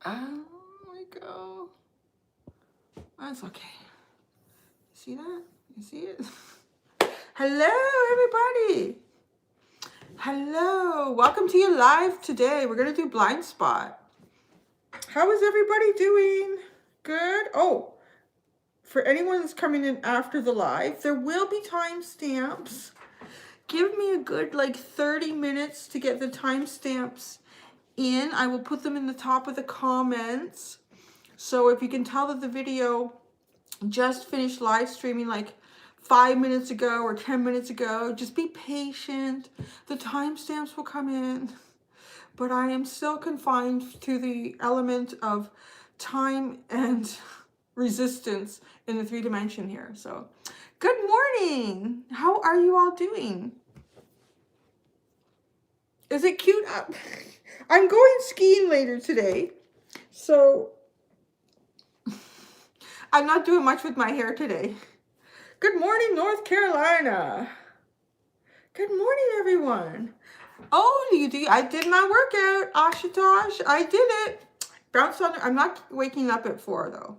Oh my God. That's okay. See that? You see it? Hello, everybody. Hello. Welcome to your live today. We're going to do blind spot. How is everybody doing? Good? Oh, for anyone that's coming in after the live, there will be timestamps. Give me a good 30 minutes to get the timestamps in. I will put them in the top of the comments. So if you can tell that the video just finished live streaming 5 minutes ago or 10 minutes ago, just be patient. The timestamps will come in. But I am still confined to the element of time and resistance in the 3D here. So, good morning. How are you all doing? Is it cute up? I'm going skiing later today. So, I'm not doing much with my hair today. Good morning, North Carolina. Good morning, everyone. Oh, I did my workout, Ashutosh. I did it. Bounced on. I'm not waking up at 4 though.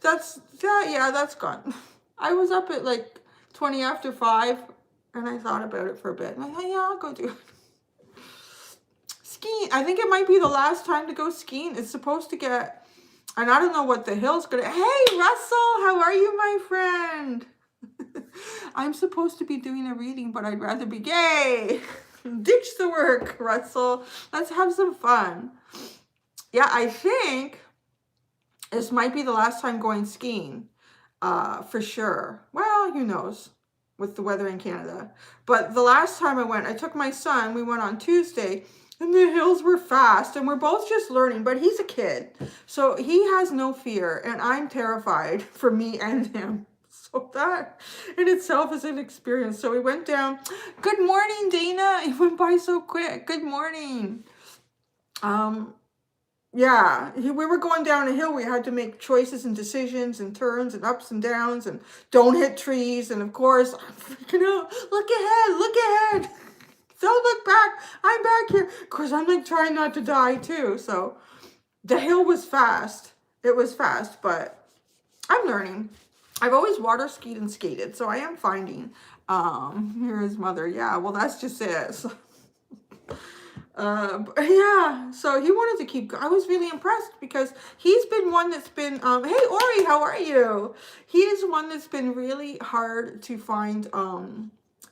That's gone. I was up at 20 after 5, and I thought about it for a bit. And I thought, yeah, I'll go do it. Skiing. I think it might be the last time to go skiing. It's supposed to get. And I don't know what the hill's gonna. Hey, Russell, how are you, my friend? I'm supposed to be doing a reading, but I'd rather be gay. Ditch the work, Russell. Let's have some fun. Yeah, I think this might be the last time going skiing, for sure. Well, who knows with the weather in Canada. But the last time I went, I took my son. We went on Tuesday. And the hills were fast, and we're both just learning, but he's a kid, so he has no fear, and I'm terrified for me and him. So that in itself is an experience. So we went down. Good morning, Dana. It went by so quick. Good morning. Yeah, we were going down a hill. We had to make choices and decisions and turns and ups and downs and don't hit trees. And of course, I'm freaking out. Look ahead, look ahead. Don't look back. I'm back here. Of course, I'm trying not to die too. So the hill was fast. It was fast, but I'm learning. I've always water skied and skated, so I am finding. Here is mother. Yeah, well, that's just it. So, yeah, so he wanted to keep. I was really impressed because he's been one that's been. Hey, Ori, how are you? He is one that's been really hard to find.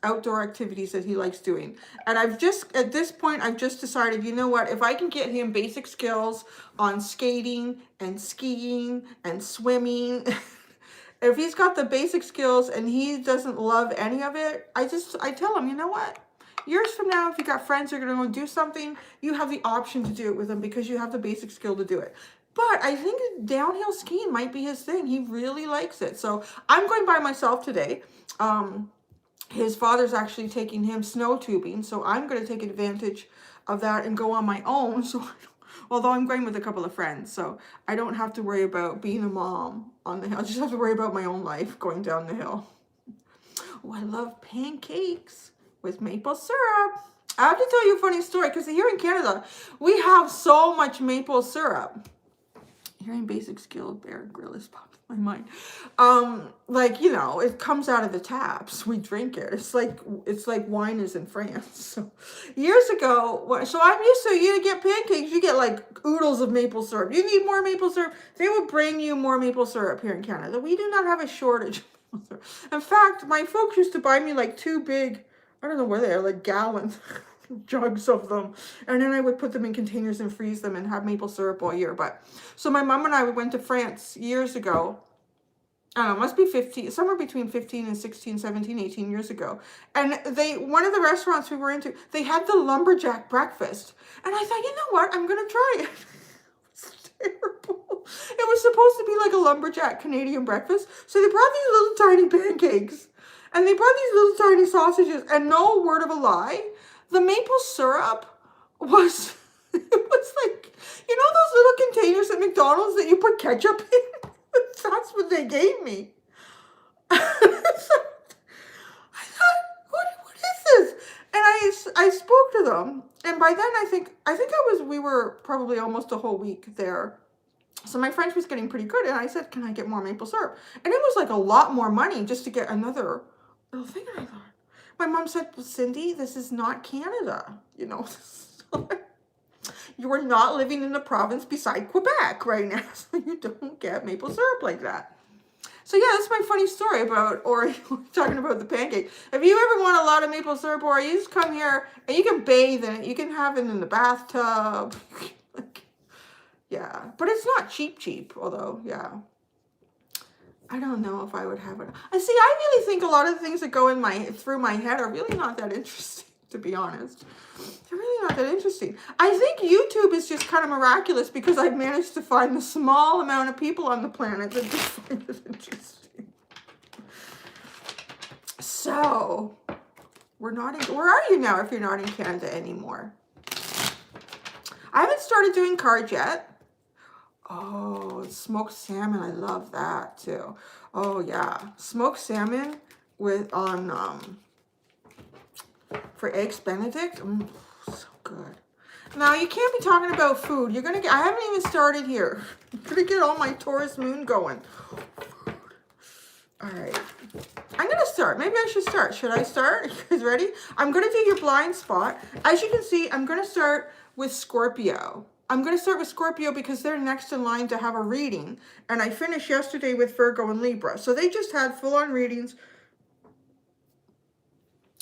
Outdoor activities that he likes doing. And at this point, I've just decided, you know what, if I can get him basic skills on skating and skiing and swimming, if he's got the basic skills and he doesn't love any of it, I tell him, you know what, years from now, if you got friends who are going to do something, you have the option to do it with them because you have the basic skill to do it. But I think downhill skiing might be his thing. He really likes it. So I'm going by myself today. His father's actually taking him snow tubing, so I'm going to take advantage of that and go on my own. So, although I'm going with a couple of friends, so I don't have to worry about being a mom on the hill. I just have to worry about my own life going down the hill. Oh, I love pancakes with maple syrup. I have to tell you a funny story because here in Canada, we have so much maple syrup. Hearing basic skill of Bear Grylls popped in my mind. It comes out of the taps. We drink it. It's like wine is in France. So years ago, so I'm used to, you get pancakes, you get oodles of maple syrup. You need more maple syrup. They will bring you more maple syrup here in Canada. We do not have a shortage of maple syrup. In fact, my folks used to buy me 2 big, I don't know where they are, gallons. Jugs of them, and then I would put them in containers and freeze them and have maple syrup all year. But so my mom and I went to France years ago. I don't know, must be 15, somewhere between 15 and 16, 17, 18 years ago. And one of the restaurants we were into, they had the lumberjack breakfast. And I thought, you know what, I'm going to try it. It's terrible. It was supposed to be a lumberjack Canadian breakfast. So they brought these little tiny pancakes. And they brought these little tiny sausages. And no word of a lie, the maple syrup was, it was those little containers at McDonald's that you put ketchup in? That's what they gave me. So I thought, what is this? And I spoke to them, And by then, we were probably almost a whole week there. So my French was getting pretty good, and I said, can I get more maple syrup? And it was like a lot more money just to get another little thing. And I thought, my mom said, well, Cindy, this is not Canada, you know. You are not living in the province beside Quebec right now, so you don't get maple syrup like that. So yeah, that's my funny story about Ori talking about the pancake. If you ever want a lot of maple syrup, Ori, you just come here and you can bathe in it. You can have it in the bathtub. Yeah, but it's not cheap, although, yeah. I don't know if I would have it. I really think a lot of the things that go through my head are really not that interesting, to be honest. They're really not that interesting. I think YouTube is just kind of miraculous because I've managed to find the small amount of people on the planet that just find it interesting. So, where are you now if you're not in Canada anymore? I haven't started doing cards yet. Oh, smoked salmon. I love that too. Oh yeah. Smoked salmon for eggs Benedict. So good. Now you can't be talking about food. I haven't even started here. I'm gonna get all my Taurus moon going. All right. I'm gonna start. Maybe I should start. Should I start? You guys ready? I'm gonna do your blind spot. As you can see, I'm gonna start with Scorpio. I'm going to start with Scorpio because they're next in line to have a reading. And I finished yesterday with Virgo and Libra. So they just had full-on readings.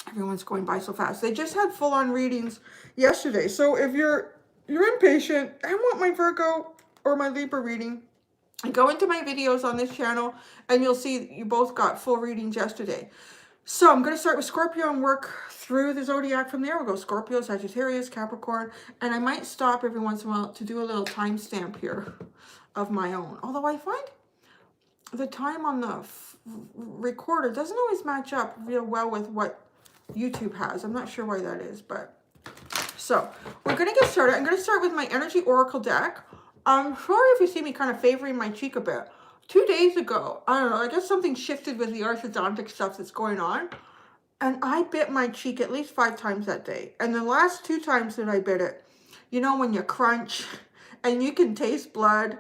Everyone's going by so fast. They just had full-on readings yesterday. So if you're impatient, I want my Virgo or my Libra reading, go into my videos on this channel and you'll see you both got full readings yesterday. So I'm going to start with Scorpio and work through the zodiac from there. We'll go Scorpio, Sagittarius, Capricorn, and I might stop every once in a while to do a little timestamp here of my own. Although I find the time on the recorder doesn't always match up real well with what YouTube has. I'm not sure why that is, but so we're going to get started. I'm going to start with my Energy Oracle deck. I'm sorry if you see me kind of favoring my cheek a bit. 2 days ago, I don't know, I guess something shifted with the orthodontic stuff that's going on. And I bit my cheek at least 5 times that day. And the last 2 times that I bit it, you know, when you crunch and you can taste blood.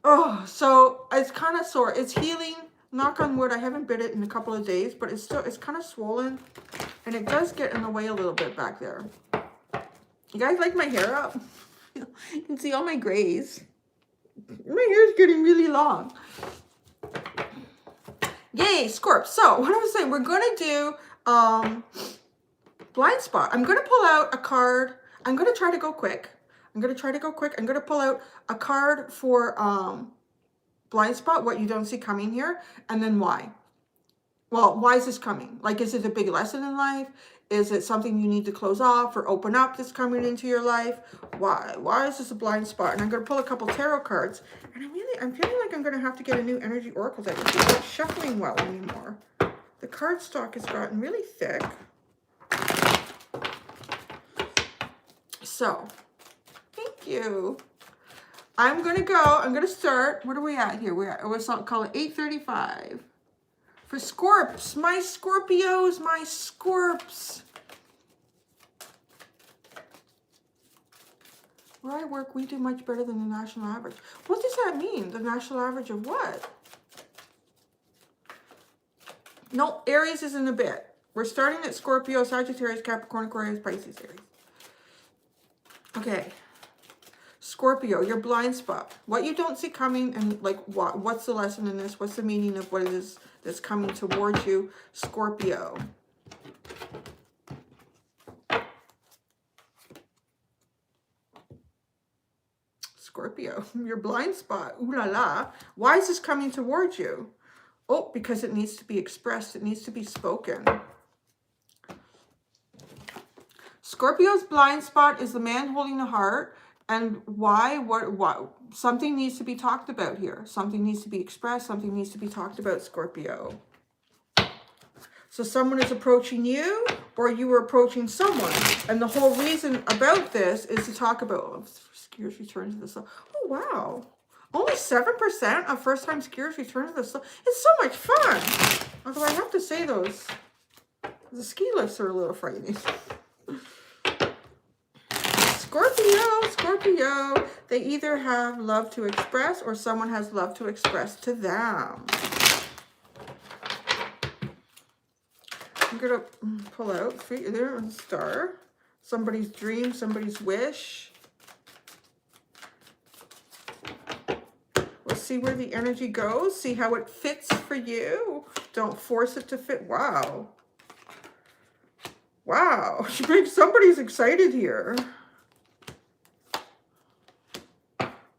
Oh, so it's kind of sore. It's healing. Knock on wood. I haven't bit it in a couple of days, but it's kind of swollen. And it does get in the way a little bit back there. You guys like my hair up? You can see all my grays. My hair's getting really long. Yay, Scorp. So, what I was saying, we're going to do blind spot. I'm going to pull out a card. I'm going to try to go quick. I'm going to pull out a card for blind spot, what you don't see coming here, and then why. Well, why is this coming? Like, is it a big lesson in life? Is it something you need to close off or open up that's coming into your life? Why? Why is this a blind spot? And I'm going to pull a couple tarot cards. And I'm feeling like I'm going to have to get a new Energy Oracle deck. It's not shuffling well anymore. The card stock has gotten really thick. So, thank you. I'm going to start. What are we at here? Let's call it 8:35. For Scorps, my Scorpios, my Scorps. Where I work, we do much better than the national average. What does that mean? The national average of what? No, Aries is in a bit. We're starting at Scorpio, Sagittarius, Capricorn, Aquarius, Pisces, Aries. Okay. Scorpio, your blind spot. What you don't see coming and like what's the lesson in this? What's the meaning of what it is that's coming towards you, Scorpio? Scorpio, your blind spot. Ooh la la. Why is this coming towards you? Oh, because it needs to be expressed. It needs to be spoken. Scorpio's blind spot is the man holding the heart. And why? What? Something needs to be talked about here. Something needs to be expressed. Something needs to be talked about, Scorpio. So someone is approaching you, or you were approaching someone. And the whole reason about this is to talk about skiers return to the sun. Oh, wow. Only 7% of first-time skiers return to the sun. It's so much fun. Although I have to say the ski lifts are a little frightening. Scorpio. They either have love to express or someone has love to express to them. I'm going to pull out, there's a star. Somebody's dream, somebody's wish. We'll see where the energy goes. See how it fits for you. Don't force it to fit. Wow. Wow. Somebody's excited here.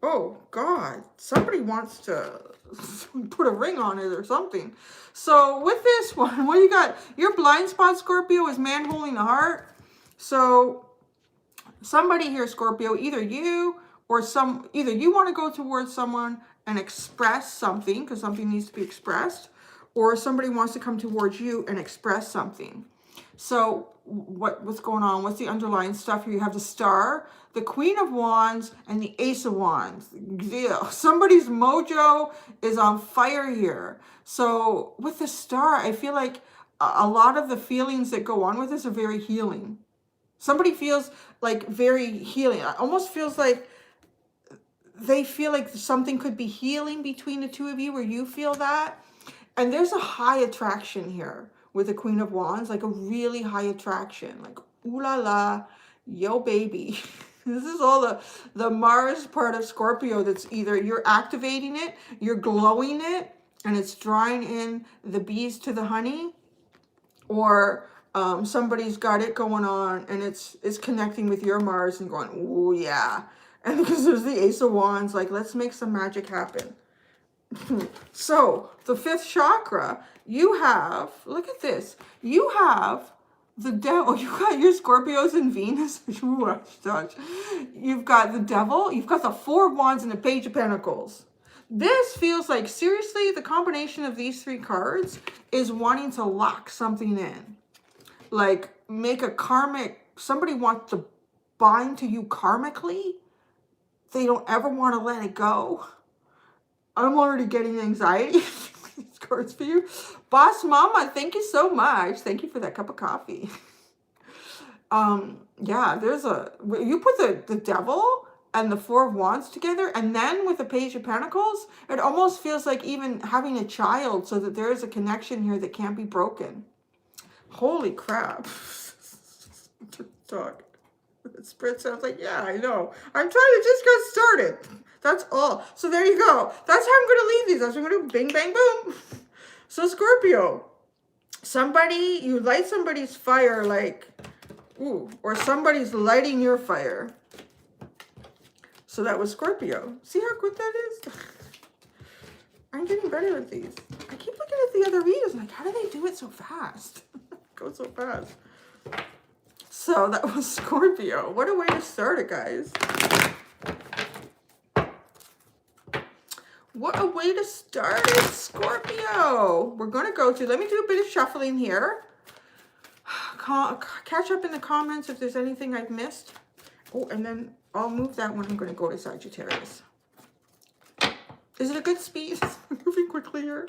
Oh, God. Somebody wants to put a ring on it or something. So with this one, what do you got? Your blind spot, Scorpio, is man holding the heart. So somebody here, Scorpio, either you want to go towards someone and express something because something needs to be expressed, or somebody wants to come towards you and express something. So what's going on? What's the underlying stuff here? You have the Star, the Queen of Wands, and the Ace of Wands. Yeah. Somebody's mojo is on fire here. So with the Star, I feel like a lot of the feelings that go on with this are very healing. Somebody feels like very healing. It almost feels like they feel like something could be healing between the two of you, or you feel that. And there's a high attraction here with the Queen of Wands, like a really high attraction, like, ooh la la, yo baby. This is all the Mars part of Scorpio that's either you're activating it, you're glowing it, and it's drawing in the bees to the honey, or somebody's got it going on and it's connecting with your Mars and going, ooh yeah. And because there's the Ace of Wands, like, let's make some magic happen. So the fifth chakra, you have, look at this, you have the devil, you got your Scorpios and Venus. You've got the devil, you've got the Four of Wands and the Page of Pentacles. This feels like, seriously, the combination of these three cards is wanting to lock something in. Like, make a karmic, somebody wants to bind to you karmically. They don't ever want to let it go. I'm already getting anxiety. These cards for you. Boss Mama, thank you so much. Thank you for that cup of coffee. Yeah, you put the devil and the Four of Wands together, and then with the Page of Pentacles, it almost feels like even having a child, so that there is a connection here that can't be broken. Holy crap. Talk. The spread sounds like, yeah, I know. I'm trying to just get started. That's all. So there you go. That's how I'm going to leave these. That's what I'm going to do. Bing, bang, boom. So Scorpio, you light somebody's fire, like, ooh, or somebody's lighting your fire. So that was Scorpio. See how quick that is? I'm getting better at these. I keep looking at the other readers, like, how do they do it so fast? Go so fast. So that was Scorpio. What a way to start it, guys. What a way to start it, Scorpio. We're going to go to, let me do a bit of shuffling here. Catch up in the comments if there's anything I've missed. Oh, and then I'll move that one. I'm going to go to Sagittarius. Is it a good speed? Moving quickly here.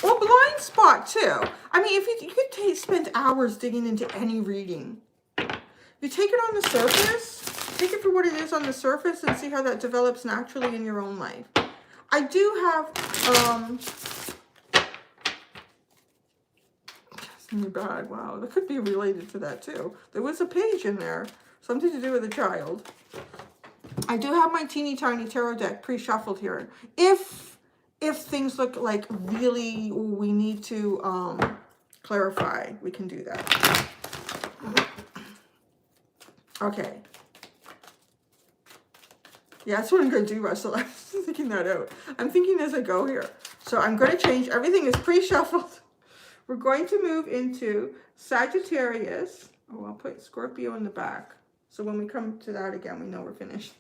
Well, blind spot too. I mean, if you could spend hours digging into any reading. You take it on the surface, take it for what it is on the surface, and see how that develops naturally in your own life. I do have, that's bad. Wow, that could be related to that too. There was a page in there, something to do with a child. I do have my teeny tiny tarot deck pre-shuffled here. If things look like really we need to clarify, we can do that. Okay. Yeah, that's what I'm going to do, Russell. I'm thinking that out. I'm thinking as I go here. So I'm going to change. Everything is pre-shuffled. We're going to move into Sagittarius. Oh, I'll put Scorpio in the back. So when we come to that again, we know we're finished.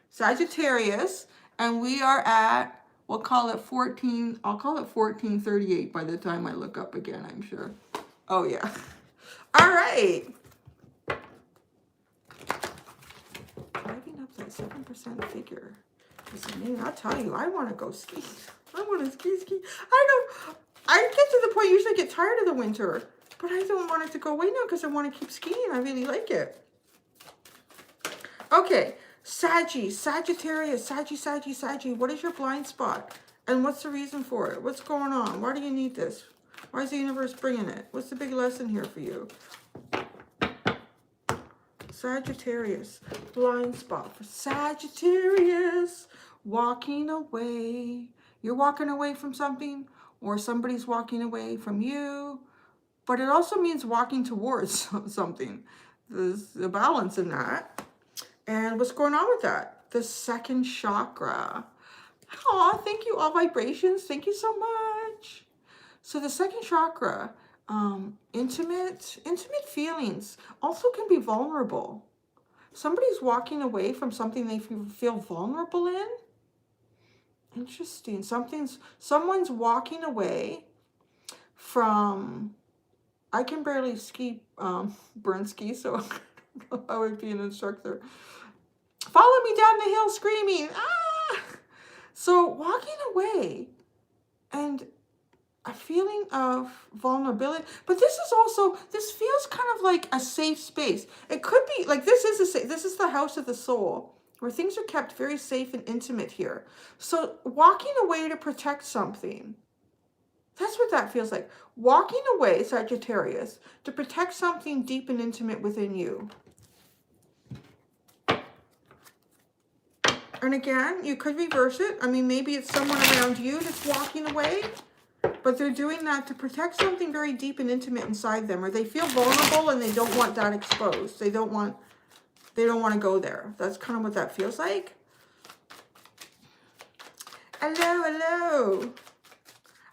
Sagittarius. And we are at, we'll call it 14. I'll call it 1438 by the time I look up again, I'm sure. Oh, yeah. All right. Driving up that 7% figure. Listen, I'll tell you, I want to go ski. I want to ski. I get to the point, usually I get tired of the winter, but I don't want it to go away now because I want to keep skiing. I really like it. Okay, Sagittarius, Saggy. What is your blind spot? And what's the reason for it? What's going on? Why do you need this? Why is the universe bringing it? What's the big lesson here for you? Sagittarius, blind spot for Sagittarius. Walking away. You're walking away from something, or somebody's walking away from you. But it also means walking towards something. There's a balance in that. And what's going on with that? The second chakra. Aw, thank you, all vibrations. Thank you so much. So the second chakra, intimate feelings also can be vulnerable. Somebody's walking away from something they feel vulnerable in. Interesting. Someone's walking away from, I can barely ski, burn ski, so I would be an instructor. Follow me down the hill screaming, ah! So walking away and a feeling of vulnerability. But this feels kind of like a safe space. It could be like, this is the house of the soul, where things are kept very safe and intimate here. So walking away to protect something. That's what that feels like. Walking away, Sagittarius, to protect something deep and intimate within you. And again, you could reverse it. I mean, maybe it's someone around you that's walking away, but they're doing that to protect something very deep and intimate inside them, or they feel vulnerable and they don't want that exposed. They don't want to go there. That's kind of what that feels like. Hello.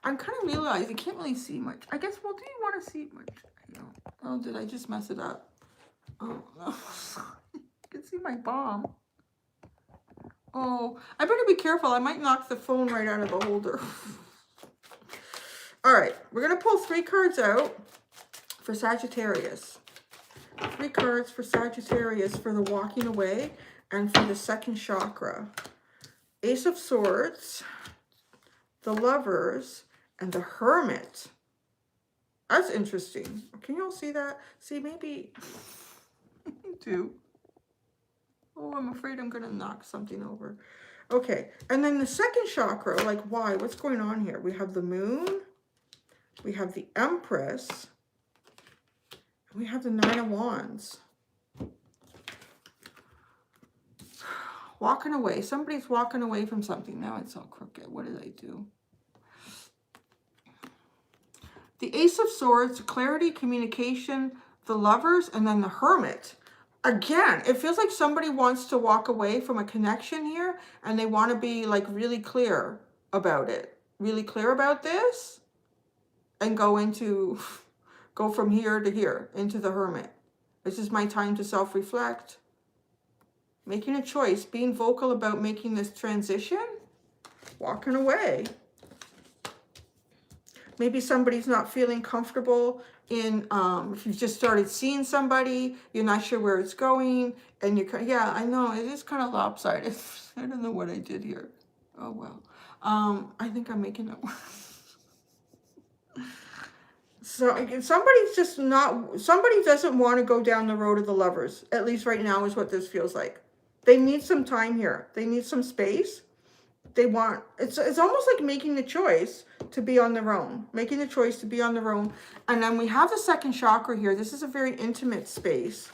I'm kind of realizing I can't really see much. I guess, well, do you want to see much? I don't. Oh, did I just mess it up? Oh, no. You can see my bomb. Oh, I better be careful. I might knock the phone right out of the holder. All right, we're going to pull 3 cards out for Sagittarius. 3 cards for Sagittarius for the walking away and for the second chakra. Ace of Swords, the Lovers, and the Hermit. That's interesting. Can you all see that? See, maybe you do. Oh, I'm afraid I'm going to knock something over. Okay, and then the second chakra, like why? What's going on here? We have the Moon, we have the Empress, and we have the 9 of Wands. Walking away. Somebody's walking away from something. Now it's all crooked. What did I do? The Ace of Swords, clarity, communication, the Lovers, and then the Hermit. Again, it feels like somebody wants to walk away from a connection here, and they want to be like really clear about it. Really clear about this, and go from here to here, into the Hermit. This is my time to self-reflect. Making a choice, being vocal about making this transition, walking away. Maybe somebody's not feeling comfortable in, if you've just started seeing somebody, you're not sure where it's going, and yeah, I know, it is kind of lopsided. I don't know what I did here. Oh, well. I think I'm making it worse. So somebody doesn't want to go down the road of the Lovers, at least right now is what this feels like. They need some time here. They need some space. It's almost like making the choice to be on their own. Making the choice to be on their own. And then we have the second chakra here. This is a very intimate space.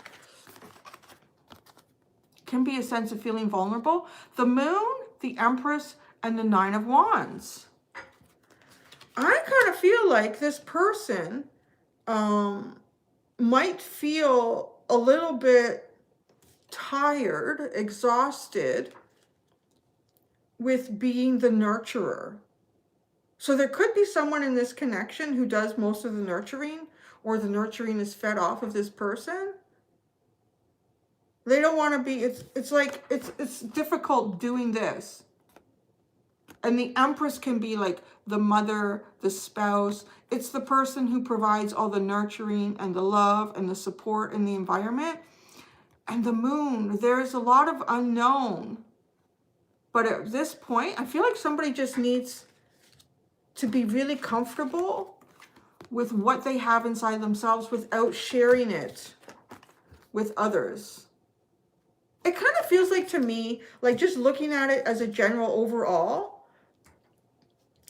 Can be a sense of feeling vulnerable. The Moon, the Empress, and the 9 of Wands. I kind of feel like this person might feel a little bit tired, exhausted with being the nurturer. So there could be someone in this connection who does most of the nurturing, or the nurturing is fed off of this person. They don't want to be, it's like, it's difficult doing this. And the Empress can be like the mother, the spouse. It's the person who provides all the nurturing and the love and the support in the environment. And the Moon, there's a lot of unknown. But at this point, I feel like somebody just needs to be really comfortable with what they have inside themselves without sharing it with others. it kind of feels like to me, like just looking at it as a general overall,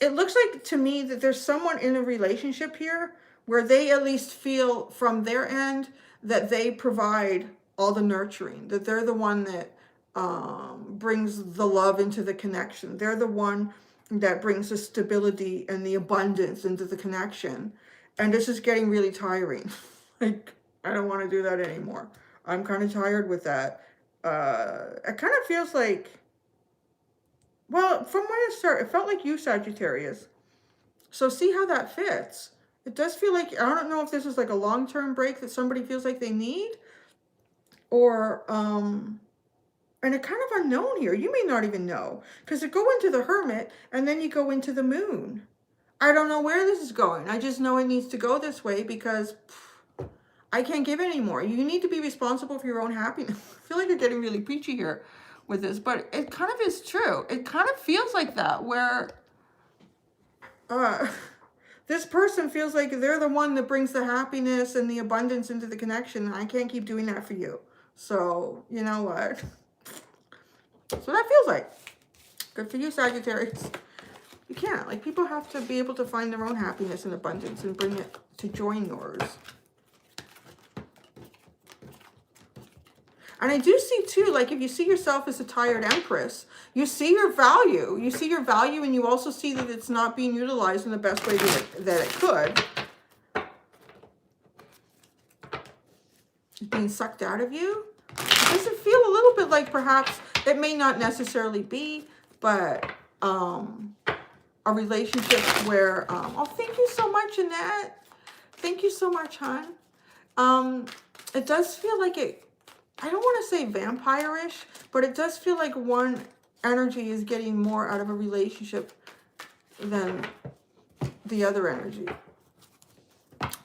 it looks like to me that there's someone in a relationship here where they at least feel from their end that they provide all the nurturing, that they're the one that brings the love into the connection. They're the one that brings the stability and the abundance into the connection. And this is getting really tiring. Like, I don't want to do that anymore. I'm kind of tired with that. It kind of feels like, well, from when it started, it felt like you, Sagittarius. So see how that fits. It does feel like, I don't know if this is like a long-term break that somebody feels like they need, or, and it kind of unknown here. You may not even know, because you go into the Hermit and then you go into the Moon. I don't know where this is going. I just know it needs to go this way because I can't give anymore. You need to be responsible for your own happiness. I feel like you're getting really preachy here with this, but it kind of is true. It kind of feels like that, where this person feels like they're the one that brings the happiness and the abundance into the connection, and I can't keep doing that for you. So, you know what? So that feels like. Good for you, Sagittarius. You can't. Like, people have to be able to find their own happiness and abundance and bring it to join yours. And I do see, too, like, if you see yourself as a tired empress, you see your value. You see your value, and you also see that it's not being utilized in the best way that it could. It's being sucked out of you. Does it feel a little bit like perhaps, it may not necessarily be, but a relationship where, oh, thank you so much, Annette. Thank you so much, hon. It does feel like it, I don't want to say vampire-ish, but it does feel like one energy is getting more out of a relationship than the other energy.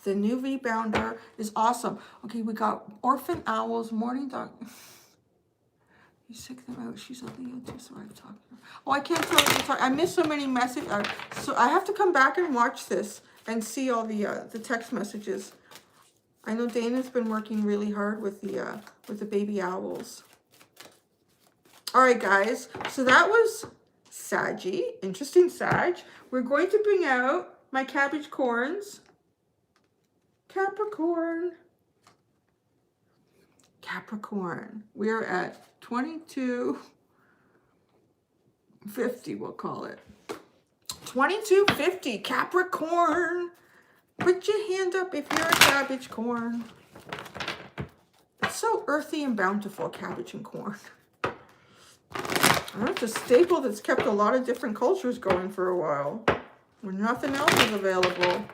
The new rebounder is awesome. Okay, we got orphan owls, morning dog. You sick them out. She's a Leo too, so I've talked to her. Oh, I can't tell you. I missed so many messages. So I have to come back and watch this and see all the text messages. I know Dana's been working really hard with the baby owls. All right, guys. So that was Saggy. Interesting Sag. We're going to bring out my cabbage corns. Capricorn. Capricorn. We're at 2250, we'll call it. 2250, Capricorn. Put your hand up if you're a cabbage corn. It's so earthy and bountiful, cabbage and corn. It's a staple that's kept a lot of different cultures going for a while, when nothing else is available.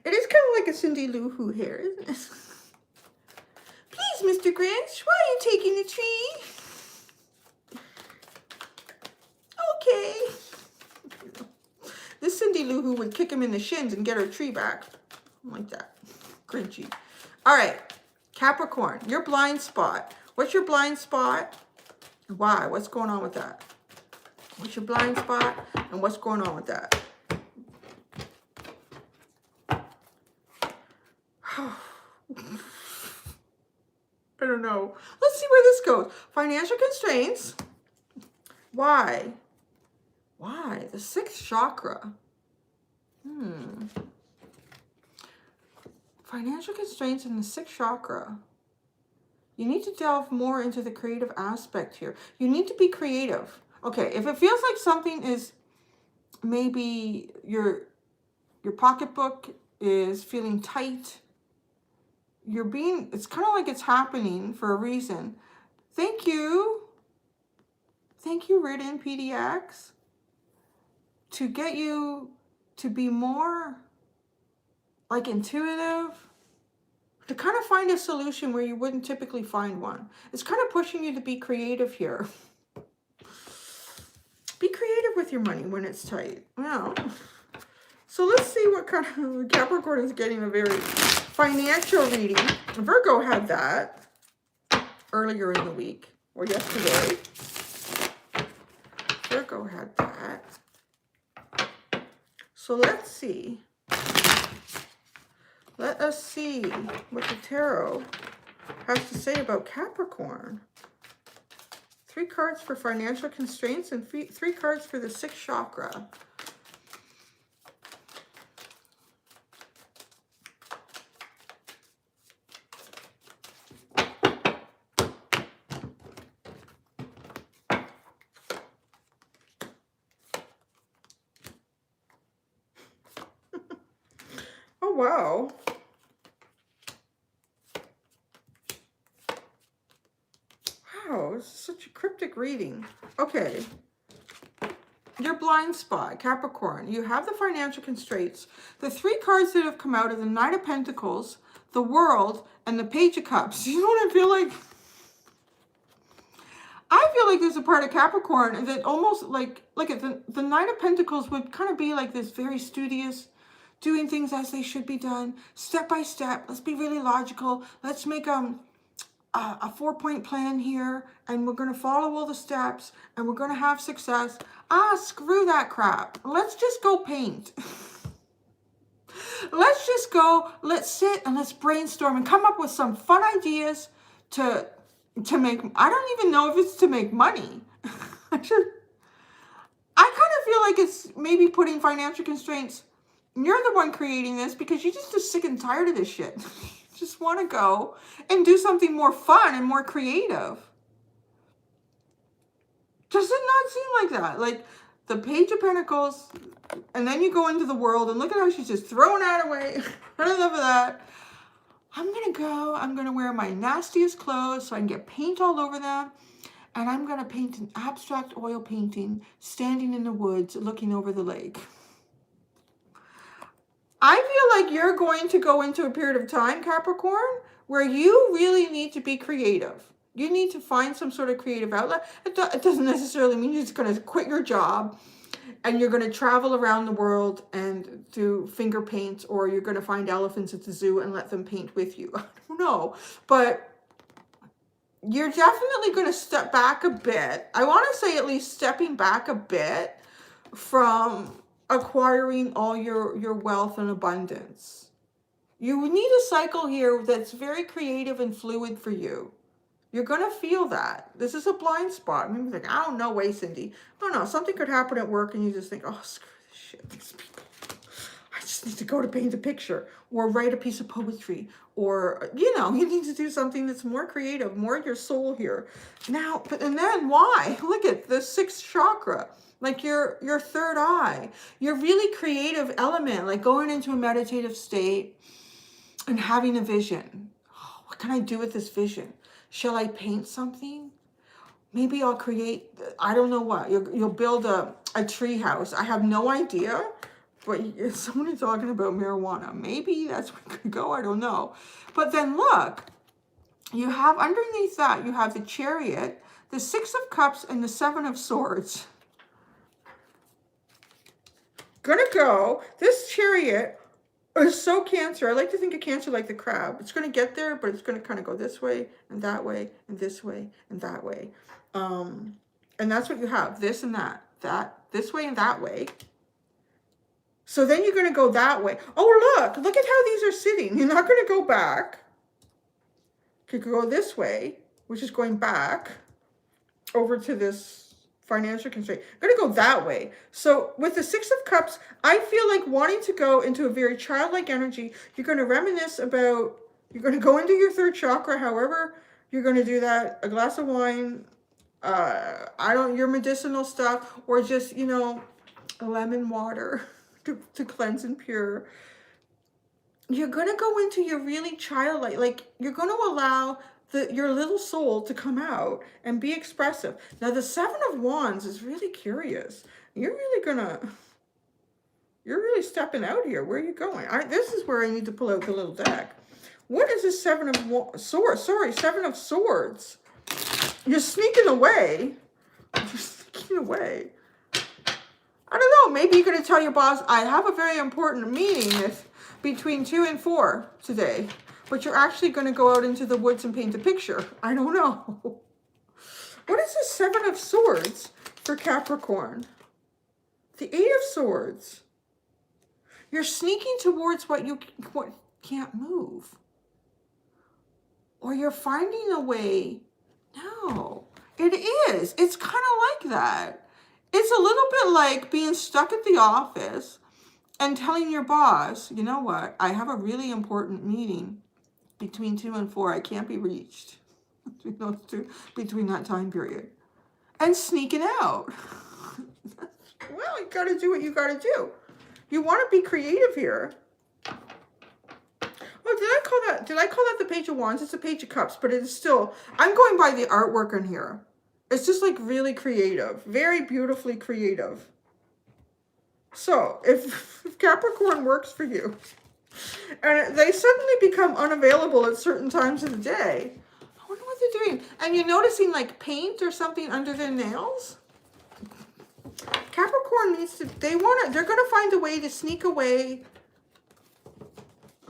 It is kind of like a Cindy Lou Who hair, isn't it? Please, Mr. Grinch, why are you taking the tree? Okay. This Cindy Lou Who would kick him in the shins and get her tree back. Like that. Grinchy. All right. Capricorn, your blind spot. What's your blind spot? Why? What's going on with that? What's your blind spot? And what's going on with that? I don't know. Let's see where this goes. Financial constraints. Why? Why? The 6th chakra. Financial constraints in the 6th chakra. You need to delve more into the creative aspect here. You need to be creative. Okay, if it feels like something is, maybe your pocketbook is feeling tight, it's kind of like it's happening for a reason. Thank you, Ridden PDX, to get you to be more like intuitive, to kind of find a solution where you wouldn't typically find one. It's kind of pushing you to be creative here. Be creative with your money when it's tight. Well, so let's see what kind of, Capricorn is getting a very financial reading. Virgo had that earlier in the week, or yesterday. Virgo had that. So let's see. Let us see what the tarot has to say about Capricorn. 3 cards for financial constraints and 3 cards for the 6th chakra. Oh, wow. Wow, this is such a cryptic reading. Okay. Your blind spot, Capricorn. You have the financial constraints. The 3 cards that have come out are the Knight of Pentacles, the World, and the Page of Cups. You know what I feel like? I feel like there's a part of Capricorn that almost like at the Knight of Pentacles would kind of be like this very studious, doing things as they should be done, step by step. Let's be really logical. Let's make a 4-point plan here, and we're going to follow all the steps, and we're going to have success. Screw that crap. Let's just go paint. Let's just go, let's sit and let's brainstorm and come up with some fun ideas to make, I don't even know if it's to make money. I kind of feel like it's maybe putting financial constraints. You're the one creating this because you're just sick and tired of this shit. Just want to go and do something more fun and more creative. Does it not seem like that? Like the Page of Pentacles, and then you go into the World, and look at how she's just throwing that away. I love that. I'm going to go, I'm going to wear my nastiest clothes so I can get paint all over them. And I'm going to paint an abstract oil painting standing in the woods looking over the lake. I feel like you're going to go into a period of time, Capricorn, where you really need to be creative. You need to find some sort of creative outlet. It doesn't necessarily mean you're just going to quit your job and you're going to travel around the world and do finger paint, or you're going to find elephants at the zoo and let them paint with you. I don't know. But you're definitely going to step back a bit. I want to say at least stepping back a bit from acquiring all your wealth and abundance. You need a cycle here that's very creative and fluid for you. You're going to feel that. This is a blind spot. Maybe like, I don't know, way, Cindy. I don't know. Something could happen at work and you just think, oh, screw this shit. These people. I just need to go to paint a picture or write a piece of poetry, or, you know, you need to do something that's more creative, more your soul here. Now, and then why? Look at the 6th chakra. Like your third eye, your really creative element, like going into a meditative state and having a vision. Oh, what can I do with this vision? Shall I paint something? Maybe I'll create, I don't know what. You'll build a tree house. I have no idea, but someone is talking about marijuana. Maybe that's where it could go. I don't know. But then look, you have underneath that, you have the Chariot, the 6 of Cups, and the 7 of Swords. Gonna go. This Chariot is so Cancer. I like to think of Cancer like the crab. It's going to get there, but it's going to kind of go this way and that way and this way and that way. And that's what you have. This and that, this way and that way. So then you're going to go that way. Oh, look at how these are sitting. You're not going to go back. You could go this way, which is going back over to this financial constraint. I'm going to go that way. So with the 6 of Cups, I feel like wanting to go into a very childlike energy. You're going to reminisce about, you're going to go into your 3rd chakra, however you're going to do that. A glass of wine, your medicinal stuff, or just, you know, lemon water to cleanse and pure. You're going to go into your really childlike, like you're going to allow your little soul to come out and be expressive. Now, the 7 of Wands is really curious. You're really stepping out here. Where are you going? This is where I need to pull out the little deck. What is this 7 of Swords? Sorry, 7 of Swords. You're sneaking away. You're sneaking away. I don't know. Maybe you're going to tell your boss, I have a very important meeting between 2 and 4 today. But you're actually going to go out into the woods and paint a picture. I don't know. What is this 7 of Swords for Capricorn? The 8 of Swords. You're sneaking towards what can't move. Or you're finding a way. No. It is. It's kind of like that. It's a little bit like being stuck at the office and telling your boss, you know what, I have a really important meeting between 2 and 4. I can't be reached between those two, between that time period. And sneaking out. Well, you got to do what you got to do. You want to be creative here. Oh, did I call that the Page of Wands? It's a Page of Cups, but it is still, I'm going by the artwork in here. It's just like really creative, very beautifully creative. So if Capricorn works for you and they suddenly become unavailable at certain times of the day, I wonder what they're doing. And you're noticing like paint or something under their nails. Capricorn needs to, they're going to find a way to sneak away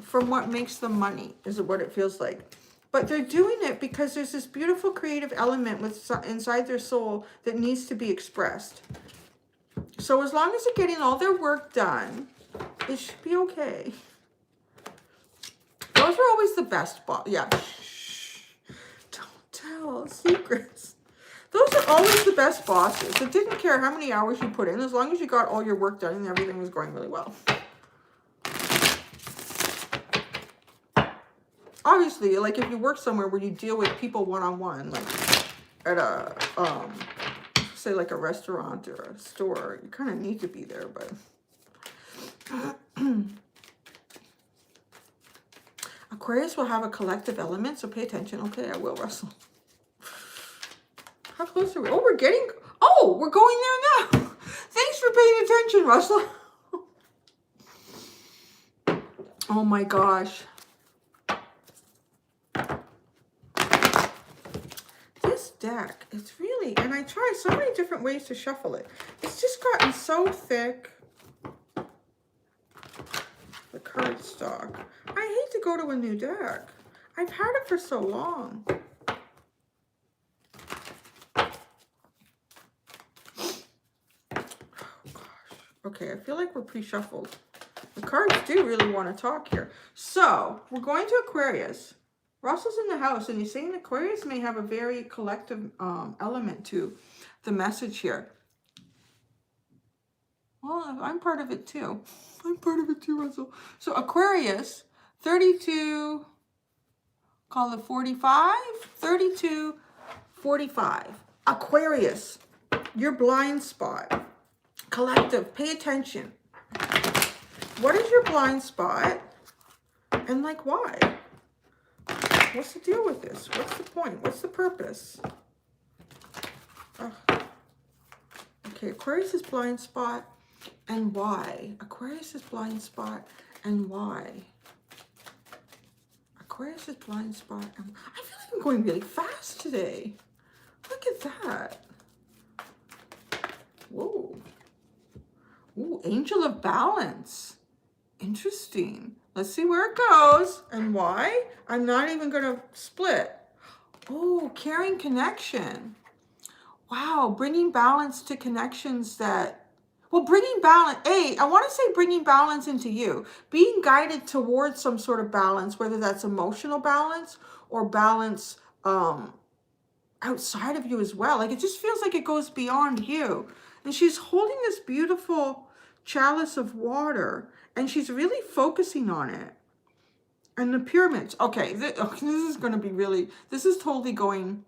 from what makes them money, is what it feels like. But they're doing it because there's this beautiful creative element inside their soul that needs to be expressed. So as long as they're getting all their work done, it should be okay. Those are always the best yeah. Shh. Don't tell secrets. Those are always the best bosses. It didn't care how many hours you put in, as long as you got all your work done and everything was going really well. Obviously, like if you work somewhere where you deal with people one-on-one, like at a, say like a restaurant or a store, you kind of need to be there, but. Aquarius will have a collective element, so pay attention. Okay, I will, Russell. How close are we? Oh, we're going there now. Thanks for paying attention, Russell. Oh my gosh. This deck, it's really, and I try so many different ways to shuffle it. It's just gotten so thick. The cardstock. I hate to go to a new deck. I've had it for so long. Okay, I feel like we're pre-shuffled. The cards do really want to talk here. So, we're going to Aquarius. Russell's in the house, and he's saying Aquarius may have a very collective element to the message here. Well, I'm part of it too. I'm part of it too, Russell. So, Aquarius, 32, call it 45, 32, 45. Aquarius, your blind spot. Collective, pay attention. What is your blind spot? And like why? What's the deal with this? What's the point? What's the purpose? Okay, Aquarius' blind spot and why? Aquarius' blind spot and why? Aquarius' blind spot and I feel like I'm going really fast today. Look at that. Whoa. Ooh, Angel of Balance. Interesting. Let's see where it goes and why. I'm not even going to split. Oh, caring connection. Wow, bringing balance to connections that, well, bringing balance, I want to say bringing balance into you. Being guided towards some sort of balance, whether that's emotional balance or balance outside of you as well. Like, it just feels like it goes beyond you. And she's holding this beautiful chalice of water, and she's really focusing on it. And the pyramids. Okay, this is going to be really, this is totally going,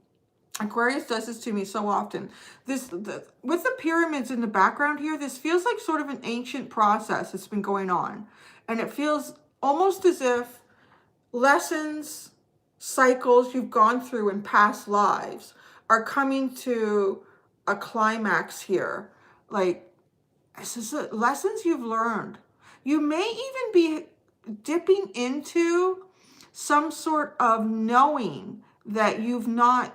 Aquarius does this to me so often. With the pyramids in the background here, this feels like sort of an ancient process that's been going on. And it feels almost as if lessons, cycles you've gone through in past lives are coming to a climax here. Like, this is lessons you've learned. You may even be dipping into some sort of knowing that you've not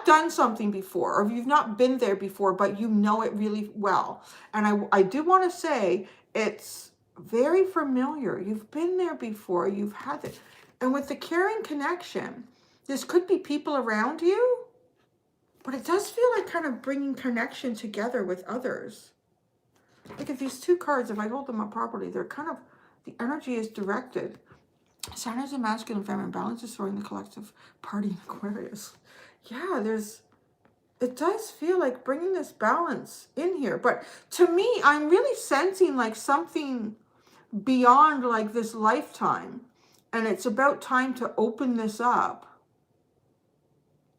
done something before, or you've not been there before, but you know it really well. And I do want to say it's very familiar. You've been there before. You've had it. And with the caring connection, this could be people around you, but it does feel like kind of bringing connection together with others. Look at these two cards. If I hold them up properly, they're kind of, the energy is directed. Saturn is a masculine, feminine. Balance is soaring, the collective party in Aquarius. Yeah, there's it does feel like bringing this balance in here. But to me, I'm really sensing like something beyond like this lifetime. And it's about time to open this up.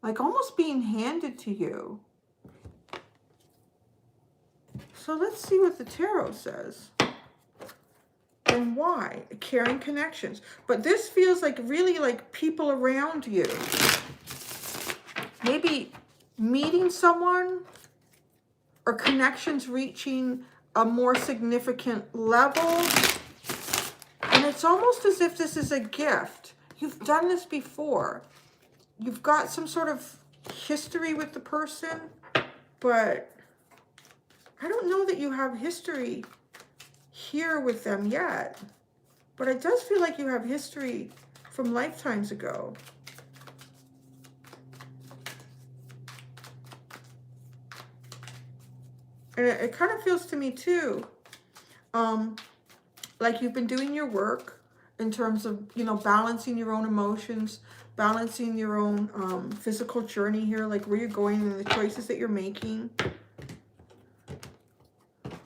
Like almost being handed to you. So let's see what the tarot says. And why? Caring connections. But this feels like really like people around you. Maybe meeting someone or connections reaching a more significant level. And it's almost as if this is a gift. You've done this before. You've got some sort of history with the person, but I don't know that you have history here with them yet. But it does feel like you have history from lifetimes ago. And it kind of feels to me too, like you've been doing your work in terms of, you know, balancing your own emotions, balancing your own physical journey here, like where you're going and the choices that you're making.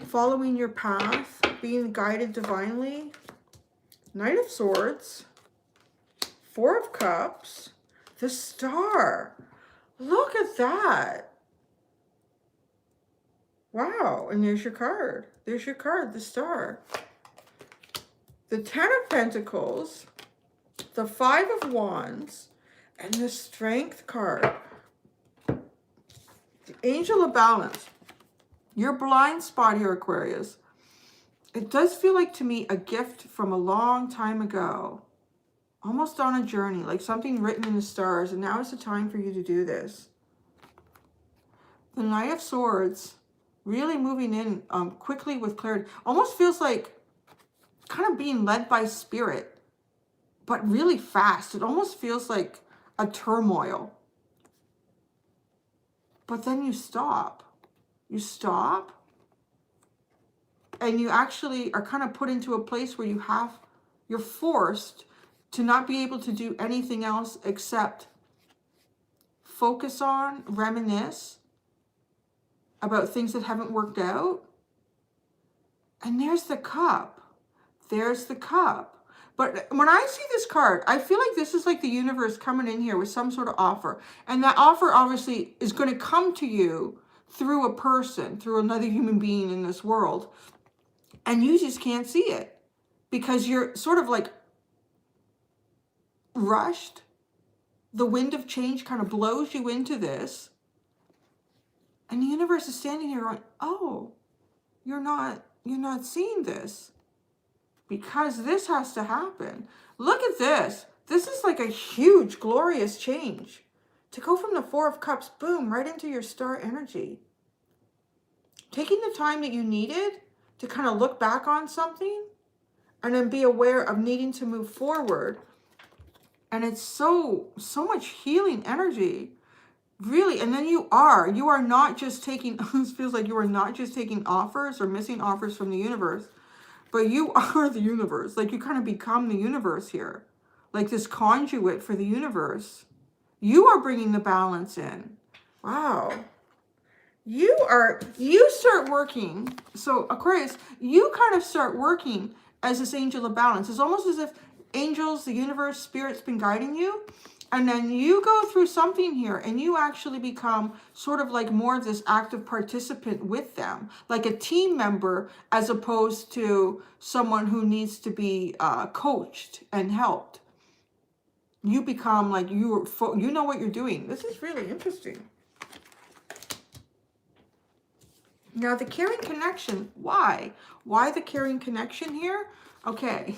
Following your path, being guided divinely. Knight of Swords, Four of Cups, the Star. Look at that. Wow, and there's your card. There's your card, the Star. The Ten of Pentacles, the Five of Wands, and the Strength card. The Angel of Balance. Your blind spot here, Aquarius. It does feel like to me a gift from a long time ago. Almost on a journey, like something written in the stars. And now is the time for you to do this. The Knight of Swords, really moving in quickly with clarity. Almost feels like kind of being led by spirit, but really fast. It almost feels like a turmoil. But then you stop. You stop. And you actually are kind of put into a place where you're forced to not be able to do anything else except focus on, reminisce about things that haven't worked out. And there's the Cup. There's the Cup. But when I see this card, I feel like this is like the universe coming in here with some sort of offer. And that offer obviously is going to come to you through a person, through another human being in this world. And you just can't see it because you're sort of like rushed. The wind of change kind of blows you into this. And the universe is standing here going, oh, you're not seeing this because this has to happen. Look at this. This is like a huge, glorious change. To go from the Four of Cups, boom, right into your star energy. Taking the time that you needed to kind of look back on something and then be aware of needing to move forward. And it's so much healing energy, really. And then you are not just taking, this feels like you are not just taking offers or missing offers from the universe, but you are the universe. Like you kind of become the universe here, like this conduit for the universe. You are bringing the balance in. Wow. You start working. So Aquarius, you kind of start working as this angel of balance. It's almost as if angels, the universe, spirit's been guiding you. And then you go through something here and you actually become sort of like more of this active participant with them, like a team member, as opposed to someone who needs to be coached and helped. You become like, you know what you're doing. This is really interesting. Now the caring connection, why? Why the caring connection here? Okay,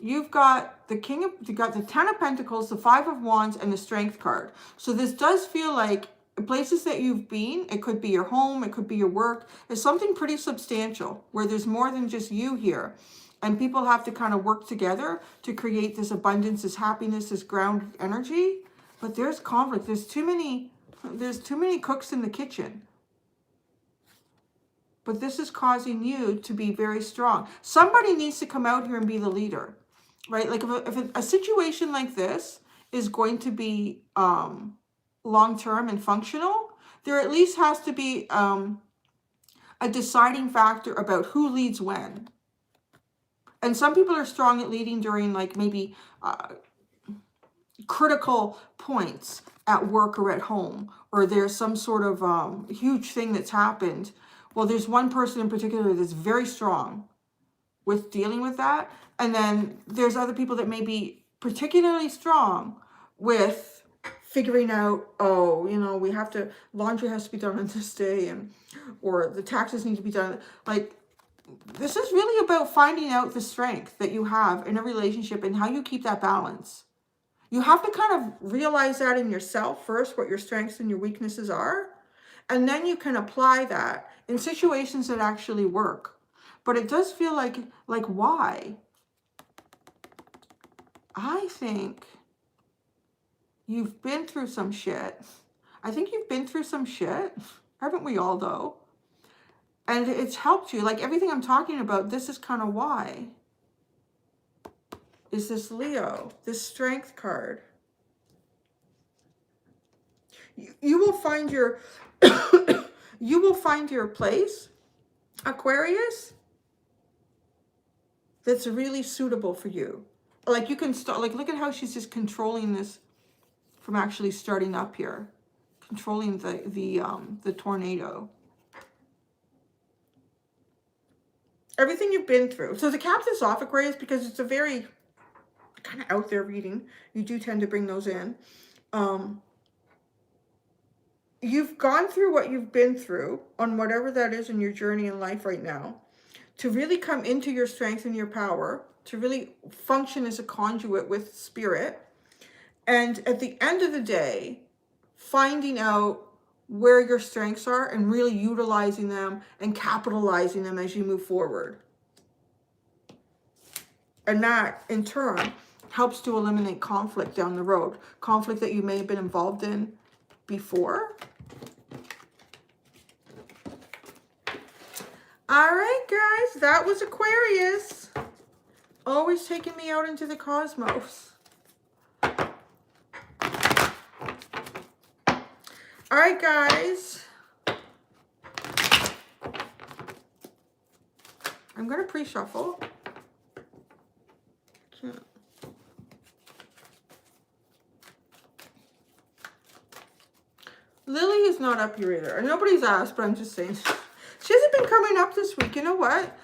you've got the the Ten of Pentacles, the Five of Wands, and the Strength card. So this does feel like places that you've been, it could be your home, it could be your work, is something pretty substantial where there's more than just you here. And people have to kind of work together to create this abundance, this happiness, this grounded energy. But there's conflict. There's too many cooks in the kitchen. But this is causing you to be very strong. Somebody needs to come out here and be the leader, right? Like if a situation like this is going to be long-term and functional, there at least has to be a deciding factor about who leads when. And some people are strong at leading during like maybe critical points at work or at home, or there's some sort of huge thing that's happened. Well, there's one person in particular that's very strong with dealing with that. And then there's other people that may be particularly strong with figuring out, oh, you know, we have to, laundry has to be done on this day, and or the taxes need to be done. Like, this is really about finding out the strength that you have in a relationship and how you keep that balance. You have to kind of realize that in yourself first, what your strengths and your weaknesses are. And then you can apply that in situations that actually work. But it does feel like why? I think you've been through some shit. I think you've been through some shit. Haven't we all, though? And it's helped you. Like, everything I'm talking about, this is kind of why. Is this Leo, this strength card. You will find your you will find your place, Aquarius, that's really suitable for you. Like, you can start, like, look at how she's just controlling this from actually starting up here, controlling the tornado. Everything you've been through. So to cap this off, Aquarius, because it's a very kind of out there reading, you do tend to bring those in. You've gone through what you've been through on whatever that is in your journey in life right now, to really come into your strength and your power, to really function as a conduit with spirit. And at the end of the day, finding out where your strengths are and really utilizing them and capitalizing them as you move forward. And that, in turn, helps to eliminate conflict down the road. Conflict that you may have been involved in before. All right, guys, that was Aquarius. Always taking me out into the cosmos. All right, guys. I'm going to pre-shuffle. Lily is not up here either. Nobody's asked, but I'm just saying. She hasn't been coming up this week. You know what?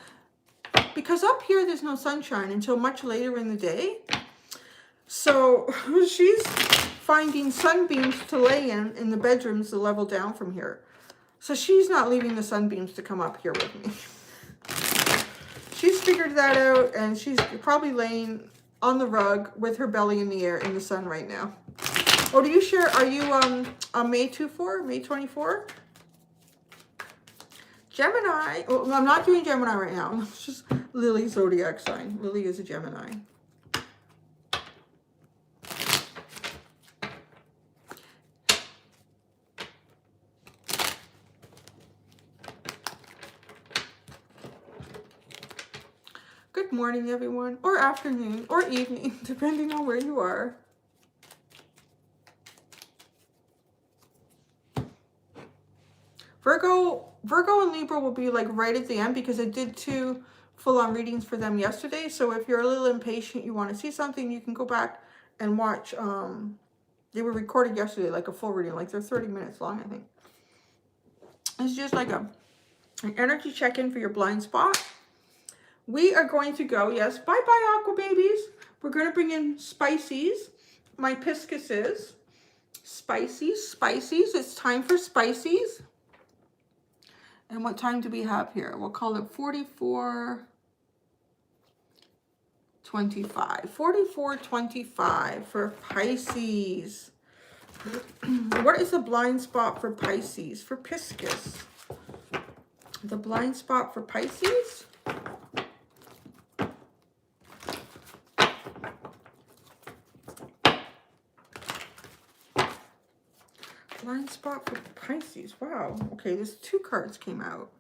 Because up here, there's no sunshine until much later in the day. So she's finding sunbeams to lay in the bedrooms the level down from here. So she's not leaving the sunbeams to come up here with me. She's figured that out, and she's probably laying on the rug with her belly in the air in the sun right now. Oh, do you share, are you May 24, May 24? Gemini. Well, I'm not doing Gemini right now. It's just Lily's zodiac sign. Lily is a Gemini. Good morning, everyone, or afternoon, or evening, depending on where you are. Virgo and Libra will be like right at the end, because I did 2 full-on readings for them yesterday. So if you're a little impatient, you want to see something, you can go back and watch. They were recorded yesterday, like a full reading, like they're 30 minutes long, I think. It's just like an energy check-in for your blind spot. We are going to go, yes, bye-bye, Aqua Babies. We're going to bring in Spices, my Pisces. Spices. It's time for Spices. And what time do we have here? We'll call it 44:25. 44:25 for Pisces. What is the blind spot for Pisces? For Pisces. The blind spot for Pisces? Blind spot for Pisces. Wow. Okay, there's 2 cards came out.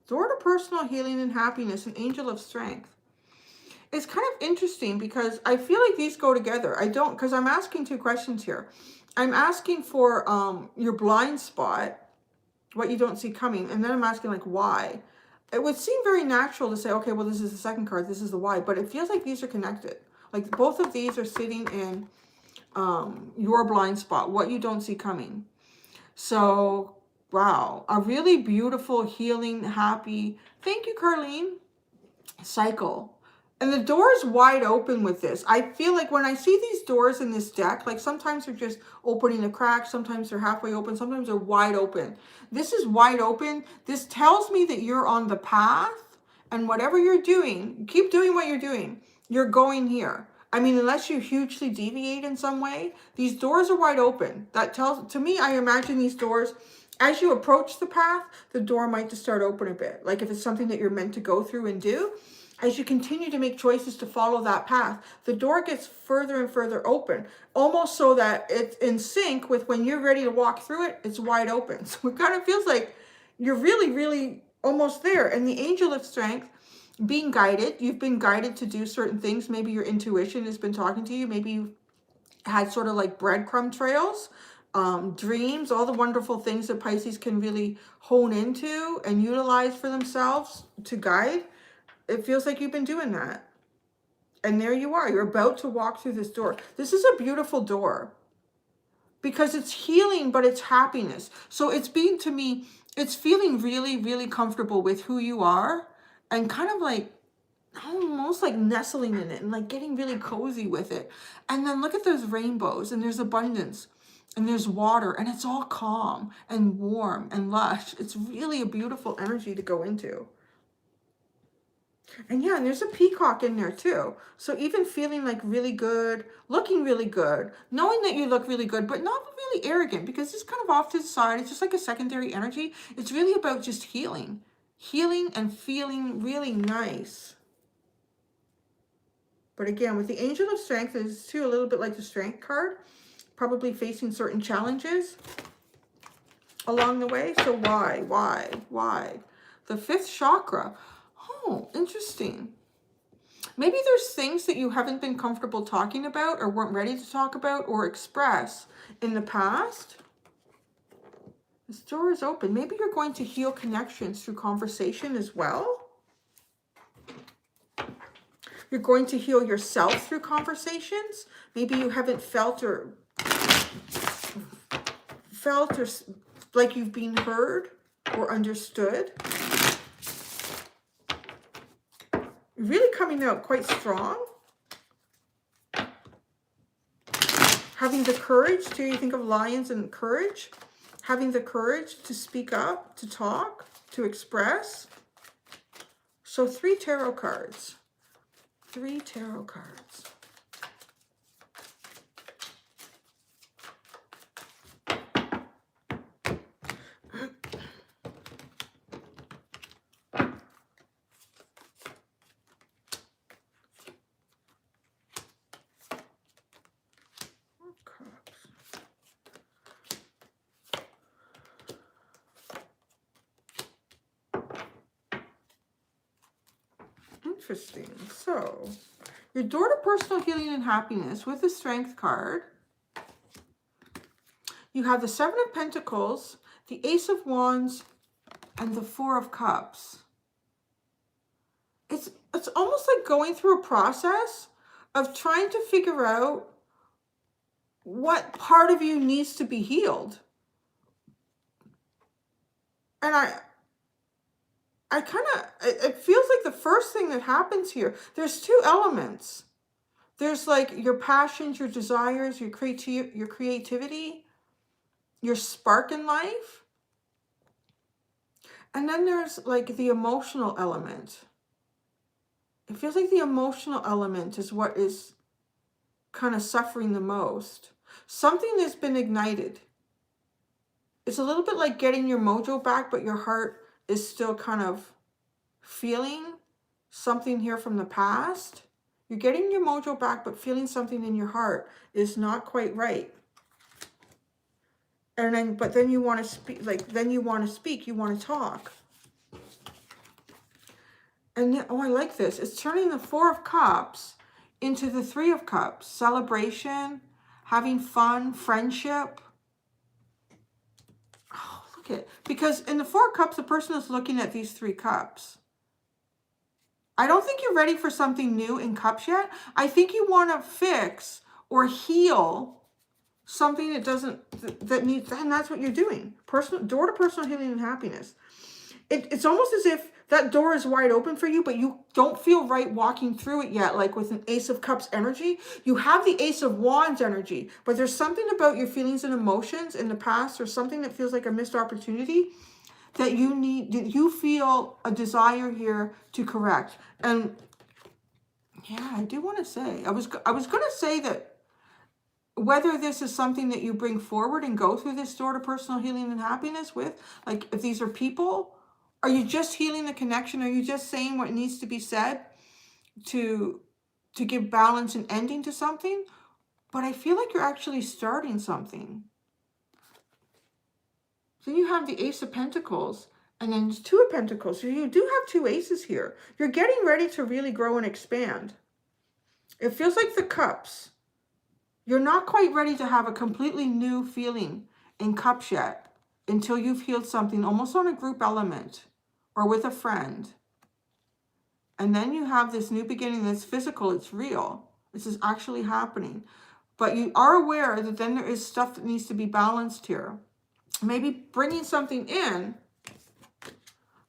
Door to personal healing and happiness, an angel of strength. It's kind of interesting because I feel like these go together. I don't, because I'm asking 2 questions here. I'm asking for your blind spot, what you don't see coming. And then I'm asking like why. It would seem very natural to say, okay, well, this is the second card, this is the why. But it feels like these are connected. Like both of these are sitting in your blind spot, what you don't see coming. So, wow, a really beautiful, healing, happy, thank you, Carlene, cycle. And the door is wide open with this. I feel like when I see these doors in this deck, like sometimes they're just opening a crack, sometimes they're halfway open, sometimes they're wide open. This is wide open. This tells me that you're on the path, and whatever you're doing, keep doing what you're doing. You're going here. I mean, unless you hugely deviate in some way, these doors are wide open. That tells, to me, I imagine these doors, as you approach the path, the door might just start open a bit. Like if it's something that you're meant to go through and do, as you continue to make choices to follow that path, the door gets further and further open, almost so that it's in sync with when you're ready to walk through it, it's wide open. So it kind of feels like you're really, really almost there. And the angel of strength, being guided, you've been guided to do certain things. Maybe your intuition has been talking to you. Maybe you've had sort of like breadcrumb trails, dreams, all the wonderful things that Pisces can really hone into and utilize for themselves to guide. It feels like you've been doing that. And there you are. You're about to walk through this door. This is a beautiful door because it's healing, but it's happiness. So it's being, to me, it's feeling really, really comfortable with who you are and kind of like almost like nestling in it and like getting really cozy with it. And then look at those rainbows, and there's abundance and there's water, and it's all calm and warm and lush. It's really a beautiful energy to go into. And yeah, and there's a peacock in there too. So even feeling like really good, looking really good, knowing that you look really good, but not really arrogant, because it's kind of off to the side. It's just like a secondary energy. It's really about just healing. Healing and feeling really nice. But again, with the angel of strength, it's too a little bit like the strength card. Probably facing certain challenges along the way. So why? The fifth chakra. Oh, interesting. Maybe there's things that you haven't been comfortable talking about or weren't ready to talk about or express in the past. This door is open. Maybe you're going to heal connections through conversation as well. You're going to heal yourself through conversations. Maybe you haven't felt or like you've been heard or understood. Really coming out quite strong. Having the courage to, you think of lions and courage. Having the courage to speak up, to talk, to express. So 3 tarot cards. 3 tarot cards. Interesting. So, your door to personal healing and happiness with the Strength card. You have the 7 of Pentacles, the Ace of Wands, and the 4 of Cups. It's almost like going through a process of trying to figure out what part of you needs to be healed. And I kind of, it feels like the first thing that happens here, there's 2 elements. There's like your passions, your desires, your creativity, your spark in life. And then there's like the emotional element. It feels like the emotional element is what is kind of suffering the most. Something that's been ignited. It's a little bit like getting your mojo back, but your heart is still kind of feeling something here from the past. You're getting your mojo back, but feeling something in your heart is not quite right. And then, but then you want to speak, you want to talk. And then, oh, I like this. It's turning the 4 of Cups into the 3 of Cups. Celebration, having fun, friendship. Oh, look at it. Because in the Four of Cups, the person is looking at these three cups. I don't think you're ready for something new in cups yet. I think you want to fix or heal something that doesn't, that needs, and that's what you're doing. Door to personal healing and happiness. It's almost as if that door is wide open for you, but you don't feel right walking through it yet, like with an Ace of Cups energy. You have the Ace of Wands energy, but there's something about your feelings and emotions in the past, or something that feels like a missed opportunity that you feel a desire here to correct. And yeah, I do want to say, I was going to say that whether this is something that you bring forward and go through this door to personal healing and happiness with, like if these are people, are you just healing the connection? Are you just saying what needs to be said to give balance and ending to something? But I feel like you're actually starting something. Then you have the Ace of Pentacles and then Two of Pentacles. So you do have two aces here. You're getting ready to really grow and expand. It feels like the Cups. You're not quite ready to have a completely new feeling in Cups yet until you've healed something almost on a group element or with a friend. And then you have this new beginning that's physical, it's real. This is actually happening. But you are aware that then there is stuff that needs to be balanced here. Maybe bringing something in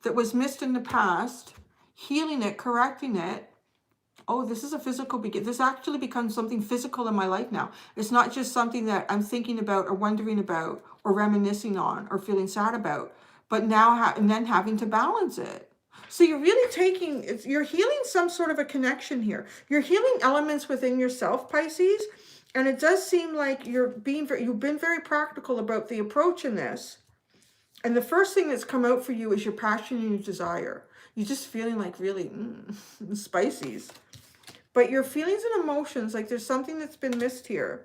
that was missed in the past, healing it, correcting it. Oh, this is a physical beginning. This actually becomes something physical in my life now. It's not just something that I'm thinking about or wondering about or reminiscing on or feeling sad about, but now and then having to balance it. So you're really you're healing some sort of a connection here. You're healing elements within yourself, Pisces. And it does seem like you've been very practical about the approach in this. And the first thing that's come out for you is your passion and your desire. You're just feeling like really Pisces. But your feelings and emotions, like there's something that's been missed here.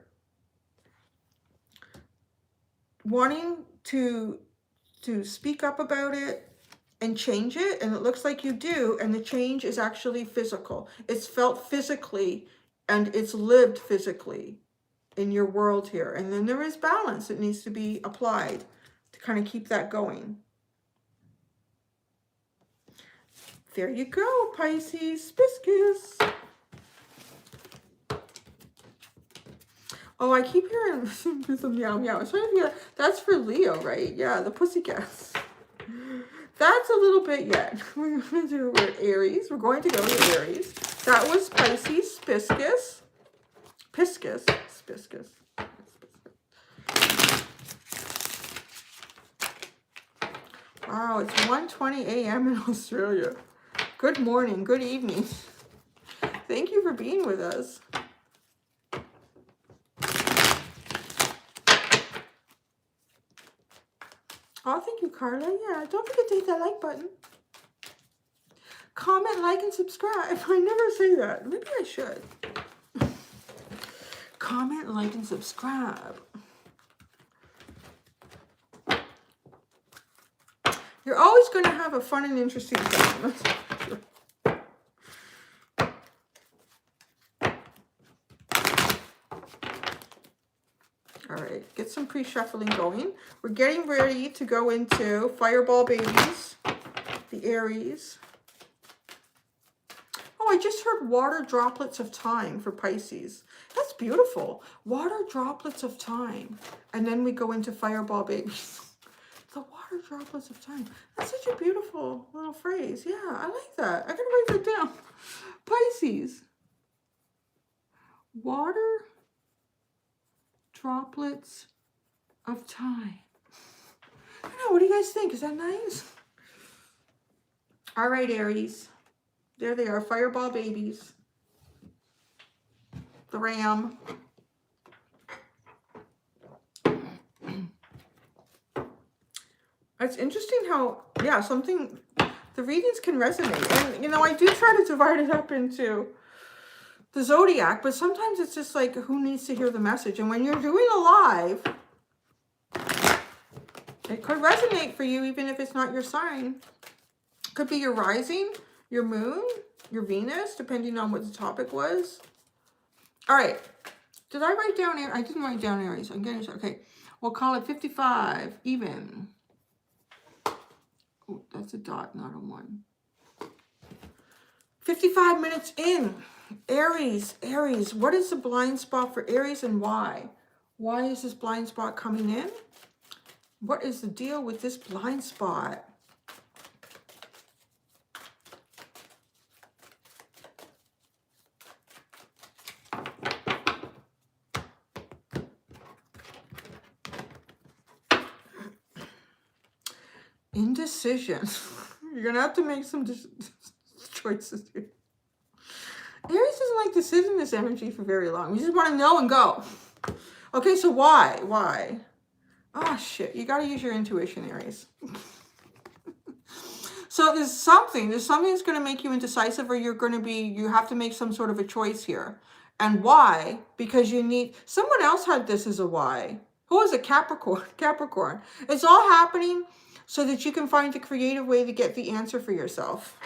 Wanting to speak up about it and change it. And it looks like you do. And the change is actually physical. It's felt physically and it's lived physically in your world here. And then there is balance that needs to be applied to kind of keep that going. There you go, Pisces. Pisces. Oh, I keep hearing some meow meow. I'm trying to figure out, that's for Leo, right? Yeah, the pussycats. That's a little bit yet. We're going to do Aries. We're going to go to Aries. That was Pisces, Pisces. Pisces. Pisces. Wow, it's 1:20 a.m. in Australia. Good morning, good evening. Thank you for being with us. Oh, thank you, Carla. Yeah, don't forget to hit that like button. Comment, like, and subscribe. I never say that. Maybe I should. Comment, like, and subscribe. You're always going to have a fun and interesting time. All right, get some pre-shuffling going. We're getting ready to go into Fireball Babies, the Aries. Oh, I just heard Water Droplets of Time for Pisces. That's beautiful. Water Droplets of Time. And then we go into Fireball Babies. The Water Droplets of Time. That's such a beautiful little phrase. Yeah, I like that. I gotta write that down. Pisces. Water Droplets of Time. I don't know. What do you guys think? Is that nice? All right, Aries. There they are. Fireball Babies. The Ram. It's interesting how, yeah, the readings can resonate. And, you know, I do try to divide it up into the zodiac, but sometimes it's just like, who needs to hear the message? And when you're doing a live, it could resonate for you, even if it's not your sign. It could be your rising, your moon, your Venus, depending on what the topic was. All right. Did I write down Aries? I didn't write down Aries. I'm getting, okay. We'll call it 55, even. Oh, that's a dot, not a 1. 55 minutes in. Aries, Aries. What is the blind spot for Aries and why? Why is this blind spot coming in? What is the deal with this blind spot? Indecision. You're going to have to make some choices here. Aries doesn't like to sit in this energy for very long. You just want to know and go. Okay, so why? Why? Oh, shit. You got to use your intuition, Aries. So there's something that's going to make you indecisive, or you have to make some sort of a choice here. And why? Because you need, someone else had this as a why. Who was it? Capricorn. Capricorn. It's all happening so that you can find a creative way to get the answer for yourself.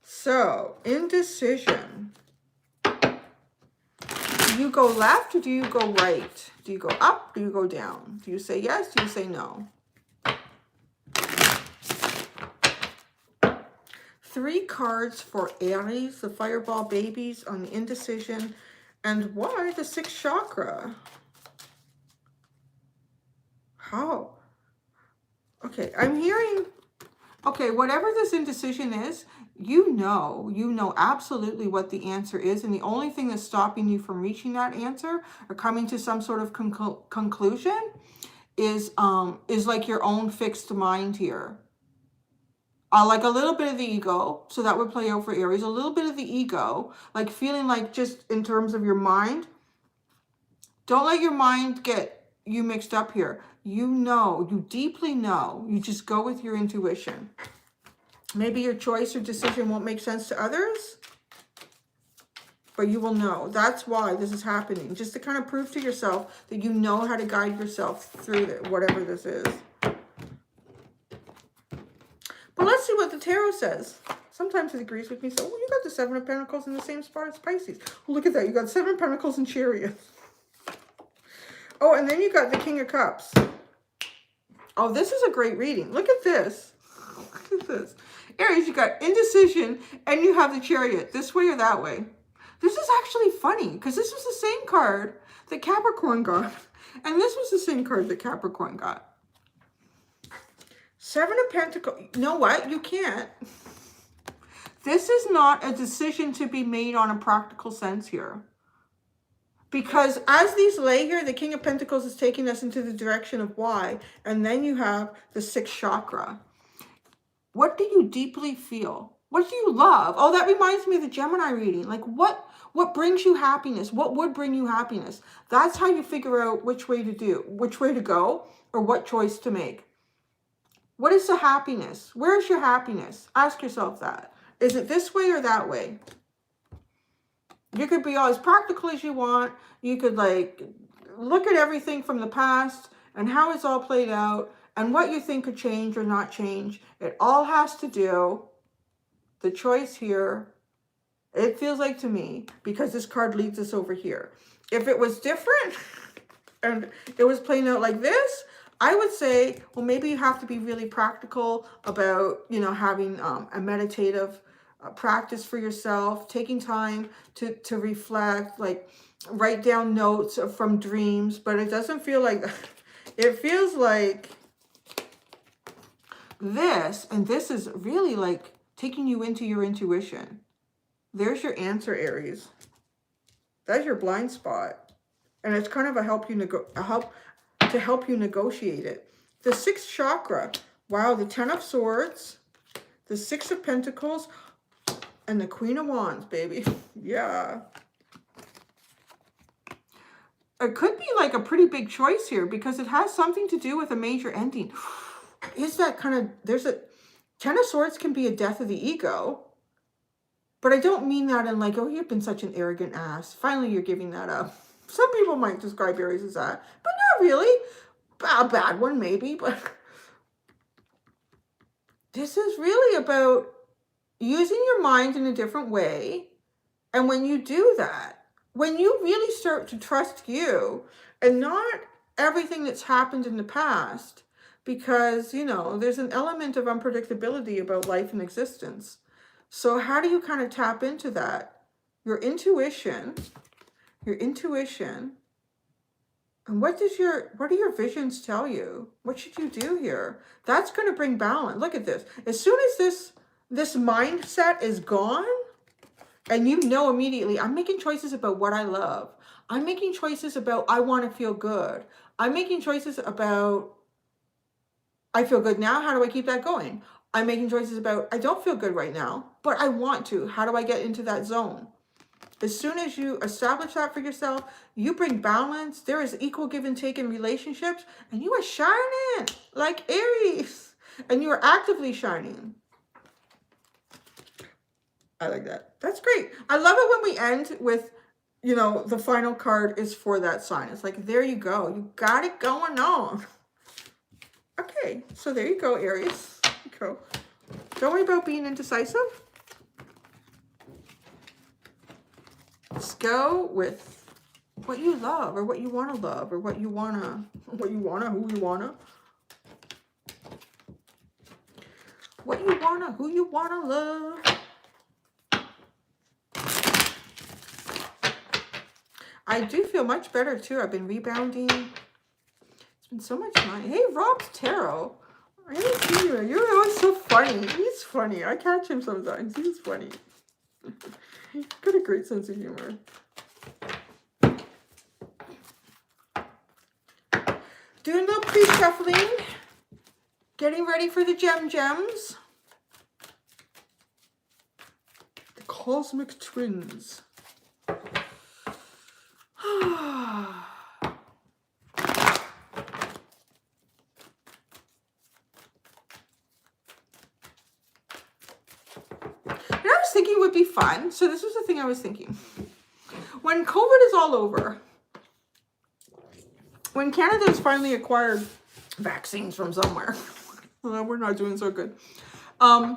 So, indecision. Do you go left or do you go right? Do you go up? Do you go down? Do you say yes? Do you say no? 3 cards for Aries, the fireball babies on the indecision. And why the 6th chakra? How? Okay, I'm hearing, okay, whatever this indecision is, you know absolutely what the answer is. And the only thing that's stopping you from reaching that answer or coming to some sort of conclusion is like your own fixed mind here. Like a little bit of the ego. So that would play out for Aries. A little bit of the ego, like feeling like, just in terms of your mind, don't let your mind get you mixed up here. You deeply know. You just go with your intuition. Maybe your choice or decision won't make sense to others, but you will know. That's why this is happening. Just to kind of prove to yourself that you know how to guide yourself through whatever this is. But let's see what the tarot says. Sometimes it agrees with me. So, you got the 7 of Pentacles in the same spot as Pisces. Well, look at that. You got 7 of Pentacles and Chariot. Oh, and then you got the King of Cups. Oh, this is a great reading. Look at this. Look at this. Aries, you got indecision and you have the Chariot. This way or that way. This is actually funny because this was the same card that Capricorn got. And this was the same card that Capricorn got. 7 of Pentacles. You know what? You can't. This is not a decision to be made on a practical sense here. Because as these lay here, the King of Pentacles is taking us into the direction of why. And then you have the 6th chakra. What do you deeply feel? What do you love? Oh, that reminds me of the Gemini reading. Like what brings you happiness? What would bring you happiness? That's how you figure out which way to go, or what choice to make. What is the happiness? Where is your happiness? Ask yourself that. Is it this way or that way? You could be as practical as you want. You could like look at everything from the past and how it's all played out and what you think could change or not change. It all has to do, the choice here, it feels like to me, because this card leads us over here. If it was different and it was playing out like this, I would say, well, maybe you have to be really practical about, having a meditative practice for yourself, taking time to reflect, like write down notes from dreams. But it doesn't feel like that. It feels like this, and this is really like taking you into your intuition. There's your answer, Aries. That's your blind spot, and it's kind of a help you negotiate it. The 6th chakra. Wow, the 10 of Swords, the 6 of Pentacles, and the Queen of Wands, baby. Yeah. It could be like a pretty big choice here because it has something to do with a major ending. Is that kind of, there's a 10 of Swords can be a death of the ego. But I don't mean that in like, oh, you've been such an arrogant ass. Finally, you're giving that up. Some people might describe Aries as that, but not really. A bad one, maybe, but this is really about using your mind in a different way And when you do that, when you really start to trust you and not everything that's happened in the past, because, you know, there's an element of unpredictability about life and existence. So how do you kind of tap into that? Your intuition, and what do your visions tell you? What should you do here? That's going to bring balance. Look at this. As soon as this mindset is gone, and you know immediately, I'm making choices about what I love. I'm making choices about I want to feel good. I'm making choices about I feel good now. How do I keep that going? I'm making choices about I don't feel good right now, but I want to. How do I get into that zone? As soon as you establish that for yourself, you bring balance. There is equal give and take in relationships, and you are shining like Aries, and you are actively shining. I like that. That's great. I love it when we end with, you know, the final card is for that sign. It's like, there you go. You got it going on. Okay, so there you go, Aries. Go. Don't worry about being indecisive. Just go with what you love, or what you want to love, or who you wanna. What you wanna, who you wanna love. I do feel much better too. I've been rebounding. It's been so much fun. Hey, Rob's Tarot. I didn't see you. You're always so funny. He's funny. I catch him sometimes. He's funny. He's got a great sense of humor. Doing a little pre-shuffling. Getting ready for the gems. The Cosmic Twins. Thinking would be fun. So this was the thing I was thinking. When COVID is all over, when Canada has finally acquired vaccines from somewhere, we're not doing so good. And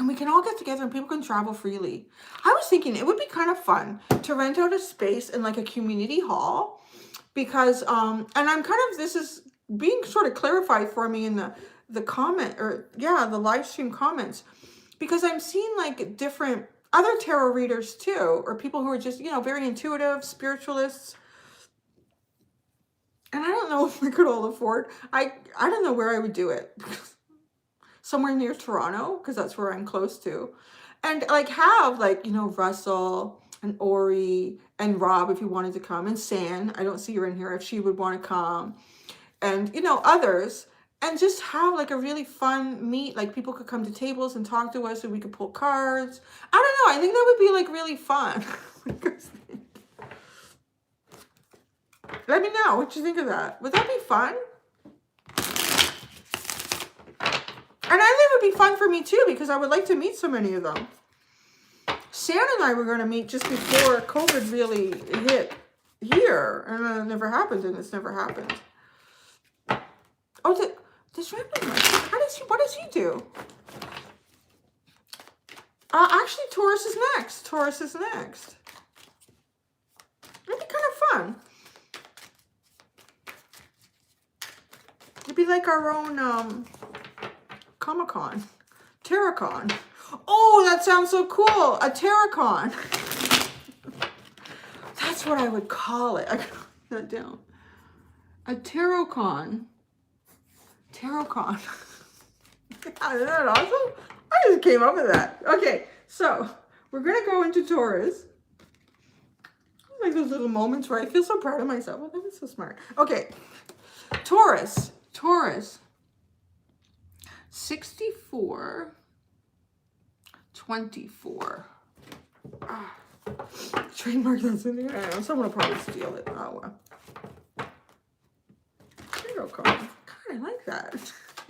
we can all get together and people can travel freely. I was thinking it would be kind of fun to rent out a space in like a community hall, because and I'm kind of, this is being sort of clarified for me in the comment, or yeah, the live stream comments. Because I'm seeing like different other tarot readers too, or people who are just, you know, very intuitive, spiritualists. And I don't know if we could all afford, I don't know where I would do it. Somewhere near Toronto, because that's where I'm close to. And like have like, you know, Russell and Ori and Rob if you wanted to come, and San, I don't see her in here, if she would want to come. And, you know, others. And just have like a really fun meet. Like people could come to tables and talk to us, and we could pull cards. I don't know. I think that would be like really fun. Let me know what you think of that. Would that be fun? And I think it would be fun for me too, because I would like to meet so many of them. Sam and I were going to meet just before COVID really hit here. And then it never happened, and it's never happened. Oh, this random, what does he do? Actually, Taurus is next. It'd be kind of fun. It'd be like our own Comic-Con. Tarot-Con. Oh, that sounds so cool. A Tarot-Con. That's what I would call it. I got that down. A Tarot-Con. Tarot-Con. Isn't that awesome? I just came up with that. Okay, so we're going to go into Taurus. Like those little moments where I feel so proud of myself. I think it's so smart. Okay, Taurus. 64, 24. Trademark that's in there. I don't know. Someone will probably steal it. Oh, well. Tarot-Con. God, I like that.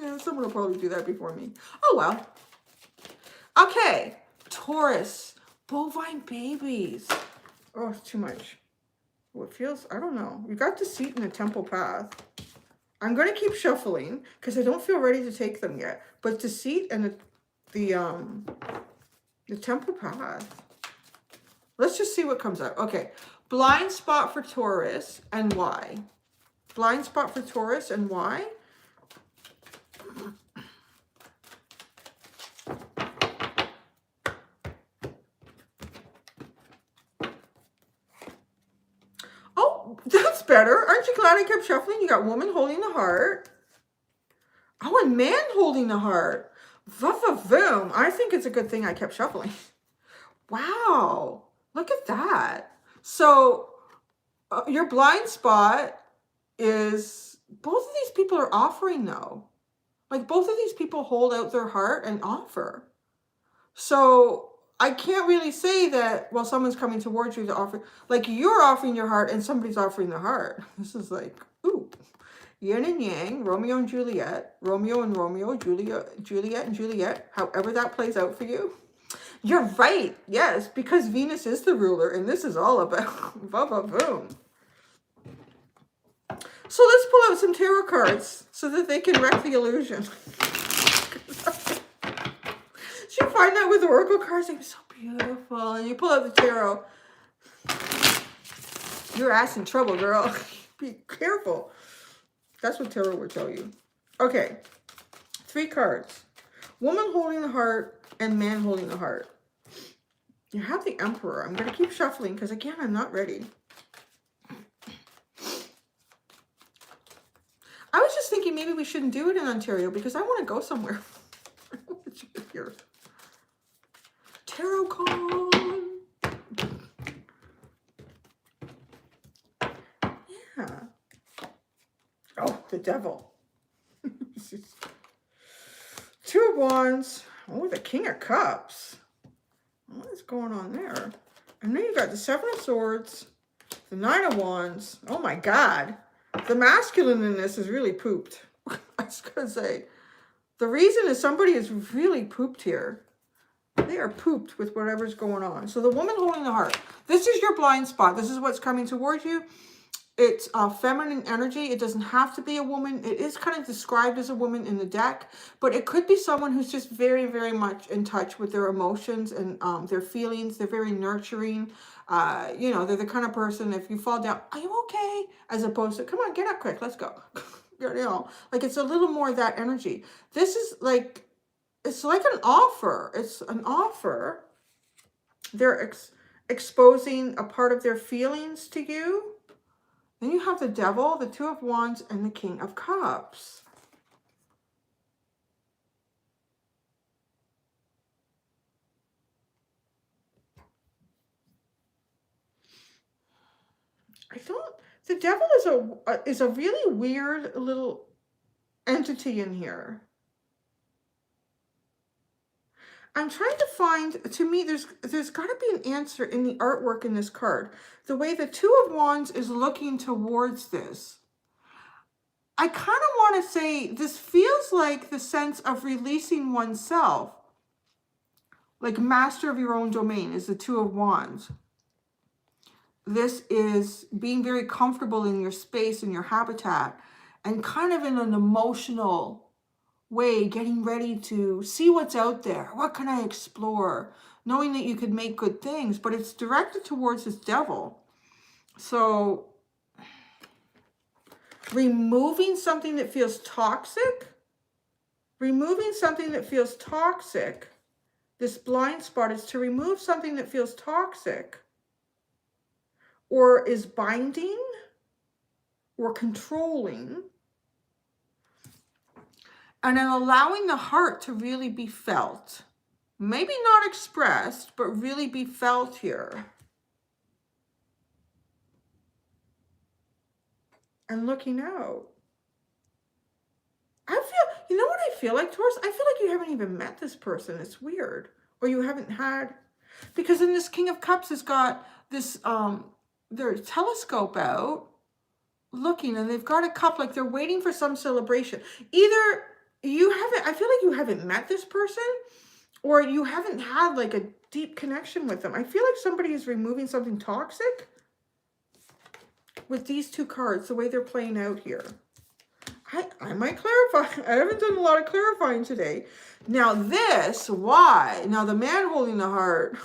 Yeah, someone will probably do that before me. Oh, well. Okay. Taurus. Bovine babies. Oh, it's too much. Oh, it feels, I don't know. You got deceit in the temple path. I'm going to keep shuffling because I don't feel ready to take them yet. But deceit and the temple path. Let's just see what comes out. Okay. Blind spot for Taurus and why? Blind spot for Taurus and why? Oh, that's better. Aren't you glad I kept shuffling? You got woman holding the heart. Oh, and man holding the heart. Va-va-voom. I think it's a good thing I kept shuffling. Wow. Look at that. So your blind spot is, both of these people are offering though. Like both of these people hold out their heart and offer. So I can't really say that, well, someone's coming towards you to offer, like you're offering your heart and somebody's offering their heart. This is like, ooh, yin and yang, Romeo and Juliet, Romeo and Romeo, Juliet and Juliet, however that plays out for you. You're right. Yes, because Venus is the ruler and this is all about boom. So let's pull out some tarot cards so that they can wreck the illusion. You find that with oracle cards, they're so beautiful. And you pull out the tarot. Your ass in trouble, girl. Be careful. That's what tarot would tell you. Okay. 3 cards. Woman holding the heart and man holding the heart. You have the Emperor. I'm going to keep shuffling because, again, I'm not ready. I was just thinking maybe we shouldn't do it in Ontario because I want to go somewhere. Here. Tarot Con. Yeah. Oh, the devil. 2 of Wands. Oh, the King of Cups. What is going on there? And then you got the 7 of Swords, the 9 of Wands. Oh my God. The masculine in this is really pooped. I was going to say. The reason is somebody is really pooped here. They are pooped with whatever's going on. So the woman holding the heart. This is your blind spot. This is what's coming towards you. It's feminine energy. It doesn't have to be a woman. It is kind of described as a woman in the deck, but it could be someone who's just very, very much in touch with their emotions and their feelings. They're very nurturing. You know, they're the kind of person, if you fall down, are you okay? As opposed to, come on, get up quick, let's go. You know, like it's a little more of that energy. This is like, it's like an offer. It's an offer. They're exposing a part of their feelings to you. Then you have the Devil, the 2 of Wands, and the King of Cups. The Devil is a really weird little entity in here. I'm trying to find, to me, there's got to be an answer in the artwork in this card. The way the 2 of Wands is looking towards this. I kind of want to say this feels like the sense of releasing oneself. Like master of your own domain is the 2 of Wands. This is being very comfortable in your space, in your habitat, and kind of in an emotional way, getting ready to see what's out there. What can I explore? Knowing that you could make good things, but it's directed towards this Devil. So removing something that feels toxic, this blind spot is to remove something that feels toxic or is binding or controlling, and then allowing the heart to really be felt. Maybe not expressed, but really be felt here. And looking out. I feel, you know what I feel like, Taurus? I feel like you haven't even met this person. It's weird. Or you haven't had, because in this King of Cups has got this, their telescope out, looking, and they've got a cup, like they're waiting for some celebration. Either you haven't, I feel like you haven't met this person, or you haven't had like a deep connection with them. I feel like somebody is removing something toxic with these 2 cards, the way they're playing out here. I might clarify. I haven't done a lot of clarifying today. Now this, why? Now the man holding the heart.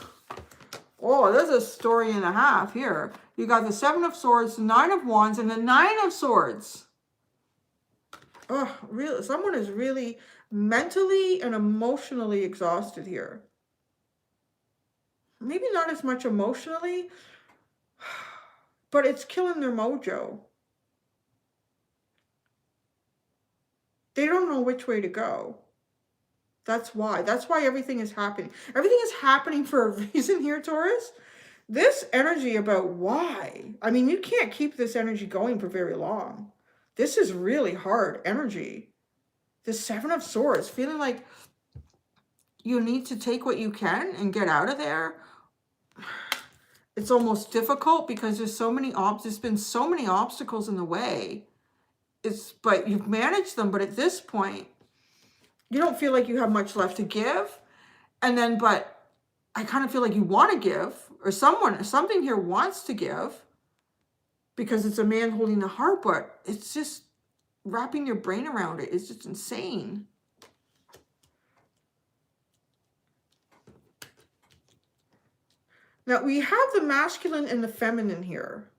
Oh, there's a story and a half here. You got the Seven of Swords, the Nine of Wands, and the Nine of Swords. Oh, really? Someone is really mentally and emotionally exhausted here. Maybe not as much emotionally, but it's killing their mojo. They don't know which way to go. That's why. That's why everything is happening. Everything is happening for a reason here, Taurus. This energy about why. I mean, you can't keep this energy going for very long. This is really hard energy. The Seven of Swords, feeling like you need to take what you can and get out of there. It's almost difficult because there's been so many obstacles in the way. But you've managed them, but at this point, you don't feel like you have much left to give. And then, but I kind of feel like you want to give, or something here wants to give, because it's a man holding the heart, but it's just wrapping your brain around it. It's just insane. Now, we have the masculine and the feminine here.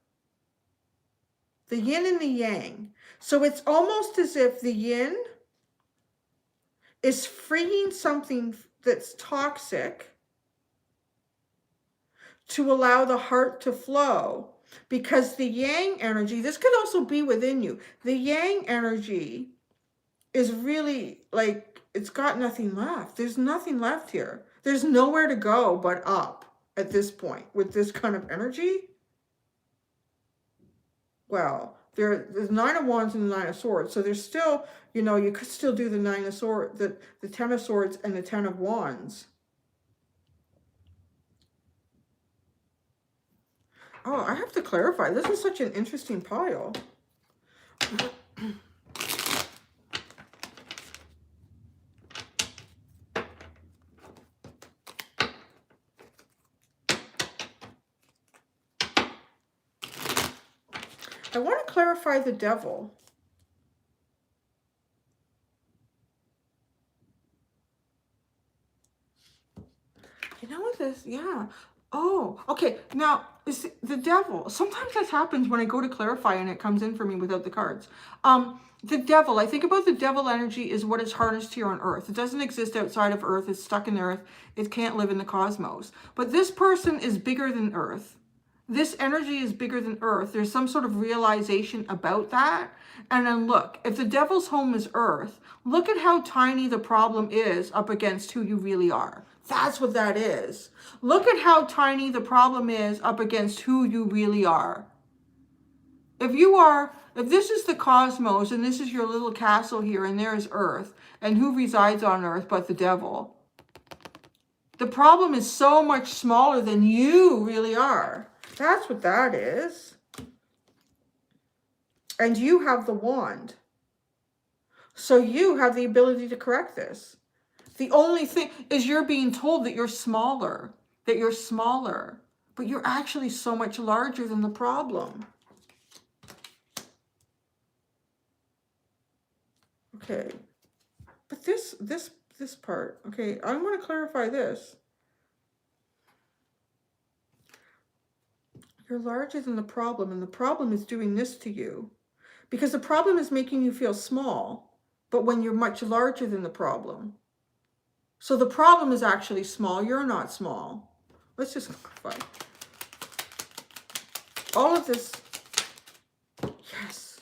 The yin and the yang. So it's almost as if the yin is freeing something that's toxic to allow the heart to flow. Because the yang energy, this could also be within you. The yang energy is really like, it's got nothing left. There's nothing left here. There's nowhere to go but up at this point with this kind of energy. Well, there's Nine of Wands and the Nine of Swords. So there's still, you know, you could still do the Nine of Swords, the Ten of Swords and the Ten of Wands. Oh, I have to clarify. This is such an interesting pile. I want to clarify the Devil. You know what this? Yeah. Oh, okay. Now, is the Devil. Sometimes that happens when I go to clarify and it comes in for me without the cards. The Devil, I think about the Devil energy is what is harnessed here on Earth. It doesn't exist outside of Earth. It's stuck in the Earth. It can't live in the cosmos. But this person is bigger than Earth. This energy is bigger than Earth. There's some sort of realization about that. And then look, if the Devil's home is Earth, look at how tiny the problem is up against who you really are. That's what that is. Look at how tiny the problem is up against who you really are. If this is the cosmos and this is your little castle here and there is Earth, and who resides on Earth but the Devil? The problem is so much smaller than you really are. That's what that is. And you have the wand. So you have the ability to correct this. The only thing is you're being told that you're smaller, but you're actually so much larger than the problem. Okay. But this part, okay, I want to clarify this. You're larger than the problem, and the problem is doing this to you. Because the problem is making you feel small, but when you're much larger than the problem. So the problem is actually small. You're not small. Let's just clarify. All of this. Yes.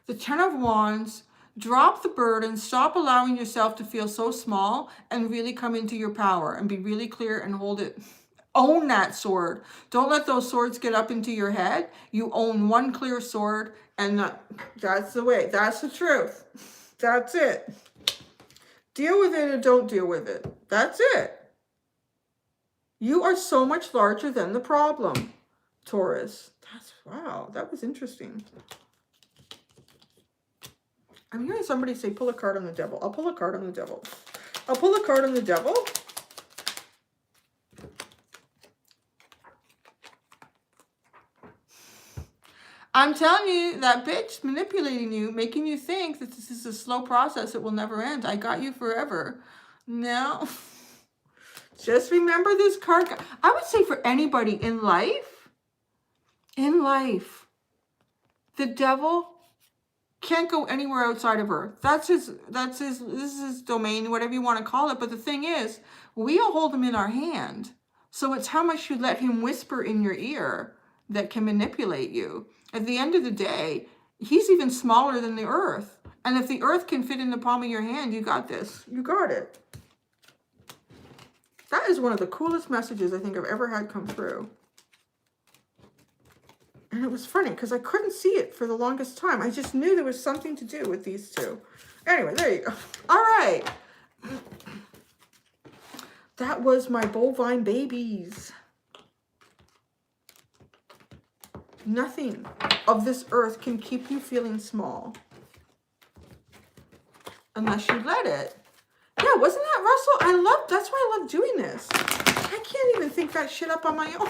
The Ten of Wands. Drop the burden. Stop allowing yourself to feel so small and really come into your power and be really clear and hold it. Own that sword. Don't let those swords get up into your head. You own one clear sword, and that's the way. That's the truth. That's it. Deal with it or don't deal with it. That's it. You are so much larger than the problem, Taurus. Wow, that was interesting. I'm hearing somebody say, pull a card on the Devil. I'll pull a card on the Devil. I'll pull a card on the Devil. I'm telling you, that bitch manipulating you, making you think that this is a slow process that will never end. I got you forever. No. Just remember this card. I would say for anybody in life, the devil can't go anywhere outside of Earth. This is his domain, whatever you want to call it. But the thing is, we all hold him in our hand. So it's how much you let him whisper in your ear that can manipulate you. At the end of the day, he's even smaller than the Earth. And if the Earth can fit in the palm of your hand, you got this. You got it. That is one of the coolest messages I think I've ever had come through. And it was funny because I couldn't see it for the longest time. I just knew there was something to do with these two. Anyway, there you go. All right. That was my bovine babies. Nothing of this earth can keep you feeling small. Unless you let it. Yeah, wasn't that Russell? That's why I love doing this. I can't even think that shit up on my own.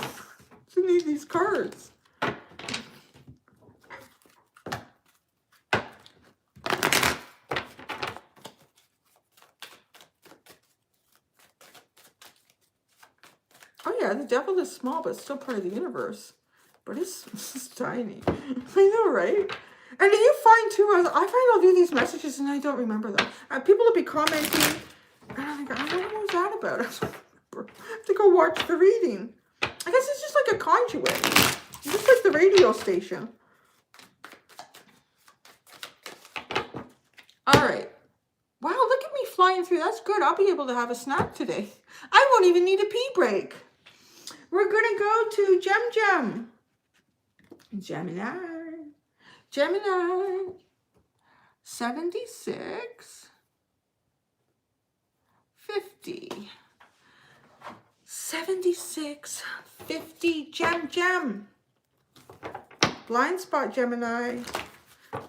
I need these cards. Oh yeah, the devil is small, but still part of the universe. But it's tiny. I know, right? And do you find too, I find I'll do these messages and I don't remember them. People will be commenting, and I think, I don't know what was that about. I have to go watch the reading. I guess it's just like a conduit. It's just like the radio station. All right. Wow, look at me flying through. That's good. I'll be able to have a snack today. I won't even need a pee break. We're going to go to Gemini. Gemini. 76. 50. 76. 50. Gem. Blind spot, Gemini.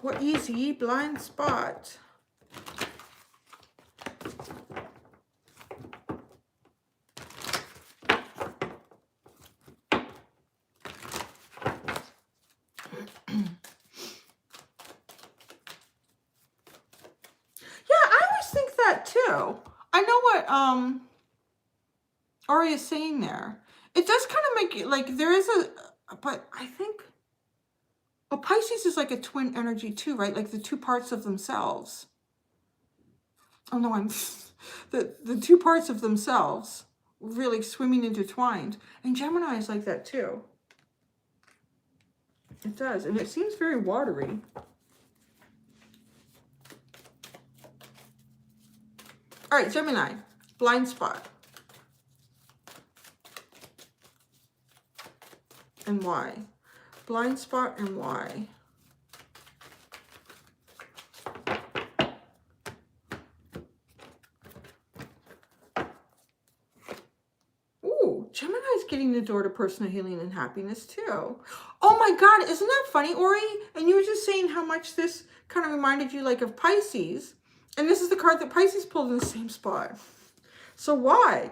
What is ye blind spot? Too. I know what Ari is saying there. It does kind of make it like there is but I think Pisces is like a twin energy too, right? Like the two parts of themselves. Oh no, the two parts of themselves really swimming intertwined. And Gemini is like that too. It does, and it seems very watery. All right, Gemini, blind spot. And why? Blind spot and why? Ooh, Gemini's getting the door to personal healing and happiness too. Oh my God, isn't that funny, Ori? And you were just saying how much this kind of reminded you like of Pisces. And this is the card that Pisces pulled in the same spot. So why?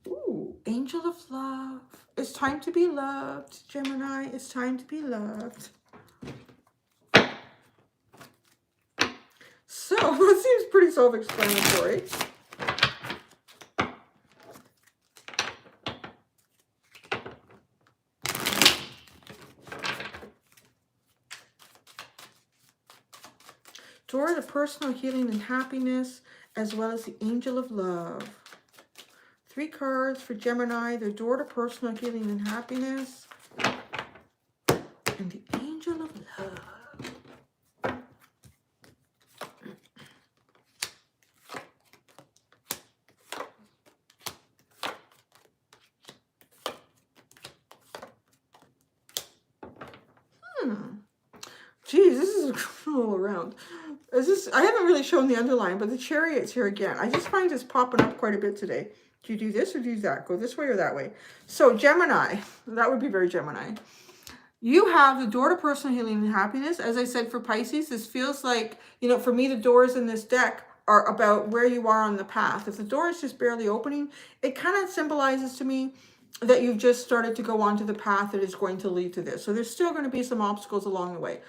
Ooh, Angel of Love. It's time to be loved, Gemini. It's time to be loved. So that seems pretty self-explanatory. Door to personal healing and happiness, as well as the Angel of Love. 3 cards for Gemini, the door to personal healing and happiness, and the Angel of Love. Geez, this is all around. I haven't really shown the underline, but the Chariot's here again. I just find this popping up quite a bit today. Do you do this or do that? Go this way or that way? So Gemini, that would be very Gemini. You have the door to personal healing and happiness. As I said for Pisces, this feels like, you know, for me, the doors in this deck are about where you are on the path. If the door is just barely opening, it kind of symbolizes to me that you've just started to go onto the path that is going to lead to this. So there's still going to be some obstacles along the way.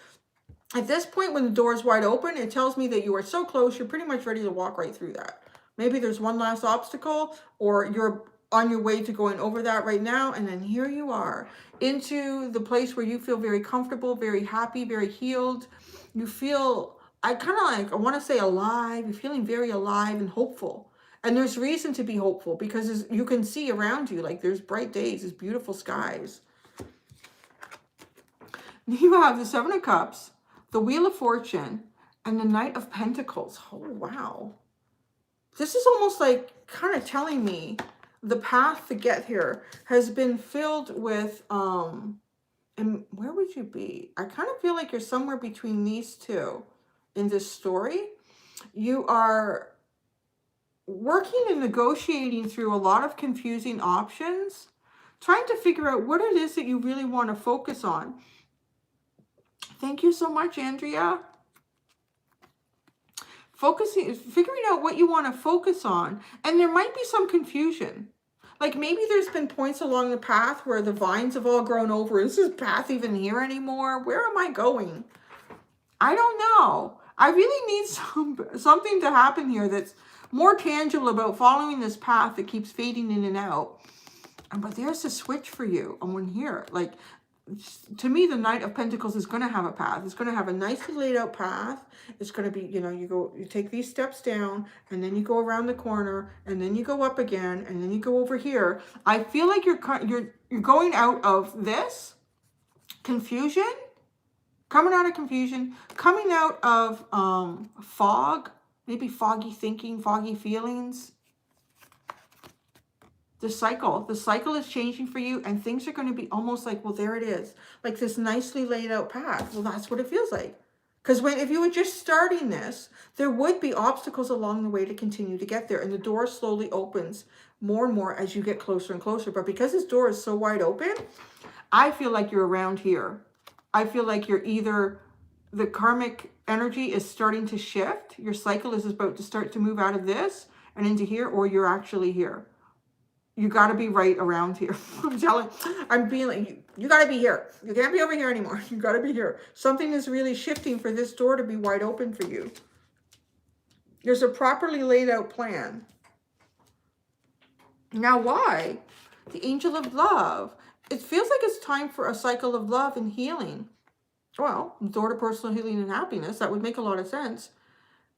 At this point, when the door is wide open, it tells me that you are so close, you're pretty much ready to walk right through that. Maybe there's one last obstacle, or you're on your way to going over that right now. And then here you are into the place where you feel very comfortable, very happy, very healed. You feel, I kind of like, I want to say alive. You're feeling very alive and hopeful. And there's reason to be hopeful because you can see around you, like there's bright days, there's beautiful skies. You have the Seven of Cups, the Wheel of Fortune, and the Knight of Pentacles. Oh, wow. This is almost like kind of telling me the path to get here has been filled with, and where would you be? I kind of feel like you're somewhere between these two in this story. You are working and negotiating through a lot of confusing options, trying to figure out what it is that you really want to focus on. Thank you so much, Andrea. Figuring out what you want to focus on. And there might be some confusion. Like maybe there's been points along the path where the vines have all grown over. Is this path even here anymore? Where am I going? I don't know. I really need something to happen here that's more tangible about following this path that keeps fading in and out. But there's a switch for you on here. Like, to me, the Knight of Pentacles is going to have a path. It's going to have a nicely laid out path. It's going to be, you know, you take these steps down and then you go around the corner and then you go up again and then you go over here. I feel like you're going out of this confusion, coming out of confusion, coming out of fog, maybe foggy thinking, foggy feelings. The cycle is changing for you and things are going to be almost like, well, there it is. Like this nicely laid out path. Well, that's what it feels like. Because if you were just starting this, there would be obstacles along the way to continue to get there. And the door slowly opens more and more as you get closer and closer. But because this door is so wide open, I feel like you're around here. I feel like you're either, the karmic energy is starting to shift. Your cycle is about to start to move out of this and into here, or you're actually here. You got to be right around here. I'm being like, you got to be here. You can't be over here anymore. You got to be here. Something is really shifting for this door to be wide open for you. There's a properly laid out plan. Now, why? The Angel of Love. It feels like it's time for a cycle of love and healing. Well, door to personal healing and happiness. That would make a lot of sense.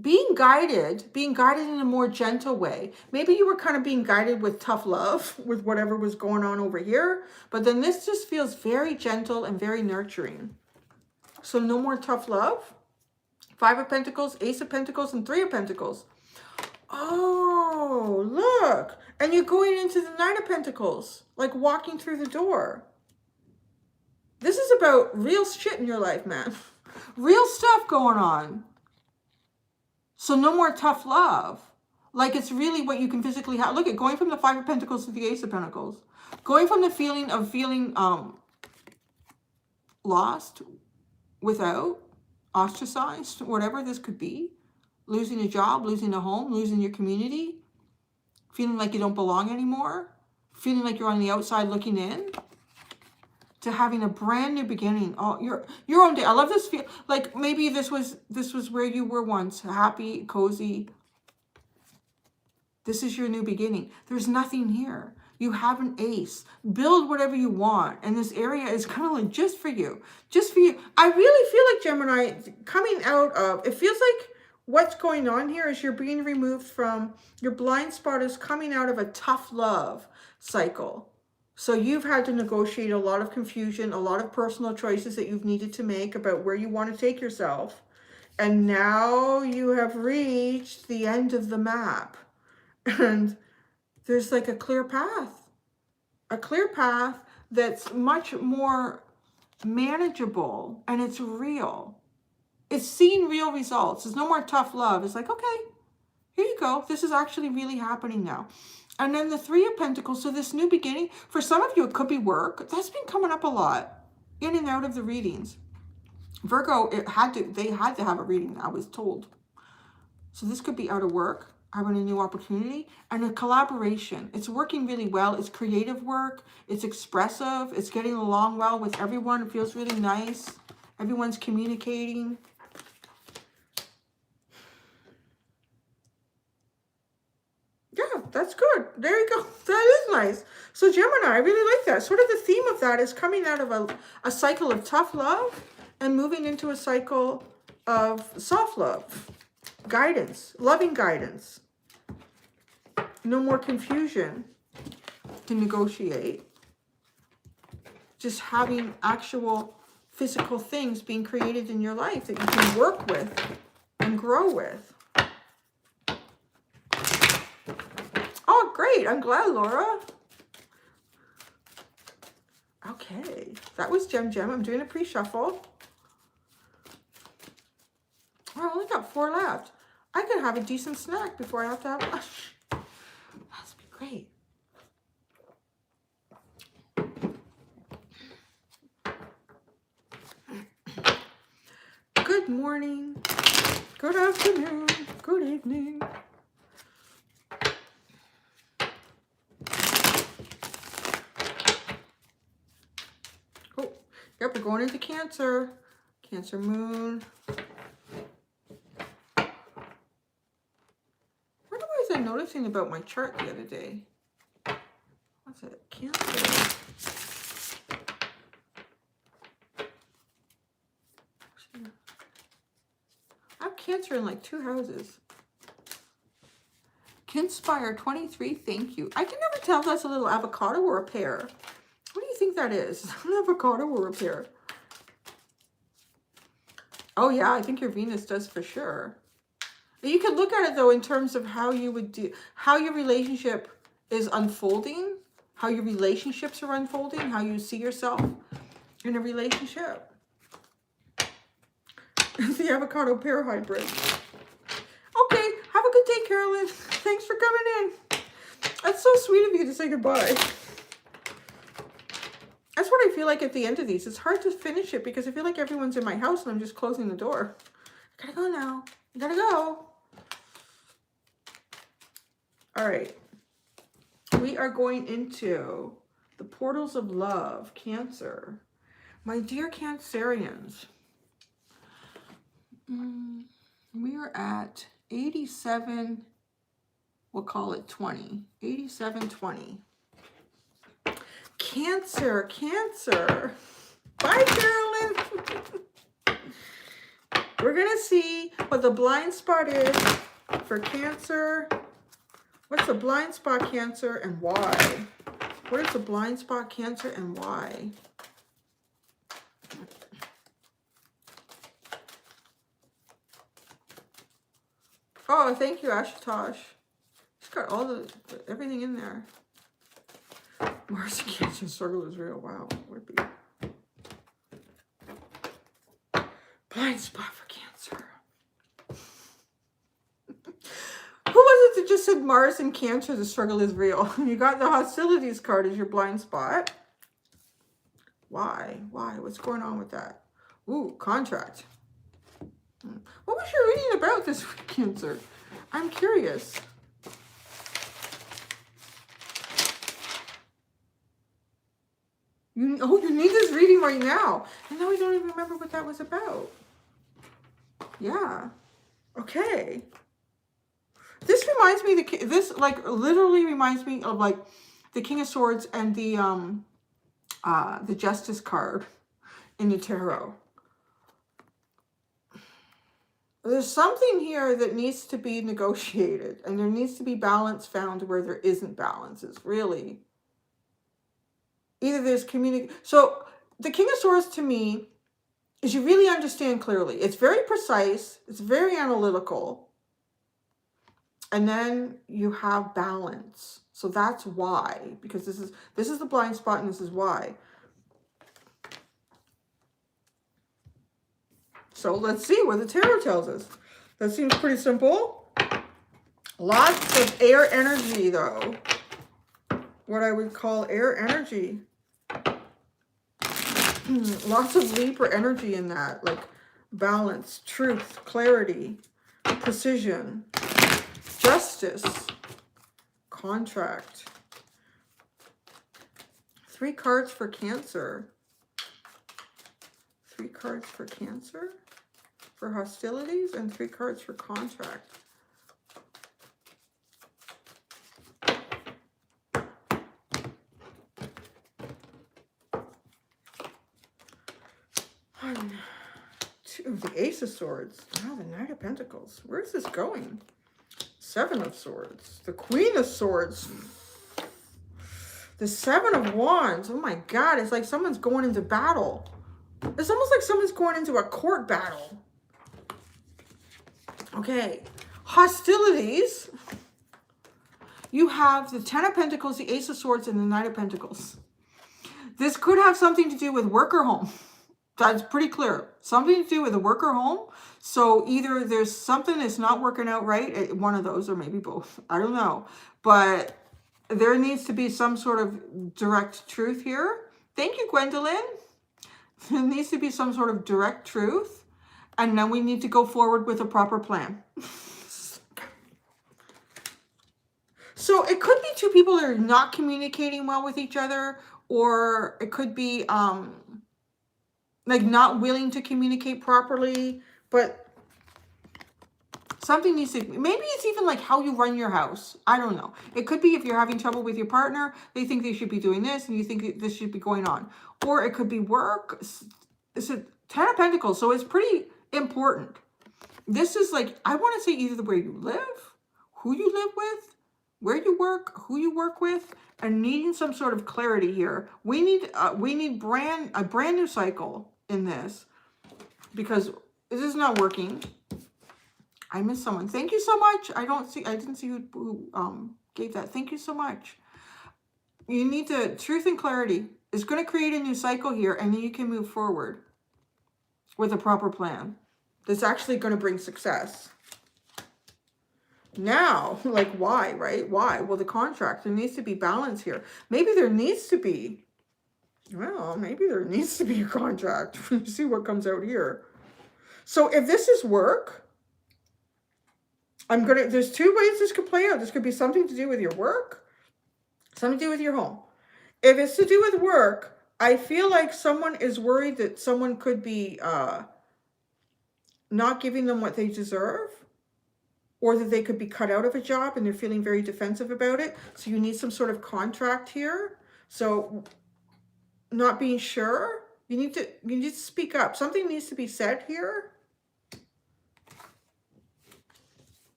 Being guided in a more gentle way. Maybe you were kind of being guided with tough love with whatever was going on over here. But then this just feels very gentle and very nurturing. So no more tough love. Five of Pentacles, Ace of Pentacles, and Three of Pentacles. Oh, look. And you're going into the Nine of Pentacles. Like walking through the door. This is about real shit in your life, man. Real stuff going on. So no more tough love. Like it's really what you can physically have. Look at going from the Five of Pentacles to the Ace of Pentacles. Going from the feeling of feeling lost, without, ostracized, whatever this could be. Losing a job, losing a home, losing your community. Feeling like you don't belong anymore. Feeling like you're on the outside looking in. To having a brand new beginning. Oh, your own day. I love this feel. Like maybe this was where you were once, happy, cozy. This is your new beginning. There's nothing here. You have an ace. Build whatever you want, and this area is kind of like just for you, just for you. I really feel like Gemini coming out of. It feels like what's going on here is you're being removed from your blind spot. Is coming out of a tough love cycle. So you've had to negotiate a lot of confusion, a lot of personal choices that you've needed to make about where you want to take yourself. And now you have reached the end of the map. And there's like a clear path. A clear path that's much more manageable and it's real. It's seeing real results. There's no more tough love. It's like, okay, here you go. This is actually really happening now. And then the Three of Pentacles, so this new beginning, for some of you, it could be work. That's been coming up a lot, in and out of the readings. Virgo, they had to have a reading, I was told. So this could be out of work, having a new opportunity, and a collaboration. It's working really well. It's creative work. It's expressive. It's getting along well with everyone. It feels really nice. Everyone's communicating. Yeah, that's good. There you go. That is nice. So Gemini, I really like that. Sort of the theme of that is coming out of a cycle of tough love and moving into a cycle of soft love. Guidance, loving guidance. No more confusion to negotiate. Just having actual physical things being created in your life that you can work with and grow with. Oh, great. I'm glad, Laura. Okay. That was Gem. I'm doing a pre-shuffle. Oh, I only got 4 left. I could have a decent snack before I have to have lunch. That'd be great. Good morning. Good afternoon. Good evening. Oh, yep, we're going into Cancer. Cancer moon. What was I noticing about my chart the other day? What's it? Cancer. I have Cancer in like 2 houses. Kinspire 23, thank you. I can never tell if that's a little avocado or a pear. What do you think that is? An avocado or a pear? Oh yeah, I think your Venus does for sure. You could look at it though in terms of how you would do, how your relationship is unfolding, how your relationships are unfolding, how you see yourself in a relationship. The avocado pear hybrid. Okay, have a good day, Carolyn. Thanks for coming in. That's so sweet of you to say goodbye. That's what I feel like at the end of these. It's hard to finish it because I feel like everyone's in my house and I'm just closing the door. I gotta go now. I gotta go. All right. We are going into the portals of love, Cancer. My dear Cancerians, we are at 87, we'll call it 20, 87-20. Cancer, Cancer. Bye, Carolyn. We're going to see what the blind spot is for Cancer. What's the blind spot, Cancer, and why? What is the blind spot, Cancer, and why? Oh, thank you, Ashutosh. It's got all everything in there. Mars and Cancer struggle is real. Wow, would be. Blind spot for Cancer. Who was it that just said Mars and Cancer, the struggle is real? You got the hostilities card as your blind spot. Why? Why? What's going on with that? Ooh, contract. What was your reading about this week, Cancer? I'm curious. You need this reading right now. And now we don't even remember what that was about. Yeah. Okay. This reminds me, this like literally reminds me of like the King of Swords and the Justice card in the tarot. There's something here that needs to be negotiated, and there needs to be balance found where there isn't balance. It's really either there's So the King of Swords to me is you really understand clearly. It's very precise. It's very analytical. And then you have balance. So that's why, because this is the blind spot, and this is why. So let's see what the tarot tells us. That seems pretty simple. Lots of air energy, though. What I would call air energy. Lots of Libra energy in that. Like balance, truth, clarity, precision, justice, contract. 3 cards for Cancer. 3 cards for Cancer. For hostilities, and 3 cards for contract. The Ace of Swords. Wow, the Knight of Pentacles. Where's this going? Seven of Swords. The Queen of Swords. The Seven of Wands. Oh my God, it's like someone's going into battle. It's almost like someone's going into a court battle. Okay. Hostilities. You have the Ten of Pentacles, the Ace of Swords, and the Knight of Pentacles. This could have something to do with work or home. That's pretty clear. Something to do with a work or home. So either there's something that's not working out right, one of those, or maybe both. I don't know. But there needs to be some sort of direct truth here. Thank you, Gwendolyn. There needs to be some sort of direct truth. And then we need to go forward with a proper plan. So it could be two people that are not communicating well with each other, or it could be like not willing to communicate properly, but something needs to, maybe it's even like how you run your house. I don't know. It could be if you're having trouble with your partner, they think they should be doing this and you think this should be going on. Or it could be work. It's a Ten of Pentacles, so it's pretty important. This is like, I want to say either the way you live, who you live with, where you work, who you work with, and needing some sort of clarity here. We need a brand new cycle in this, because this is not working. I miss someone. Thank you so much. I didn't see who gave that. Thank you so much. You need the truth and clarity. It's going to create a new cycle here, and then you can move forward with a proper plan that's actually going to bring success. Now, like, why, right? Why? Well, the contract, there needs to be balance here. Maybe there needs to be, well, maybe there needs to be a contract. See what comes out here. So if this is work, there's two ways this could play out. This could be something to do with your work, something to do with your home. If it's to do with work, I feel like someone is worried that someone could be not giving them what they deserve, or that they could be cut out of a job and they're feeling very defensive about it. So you need some sort of contract here. So not being sure, you need to speak up. Something needs to be said here.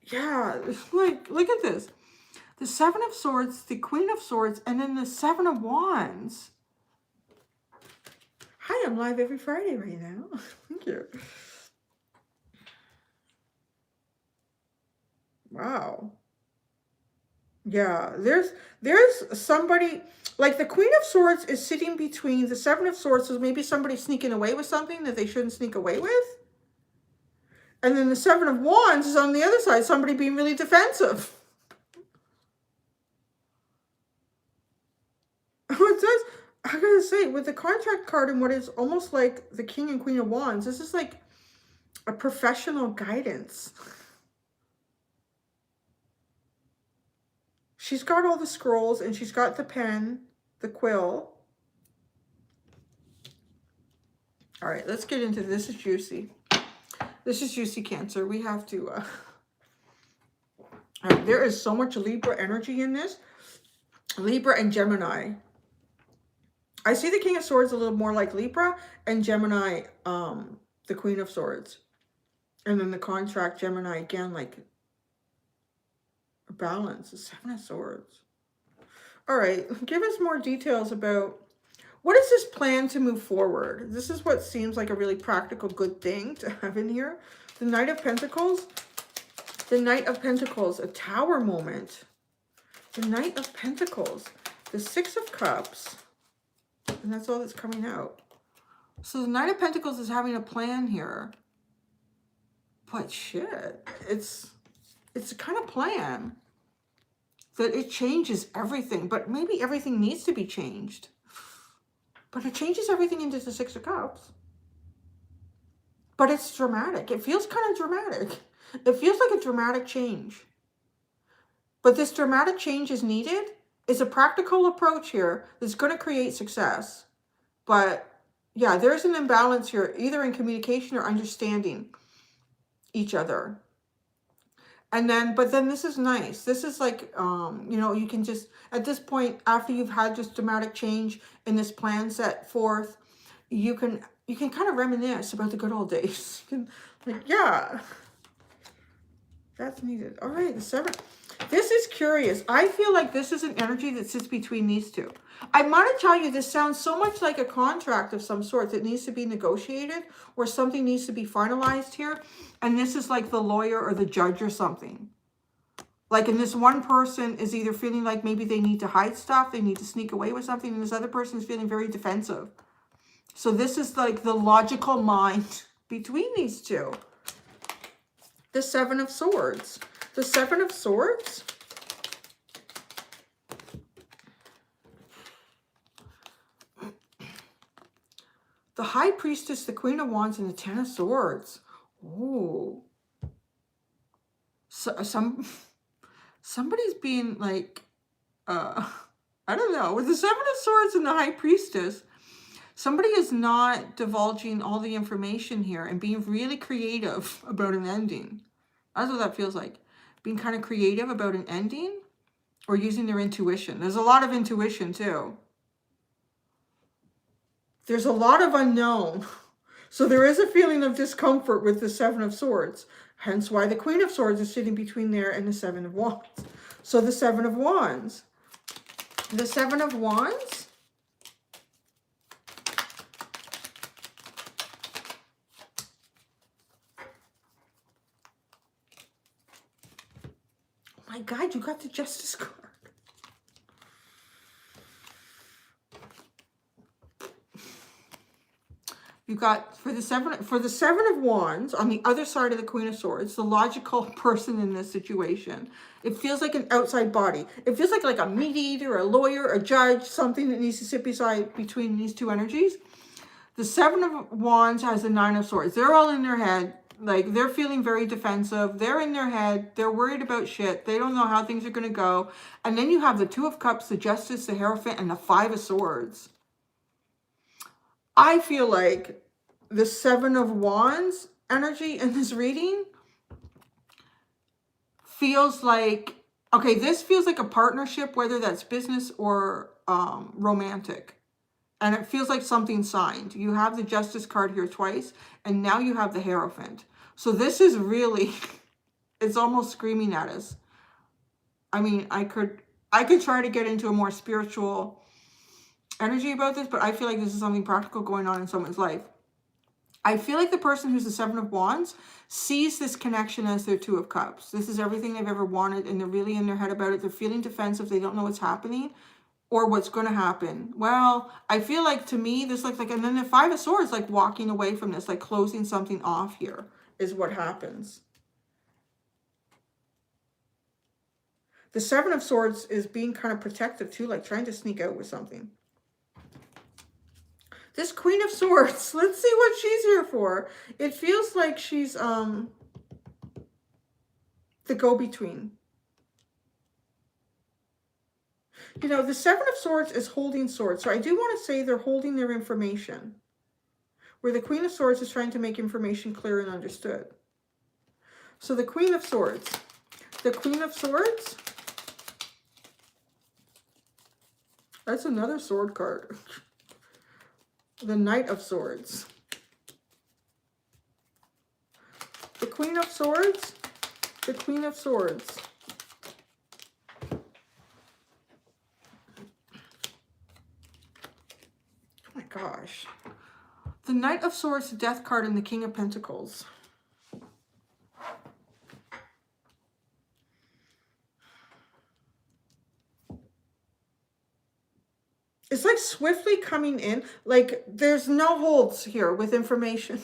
Yeah, like, look at this. The Seven of Swords, the Queen of Swords, and then the Seven of Wands. Hi, I'm live every Friday right now. Thank you. Wow. Yeah, there's somebody, like the Queen of Swords is sitting between the Seven of Swords, so maybe somebody sneaking away with something that they shouldn't sneak away with. And then the Seven of Wands is on the other side, somebody being really defensive. It says, I gotta say, with the contract card and what is almost like the King and Queen of Wands, this is like a professional guidance. She's got all the scrolls and she's got the pen, the quill. All right, let's get into this. This is juicy. This is juicy, Cancer. We have to... All right, there is so much Libra energy in this. Libra and Gemini. I see the King of Swords a little more like Libra, and Gemini, the Queen of Swords. And then the contract, Gemini, again, like... balance, the Seven of Swords. All right, give us more details about what is this plan to move forward. This is what seems like a really practical, good thing to have in here. The Knight of Pentacles. The Knight of Pentacles, a Tower moment. The Knight of Pentacles. The Six of Cups. And that's all that's coming out. So the Knight of Pentacles is having a plan here. But shit, it's a kind of plan that it changes everything, but maybe everything needs to be changed. But it changes everything into the Six of Cups. But it's dramatic. It feels kind of dramatic. It feels like a dramatic change. But this dramatic change is needed. It's a practical approach here that's going to create success. But yeah, there's an imbalance here, either in communication or understanding each other. And then, but then this is nice. This is like, you know, you can just, at this point, after you've had this dramatic change in this plan set forth, you can you can kind of reminisce about the good old days. You can, like, yeah, that's needed. All right, the 7. This is curious. I feel like this is an energy that sits between these two. I want to tell you, this sounds so much like a contract of some sort that needs to be negotiated, or something needs to be finalized here. And this is like the lawyer or the judge or something. Like, and this one person is either feeling like maybe they need to hide stuff, they need to sneak away with something, and this other person is feeling very defensive. So this is like the logical mind between these two. The 7 of Swords. The 7 of Swords. The High Priestess, the Queen of Wands, and the 10 of Swords. Ooh. So, somebody's being like, I don't know. With the 7 of Swords and the High Priestess, somebody is not divulging all the information here and being really creative about an ending. That's what that feels like. Being kind of creative about an ending, or using their intuition. There's a lot of intuition too. There's a lot of unknown. So there is a feeling of discomfort with the 7 of Swords. Hence why the Queen of Swords is sitting between there and the 7 of Wands. So the 7 of Wands. The 7 of Wands. Oh my God, you got the Justice card. You got, for the seven of Wands, on the other side of the Queen of Swords, the logical person in this situation. It feels like an outside body. It feels like a mediator, a lawyer, a judge, something that needs to sit between these two energies. The 7 of Wands has the 9 of Swords. They're all in their head. Like, they're feeling very defensive. They're in their head. They're worried about shit. They don't know how things are going to go. And then you have the 2 of Cups, the Justice, the Hierophant, and the 5 of Swords. I feel like the 7 of Wands energy in this reading feels like, okay, this feels like a partnership, whether that's business or romantic. And it feels like something signed. You have the Justice card here twice, and now you have the Hierophant. So this is really, it's almost screaming at us. I mean, I could try to get into a more spiritual energy about this, but I feel like this is something practical going on in someone's life. I feel like the person who's the 7 of Wands sees this connection as their 2 of Cups. This is everything they've ever wanted, and they're really in their head about it. They're feeling defensive. They don't know what's happening or what's going to happen. Well, I feel like, to me, this looks like, and then the 5 of Swords, like walking away from this, like closing something off here is what happens. The 7 of Swords is being kind of protective too, like trying to sneak out with something. This Queen of Swords, let's see what she's here for. It feels like she's the go-between. You know, the 7 of Swords is holding swords. So I do want to say they're holding their information. Where the Queen of Swords is trying to make information clear and understood. So the Queen of Swords. The Queen of Swords. That's another sword card. The Knight of Swords. The Queen of Swords. The Queen of Swords. Oh my gosh. The Knight of Swords, the Death card, and the King of Pentacles. It's like swiftly coming in. Like, there's no holds here with information.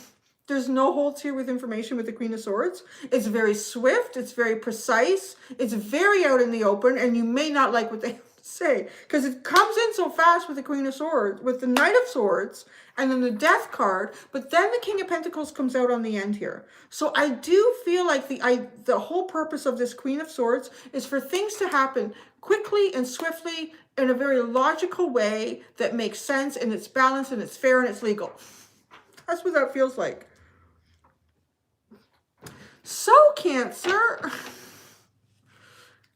There's no holds here with information with the Queen of Swords. It's very swift. It's very precise. It's very out in the open. And you may not like what they have to say. Because it comes in so fast with the Queen of Swords. With the Knight of Swords. And then the Death card. But then the King of Pentacles comes out on the end here. So I do feel like the whole purpose of this Queen of Swords is for things to happen quickly and swiftly in a very logical way that makes sense, and it's balanced, and it's fair, and it's legal. That's what that feels like. So, Cancer. And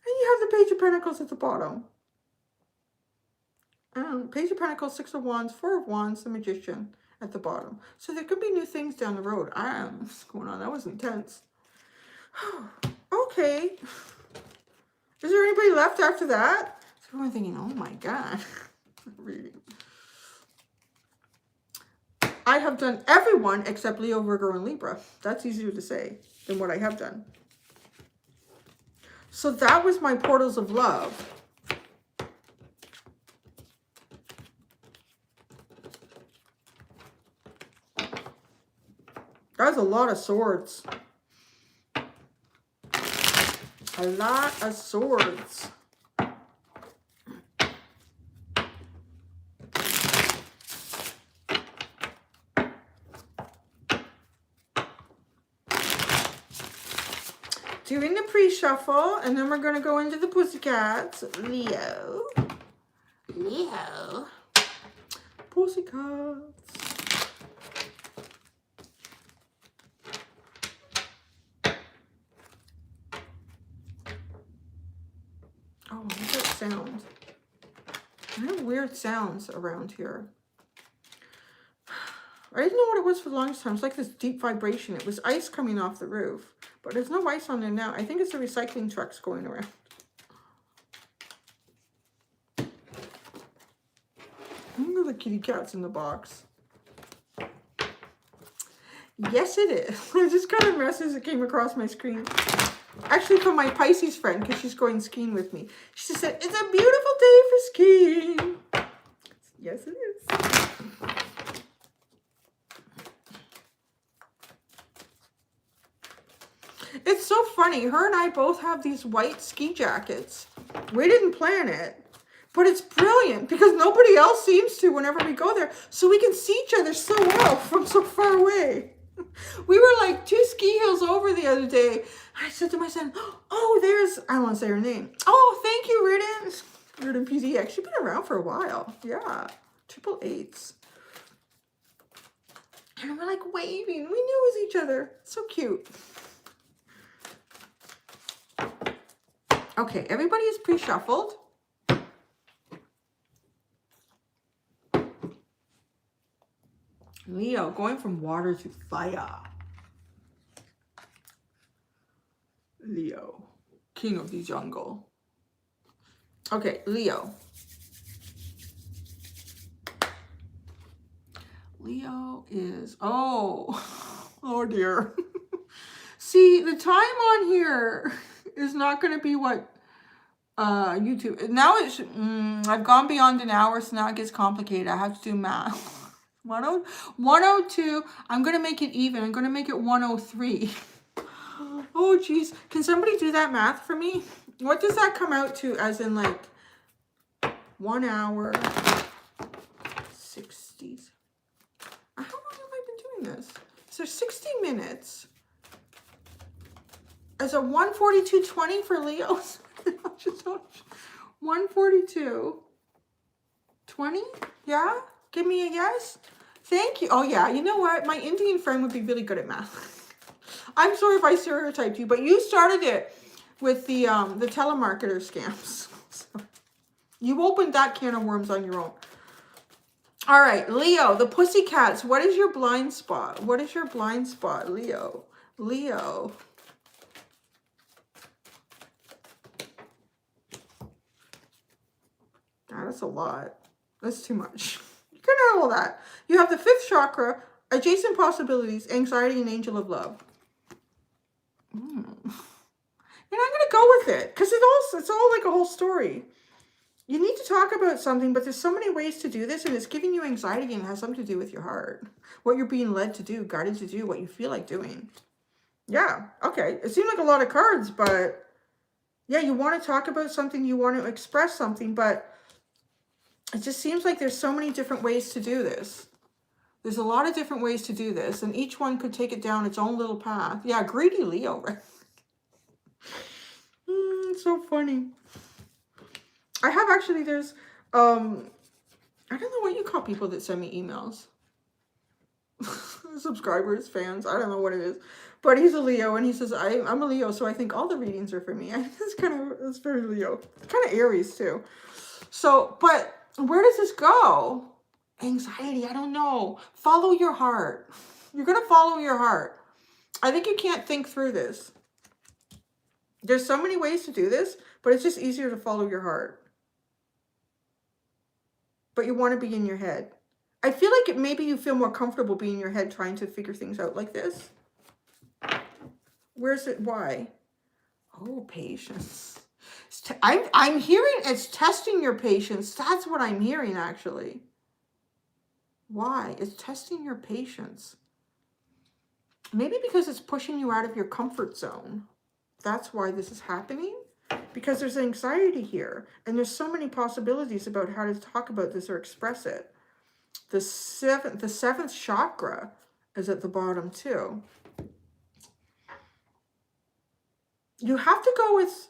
you have the Page of Pentacles at the bottom. Page of Pentacles, 6 of Wands, 4 of Wands, the Magician, at the bottom. So there could be new things down the road. What's going on? That was intense. Okay. Is there anybody left after that? So everyone thinking, oh my God. Reading. I have done everyone except Leo, Virgo, and Libra. That's easier to say than what I have done. So that was my portals of love. That's a lot of swords. A lot of swords. Doing the pre-shuffle, and then we're going to go into the Pussycats. Leo. Leo. Pussycats. Oh, look at that sound. I have weird sounds around here. I didn't know what it was for the longest time. It's like this deep vibration. It was ice coming off the roof. But there's no ice on there now. I think it's the recycling trucks going around. Look at the kitty cats in the box. Yes, it is. I just got a message that came across my screen. Actually, from my Pisces friend, because she's going skiing with me. She just said, it's a beautiful day for skiing. Yes, it is. It's so funny. Her and I both have these white ski jackets. We didn't plan it, but it's brilliant because nobody else seems to whenever we go there. So we can see each other so well from so far away. We were like 2 ski hills over the other day. I said to my son, oh, there's, I don't want to say her name. Oh, thank you, Ridden PZX. She's been around for a while. Yeah. 888s. And we're like waving. We knew it was each other. So cute. Okay, everybody is pre-shuffled. Leo, going from water to fire. Leo, king of the jungle. Okay, Leo. Leo is, oh dear. See, the time on here is not going to be what YouTube. Now it's, I've gone beyond an hour, so now it gets complicated. I have to do math. 102. I'm going to make it even. I'm going to make it 103. Oh, geez. Can somebody do that math for me? What does that come out to as in like 1 hour, 60s? How long have I been doing this? So 60 minutes. As a 142.20 for Leos. 142. 20? Yeah? Give me a yes. Thank you. Oh, yeah. You know what? My Indian friend would be really good at math. I'm sorry if I stereotyped you, but you started it with the telemarketer scams. So you opened that can of worms on your own. All right, Leo, the Pussycats. What is your blind spot? What is your blind spot, Leo? Leo. That's a lot. That's too much. You can handle that. You have the 5th chakra, adjacent possibilities, anxiety, and angel of love. And I'm going to go with it because it's all like a whole story. You need to talk about something, but there's so many ways to do this, and it's giving you anxiety and it has something to do with your heart. What you're being led to do, guided to do, what you feel like doing. Yeah, okay. It seemed like a lot of cards, but yeah, you want to talk about something, you want to express something, but it just seems like there's so many different ways to do this. There's a lot of different ways to do this, and each one could take it down its own little path. Yeah, greedy Leo, right? It's so funny. I have actually, there's, I don't know what you call people that send me emails. Subscribers, fans, I don't know what it is. But he's a Leo, and he says, I'm a Leo, so I think all the readings are for me. It's very Leo. It's kind of Aries, too. So, but where does this go? Anxiety, I don't know. Follow your heart. You're going to follow your heart. I think you can't think through this. There's so many ways to do this, but it's just easier to follow your heart. But you want to be in your head. I feel like maybe you feel more comfortable being in your head trying to figure things out like this. Where's it? Why? Oh, patience. I'm hearing it's testing your patience. That's what I'm hearing, actually. Why? It's testing your patience. Maybe because it's pushing you out of your comfort zone. That's why this is happening. Because there's anxiety here. And there's so many possibilities about how to talk about this or express it. The seventh chakra is at the bottom too. You have to go with,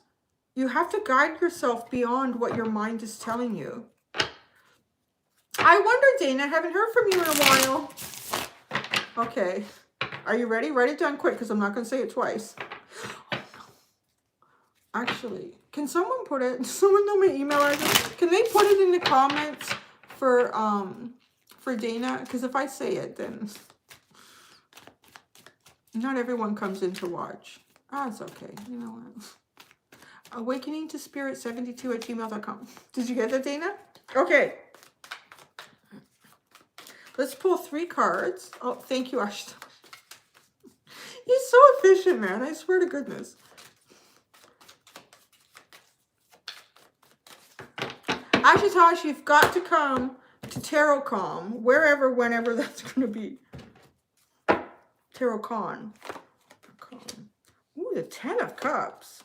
you have to guide yourself beyond what your mind is telling you. I wonder, Dana, I haven't heard from you in a while. Okay. Are you ready? Write it down quick because I'm not going to say it twice. Oh, no. Actually, can someone put it, someone know my email address? Can they put it in the comments for Dana? Because if I say it, then not everyone comes in to watch. Ah, it's okay. You know what? Awakening to Spirit 72@gmail.com. Did you get that, Dana? Okay. Let's pull 3 cards. Oh, thank you, Ashutosh. He's so efficient, man. I swear to goodness. Ashutosh, you've got to come to TarotCon, wherever, whenever that's going to be. TarotCon. Ooh, the 10 of Cups.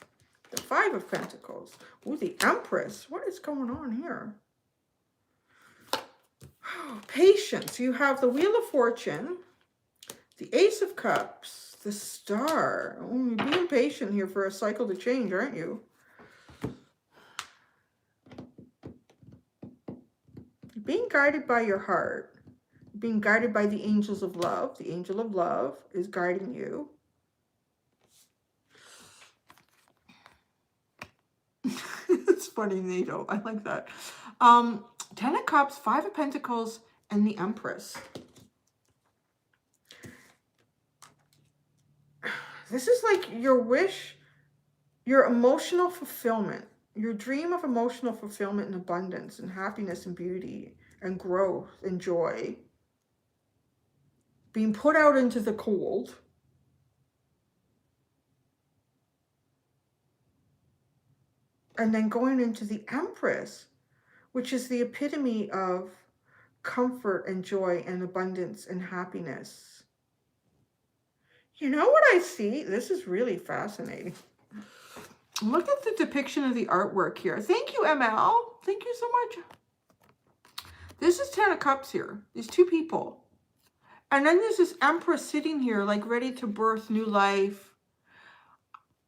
The 5 of Pentacles. Ooh, the Empress. What is going on here? Oh, patience. You have the Wheel of Fortune. The Ace of Cups. The Star. Oh, you're being patient here for a cycle to change, aren't you? You're being guided by your heart. You're being guided by the angels of love. The angel of love is guiding you. It's funny, NATO. I like that. 10 of Cups, 5 of Pentacles, and the Empress. This is like your wish, your emotional fulfillment, your dream of emotional fulfillment and abundance and happiness and beauty and growth and joy being put out into the cold. And then going into the Empress, which is the epitome of comfort and joy and abundance and happiness. You know what I see? This is really fascinating. Look at the depiction of the artwork here. Thank you, ML. Thank you so much. This is 10 of Cups here. These 2 people. And then there's this Empress sitting here like ready to birth new life.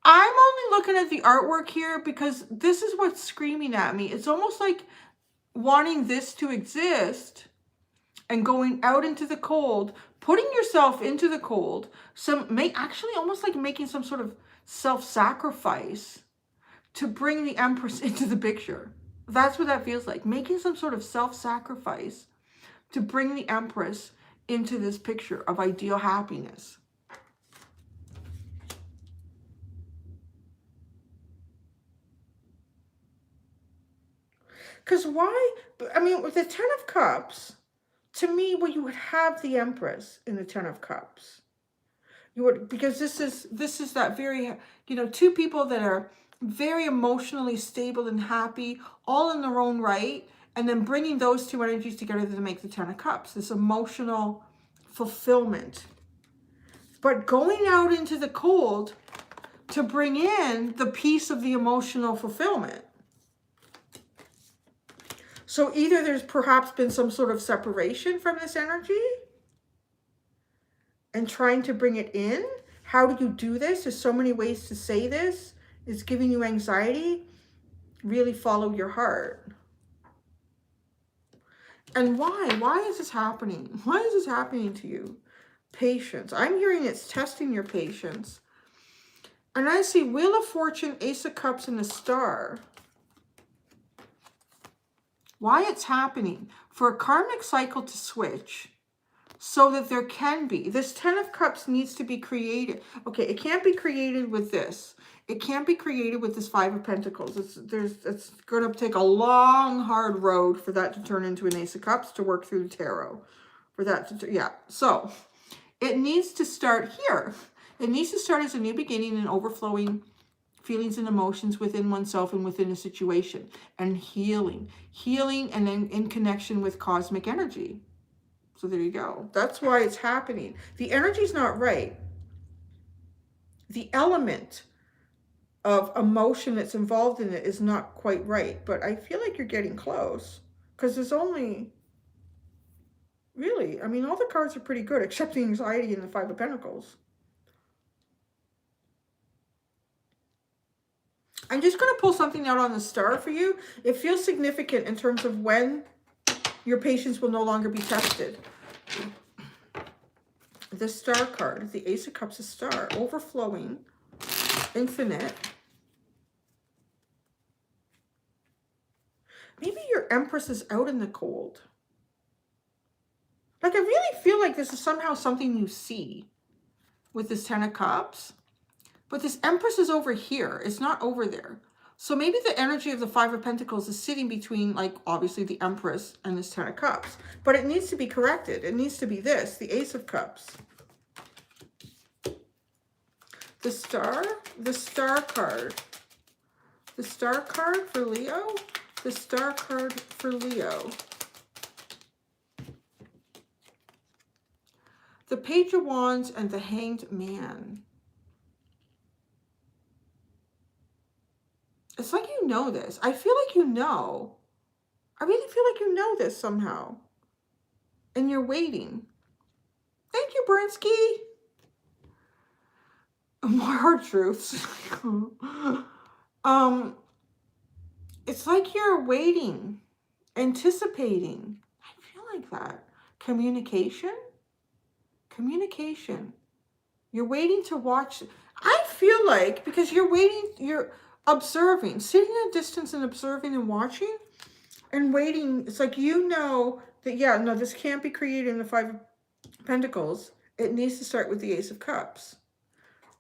I'm only looking at the artwork here because this is what's screaming at me. It's almost like wanting this to exist and going out into the cold, putting yourself into the cold, actually almost like making some sort of self-sacrifice to bring the Empress into the picture. That's what that feels like, making some sort of self-sacrifice to bring the Empress into this picture of ideal happiness. Because why? I mean, with the 10 of Cups, to me, well, you would have the Empress in the 10 of Cups. You would, because this is that very, 2 people that are very emotionally stable and happy, all in their own right, and then bringing those 2 energies together to make the 10 of Cups, this emotional fulfillment. But going out into the cold to bring in the piece of the emotional fulfillment. So either there's perhaps been some sort of separation from this energy and trying to bring it in. How do you do this? There's so many ways to say this. It's giving you anxiety. Really follow your heart. And why? Why is this happening? Why is this happening to you? Patience. I'm hearing it's testing your patience. And I see Wheel of Fortune, Ace of Cups, and the Star. Why it's happening. For a karmic cycle to switch so that there can be. This 10 of Cups needs to be created. Okay, it can't be created with this. It can't be created with this 5 of Pentacles. It's going to take a long, hard road for that to turn into an Ace of Cups to work through the tarot. For that to, yeah. So, it needs to start here. It needs to start as a new beginning and overflowing feelings and emotions within oneself and within a situation. And healing. Healing and then in connection with cosmic energy. So there you go. That's why it's happening. The energy's not right. The element of emotion that's involved in it is not quite right. But I feel like you're getting close. Because there's only... Really, I mean, all the cards are pretty good, except the anxiety and the 5 of Pentacles. I'm just going to pull something out on the star for you. It feels significant in terms of when your patience will no longer be tested. The star card, the Ace of Cups, a star, overflowing, infinite. Maybe your Empress is out in the cold. Like, I really feel like this is somehow something you see with this 10 of Cups. But this Empress is over here. It's not over there. So maybe the energy of the 5 of Pentacles is sitting between, like, obviously the Empress and this 10 of Cups. But it needs to be corrected. It needs to be this, the Ace of Cups. The star card. The star card for Leo. The star card for Leo. The Page of Wands and the Hanged Man. It's like you know this. I feel like you know. I really feel like you know this somehow. And you're waiting. Thank you, Brinsky. More hard truths. It's like you're waiting, anticipating. I feel like that. Communication. Communication. You're waiting to watch. I feel like, because you're waiting, you're observing, sitting at a distance and observing and watching and waiting. It's like, you know that, yeah, no, this can't be created in the 5 of Pentacles. It needs to start with the Ace of Cups.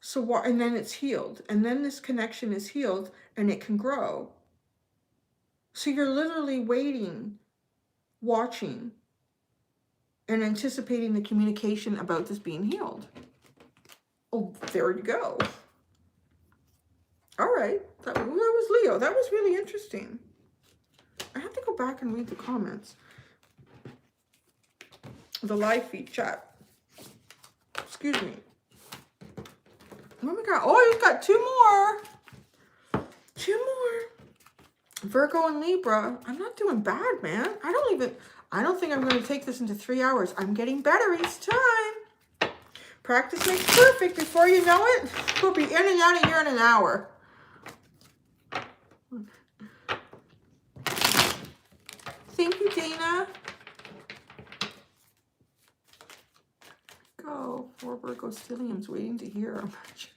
So what? And then it's healed. And then this connection is healed and it can grow. So you're literally waiting, watching, and anticipating the communication about this being healed. Oh, there you go. All right. That was Leo. That was really interesting. I have to go back and read the comments. The live feed chat. Excuse me. Oh my God. Oh, you've got 2 more. 2 more. Virgo and Libra. I'm not doing bad, man. I don't think I'm going to take this into 3 hours. I'm getting better each time. Practice makes perfect. Before you know it, we'll be in and out of here in an hour. Thank you, Dana. Go. 4 Virgo stelliums waiting to hear our magic.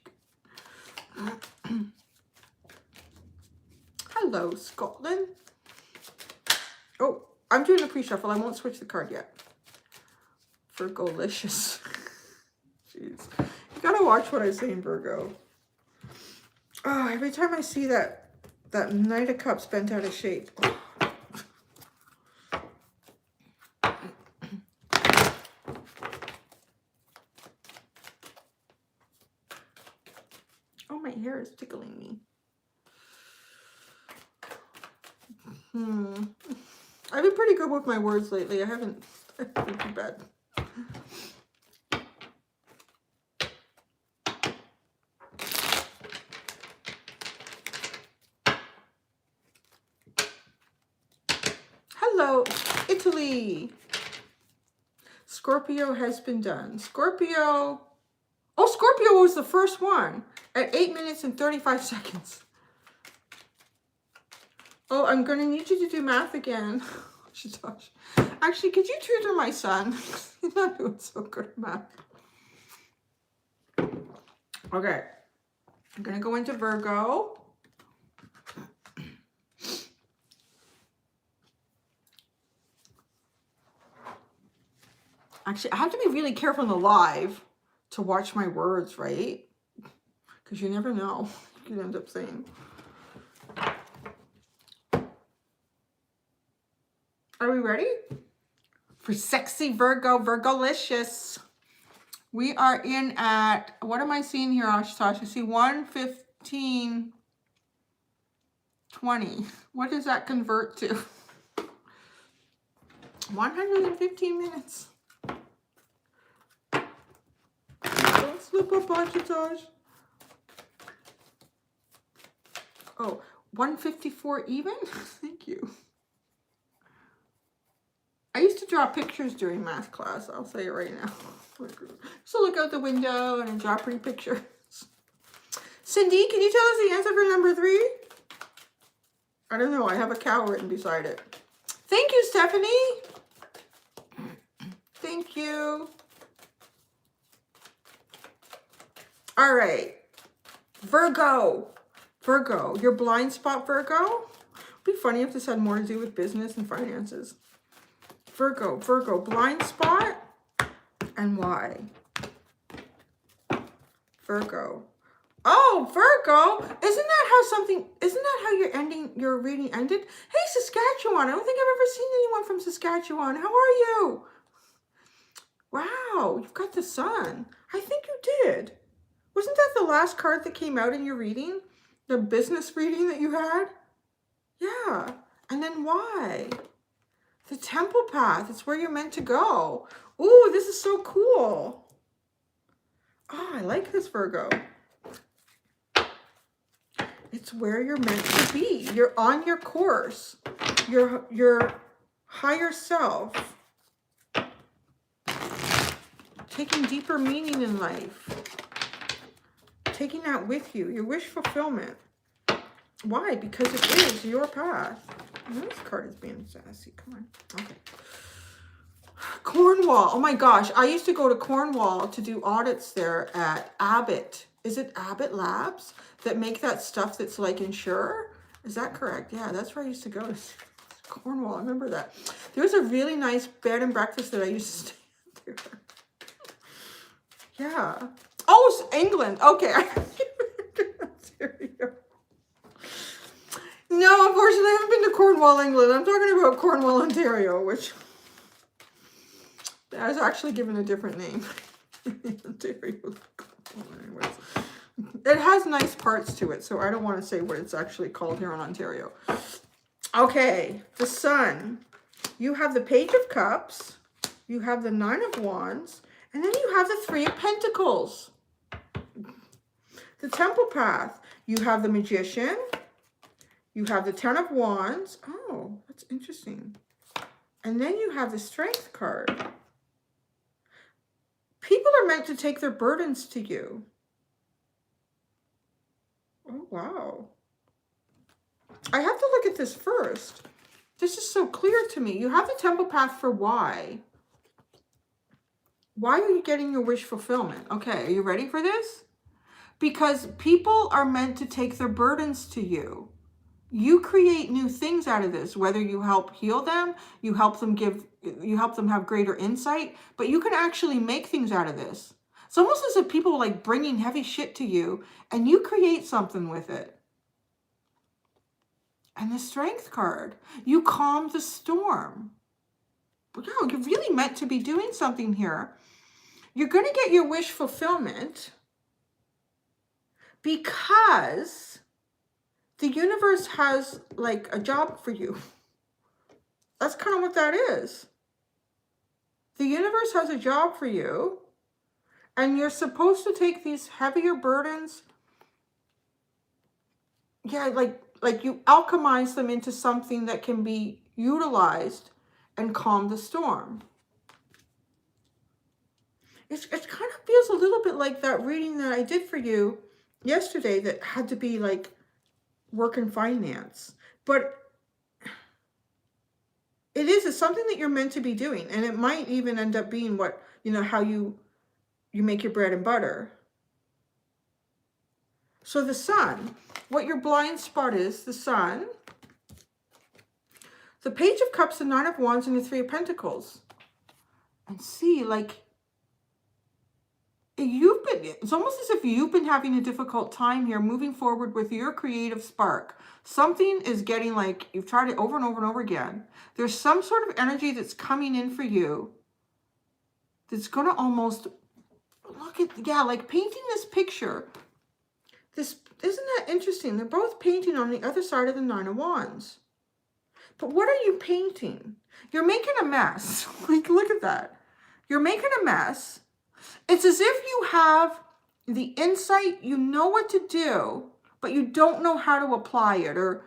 Hello, Scotland. Oh, I'm doing a pre-shuffle. I won't switch the card yet. Virgo-licious. Jeez. You gotta watch what I say in Virgo. Oh, every time I see that Knight of Cups bent out of shape. Oh, my hair is tickling me. I've been pretty good with my words lately. I haven't been too bad. Hello, Italy. Scorpio has been done. Scorpio. Oh, Scorpio was the first one at 8 minutes and 35 seconds. Oh, I'm going to need you to do math again. Actually, could you tutor my son? He's not doing so good at math. Okay. I'm going to go into Virgo. Actually, I have to be really careful in the live to watch my words, right? Because you never know. You could end up saying. Are we ready? For sexy Virgo, Virgolicious. We are in at, what am I seeing here, Ashutosh? I see 1:15:20. What does that convert to? 115 minutes. Don't slip up, Ashutosh. Oh, 1:54 even? Thank you. I used to draw pictures during math class. I'll say it right now. So look out the window and draw pretty pictures. Cindy, can you tell us the answer for number 3? I don't know. I have a cow written beside it. Thank you, Stephanie. Thank you. All right. Virgo. Virgo. Your blind spot, Virgo? It'd be funny if this had more to do with business and finances. Virgo. Virgo. Blind spot. And why? Virgo. Oh, Virgo. Isn't that how your reading ended? Hey, Saskatchewan. I don't think I've ever seen anyone from Saskatchewan. How are you? Wow, you've got the sun. I think you did. Wasn't that the last card that came out in your reading? The business reading that you had? Yeah. And then why? The temple path. It's where you're meant to go. Ooh, this is so cool. Oh, I like this, Virgo. It's where you're meant to be. You're on your course. Your higher self. Taking deeper meaning in life. Taking that with you. Your wish fulfillment. Why? Because it is your path. This card is being sassy. Come on. Okay. Cornwall. Oh my gosh. I used to go to Cornwall to do audits there at Abbott. Is it Abbott Labs that make that stuff that's like Insure? Is that correct? Yeah, that's where I used to go to Cornwall. I remember that. There was a really nice bed and breakfast that I used to stay at there. Yeah. Oh, it's England. Okay. No, unfortunately, I haven't been to Cornwall, England. I'm talking about Cornwall, Ontario, which I was actually given a different name. Ontario. Anyways, it has nice parts to it, so I don't want to say what it's actually called here in Ontario. Okay, the sun. You have the Page of Cups. You have the Nine of Wands. And then you have the Three of Pentacles. The Temple Path. You have the Magician. You have the Ten of Wands. Oh, that's interesting. And then you have the Strength card. People are meant to take their burdens to you. Oh, wow. I have to look at this first. This is so clear to me. You have the Temple Path for why? Why are you getting your wish fulfillment? Okay, are you ready for this? Because people are meant to take their burdens to you. You create new things out of this, whether you help heal them, you help them have greater insight, but you can actually make things out of this. It's almost as if people are like bringing heavy shit to you and you create something with it. And the Strength card, you calm the storm. Wow, you're really meant to be doing something here. You're going to get your wish fulfillment because the universe has like a job for you. That's kind of what that is. The universe has a job for you, and you're supposed to take these heavier burdens. Yeah, like you alchemize them into something that can be utilized and calm the storm. It kind of feels a little bit like that reading that I did for you yesterday that had to be like work and finance. But it's something that you're meant to be doing. And it might even end up being what, how you make your bread and butter. So the sun, what your blind spot is, the sun, the Page of Cups, the Nine of Wands, and the Three of Pentacles. And see, like, it's almost as if you've been having a difficult time here moving forward with your creative spark. Something is getting, like, you've tried it over and over and over again. There's some sort of energy that's coming in for you that's going to almost, look at, yeah, like painting this picture. This, isn't that interesting? They're both painting on the other side of the Nine of Wands. But what are you painting? You're making a mess. Like, look at that. You're making a mess. It's as if you have the insight, you know what to do, but you don't know how to apply it, or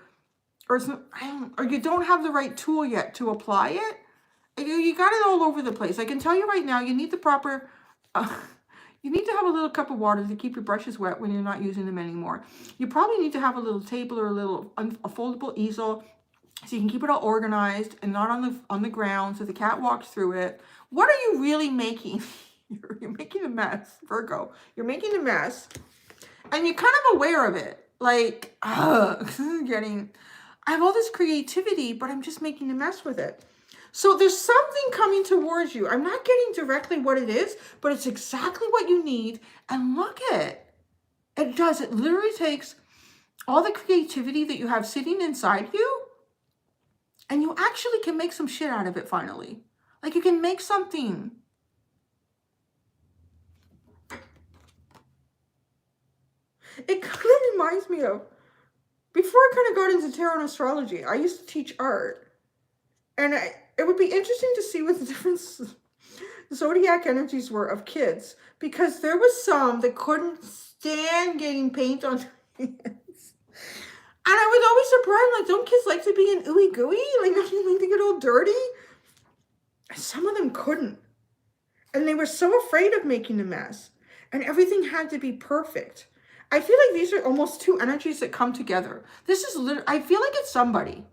you don't have the right tool yet to apply it. You got it all over the place. I can tell you right now, you need the proper, you need to have a little cup of water to keep your brushes wet when you're not using them anymore. You probably need to have a little table or a foldable easel so you can keep it all organized and not on the ground so the cat walks through it. What are you really making? You're making a mess, Virgo. You're making a mess, and you're kind of aware of it. Like, I have all this creativity, but I'm just making a mess with it. So there's something coming towards you. I'm not getting directly what it is, but it's exactly what you need. And look at it. It does. It literally takes all the creativity that you have sitting inside you, and you actually can make some shit out of it finally. Like, you can make something. It kind of reminds me of, before I kind of got into tarot and astrology, I used to teach art. And it would be interesting to see what the different zodiac energies were of kids. Because there was some that couldn't stand getting paint on their hands. And I was always surprised, like, don't kids like to be in ooey gooey? Like, don't you like to get all dirty? And some of them couldn't. And they were so afraid of making a mess. And everything had to be perfect. I feel like these are almost two energies that come together. This is literally, I feel like it's somebody.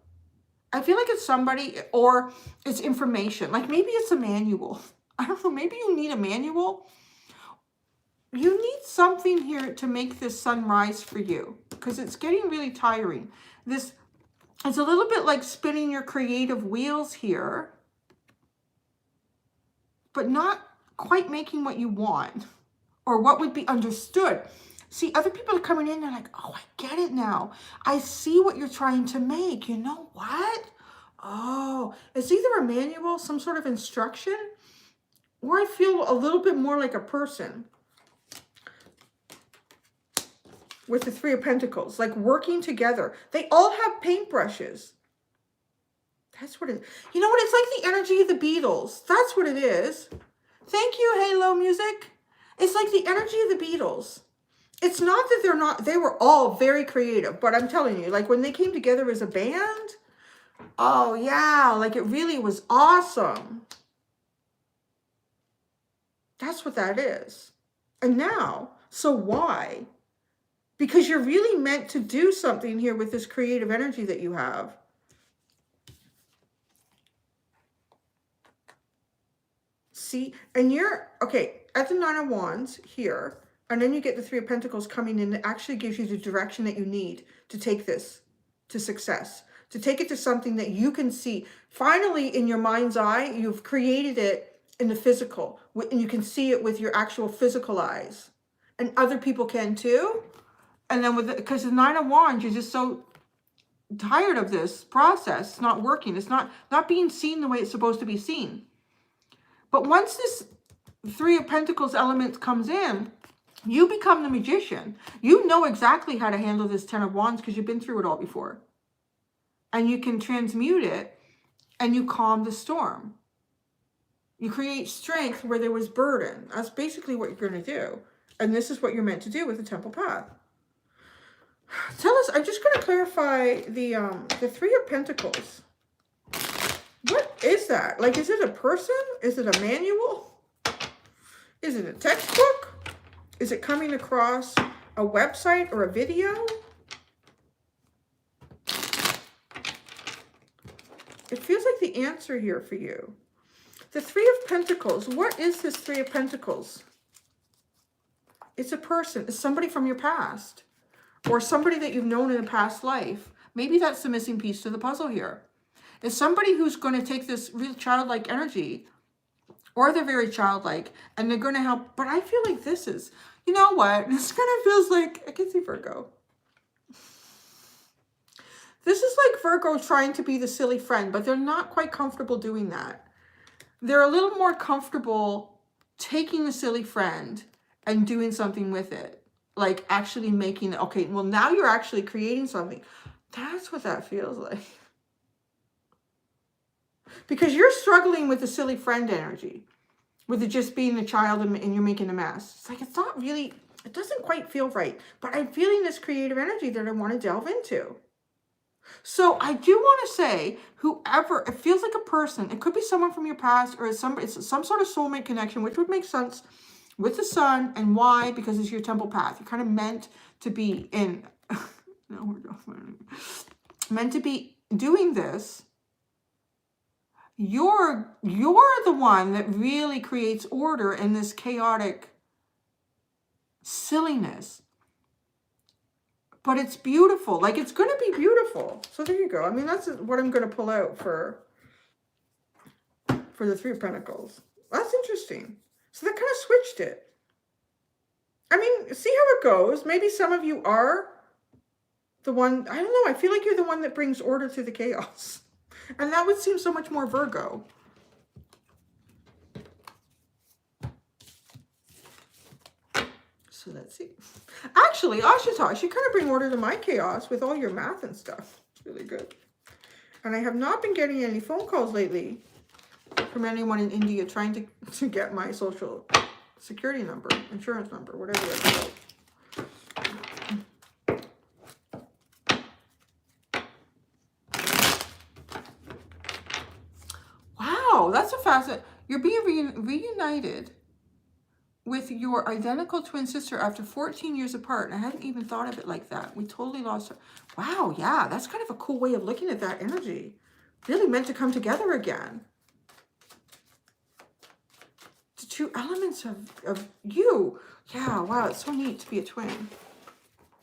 I feel like it's somebody, or it's information. Like, maybe it's a manual. I don't know. Maybe you need a manual. You need something here to make this sunrise for you, because it's getting really tiring. It's a little bit like spinning your creative wheels here, but not quite making what you want or what would be understood. See, other people are coming in, they're like, oh, I get it now. I see what you're trying to make. You know what? Oh, it's either a manual, some sort of instruction, or I feel a little bit more like a person with the Three of Pentacles, like working together. They all have paintbrushes. That's what it is. You know what? It's like the energy of the Beatles. That's what it is. Thank you, Halo Music. It's like the energy of the Beatles. It's not that they were all very creative, but I'm telling you, like, when they came together as a band, oh yeah, like, it really was awesome. That's what that is. And now, so why? Because you're really meant to do something here with this creative energy that you have. See, and you're, okay, at the Nine of Wands here, and then you get the Three of Pentacles coming in. It actually gives you the direction that you need to take this to success, to take it to something that you can see. Finally, in your mind's eye, you've created it in the physical, and you can see it with your actual physical eyes. And other people can too. And then because the Nine of Wands, you're just so tired of this process. It's not working. It's not being seen the way it's supposed to be seen. But once this Three of Pentacles element comes in, you become the magician. You know exactly how to handle this Ten of Wands because you've been through it all before. And you can transmute it, and you calm the storm. You create strength where there was burden. That's basically what you're going to do. And this is what you're meant to do with the Temple Path. Tell us, I'm just going to clarify the Three of Pentacles. What is that? Like, is it a person? Is it a manual? Is it a textbook? Is it coming across a website or a video? It feels like the answer here for you. The Three of Pentacles. What is this Three of Pentacles? It's a person. It's somebody from your past. Or somebody that you've known in a past life. Maybe that's the missing piece to the puzzle here. It's somebody who's going to take this real childlike energy or they're very childlike, and they're going to help. But I feel like this is, you know what? This kind of feels like, I can see Virgo. This is like Virgo trying to be the silly friend, but they're not quite comfortable doing that. They're a little more comfortable taking the silly friend and doing something with it. Like actually making it, okay, well now you're actually creating something. That's what that feels like. Because you're struggling with the silly friend energy. With it just being a child and you're making a mess. It's like, it's not really, it doesn't quite feel right. But I'm feeling this creative energy that I want to delve into. So I do want to say, whoever, it feels like a person, it could be someone from your past, or it's some sort of soulmate connection, which would make sense with the sun. And why? Because it's your temple path. You're kind of meant to be in, no, we're going, meant to be doing this. You're the one that really creates order in this chaotic silliness. But it's beautiful. Like, it's going to be beautiful. So there you go. I mean, that's what I'm going to pull out for the Three of Pentacles. That's interesting. So that kind of switched it. I mean, see how it goes. Maybe some of you are the one, I don't know. I feel like you're the one that brings order to the chaos. And that would seem so much more Virgo. So let's see. Actually, Ashutosh, you kind of bring order to my chaos with all your math and stuff. It's really good. And I have not been getting any phone calls lately from anyone in India trying to get my social security number, insurance number, whatever it's called. Wow, that's a fascinating. You're being reunited with your identical twin sister after 14 years apart. And I hadn't even thought of it like that. We totally lost her. Wow, yeah, that's kind of a cool way of looking at that energy. Really meant to come together again. The two elements of you. Yeah, wow, it's so neat to be a twin.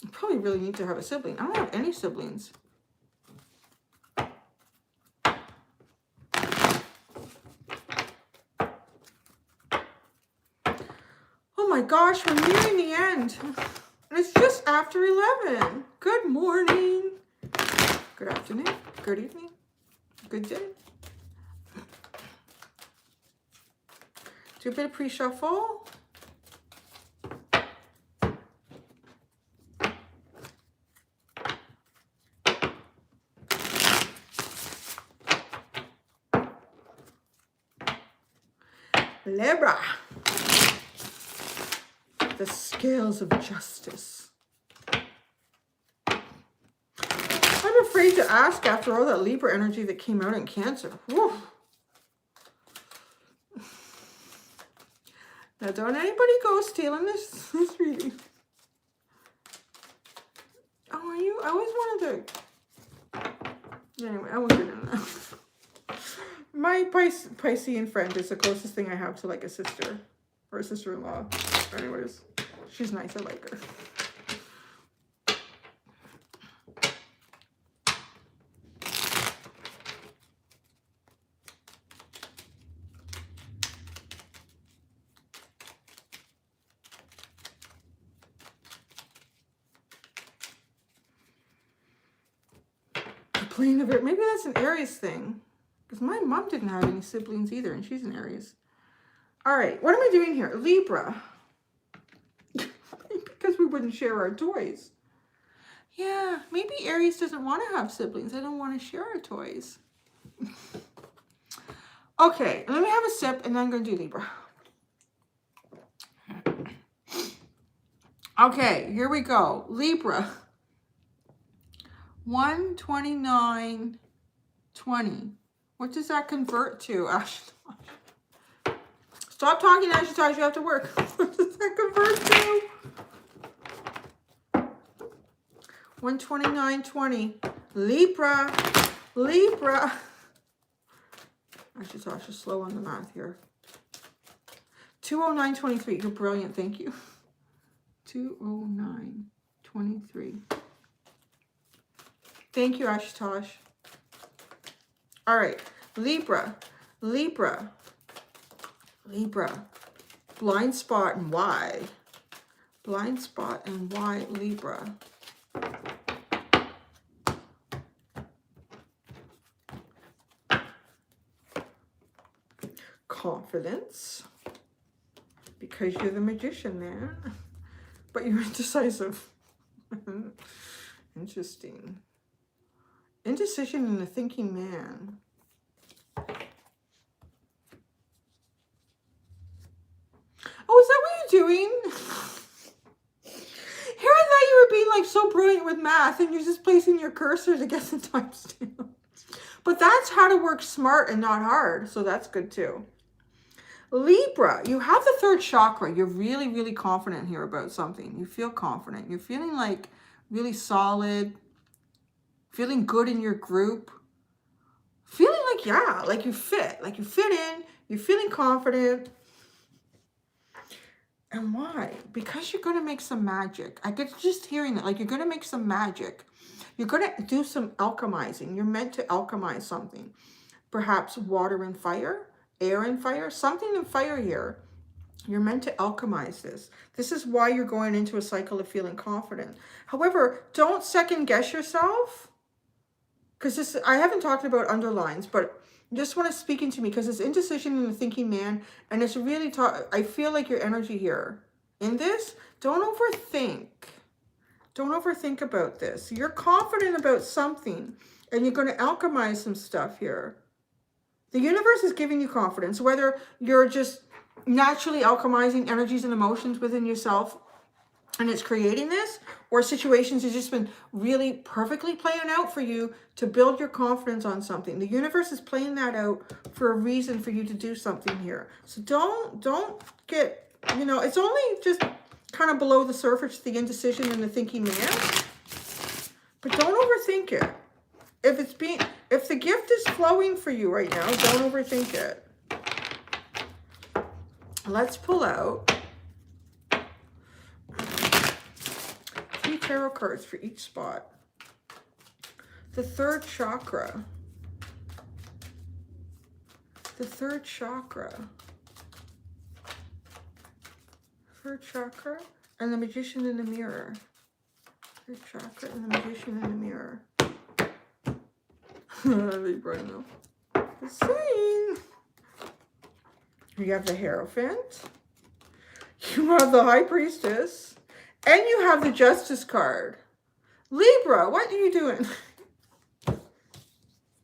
You probably really need to have a sibling. I don't have any siblings. Oh my gosh, we're nearing the end. And it's just after 11. Good morning. Good afternoon. Good evening. Good day. Do a bit of pre-shuffle. Libra. The scales of justice. I'm afraid to ask after all that Libra energy that came out in Cancer. Whew. Now, don't anybody go stealing this reading. Oh, are you? I always wanted to. Anyway, I won't get into that. My Piscean friend is the closest thing I have to like a sister or a sister-in-law. Anyways, she's nice. I like her. Playing of it. Maybe that's an Aries thing. Because my mom didn't have any siblings either, and she's an Aries. All right, what am I doing here? Libra. Because we wouldn't share our toys. Yeah, maybe Aries doesn't want to have siblings. They don't want to share our toys. Okay, let me have a sip, and then I'm going to do Libra. Okay, here we go. Libra. 129.20. What does that convert to, Ash? Stop talking, Ashutosh. You have to work. What does that convert to? 129.20. Libra. Libra. Ashutosh is slow on the math here. 209.23. You're brilliant. Thank you. 209.23. Thank you, Ashutosh. All right. Libra. Libra. Libra. Blind spot and why? Blind spot and why, Libra? Confidence. Because you're the magician, man. But you're indecisive. Interesting. Indecision in a thinking man. Oh, is that what you're doing? Here I thought you were being like so brilliant with math and you're just placing your cursor to get the timestamp. But that's how to work smart and not hard. So that's good too. Libra, you have the third chakra. You're really, really confident here about something. You feel confident. You're feeling like really solid. Feeling good in your group. Feeling like, yeah, like you fit. Like you fit in. You're feeling confident. And why? Because you're going to make some magic. I get just hearing that. Like you're going to make some magic. You're going to do some alchemizing. You're meant to alchemize something. Perhaps water and fire. Air and fire, something in fire here. You're meant to alchemize this. This is why you're going into a cycle of feeling confident. However, don't second guess yourself. Because this, I haven't talked about underlines, but just want to speak into me because it's indecision in the thinking man. And it's really, I feel like your energy here in this, don't overthink. Don't overthink about this. You're confident about something and you're going to alchemize some stuff here. The universe is giving you confidence, whether you're just naturally alchemizing energies and emotions within yourself and it's creating this, or situations have just been really perfectly playing out for you to build your confidence on something. The universe is playing that out for a reason for you to do something here. So don't get, you know, it's only just kind of below the surface, the indecision and the thinking man. But don't overthink it. If the gift is flowing for you right now, don't overthink it. Let's pull out 3 tarot cards for each spot. The third chakra. The third chakra. Third chakra and the magician in the mirror. Third chakra and the magician in the mirror. Libra, no. The same. You have the Hierophant. You have the High Priestess. And you have the Justice card. Libra, what are you doing?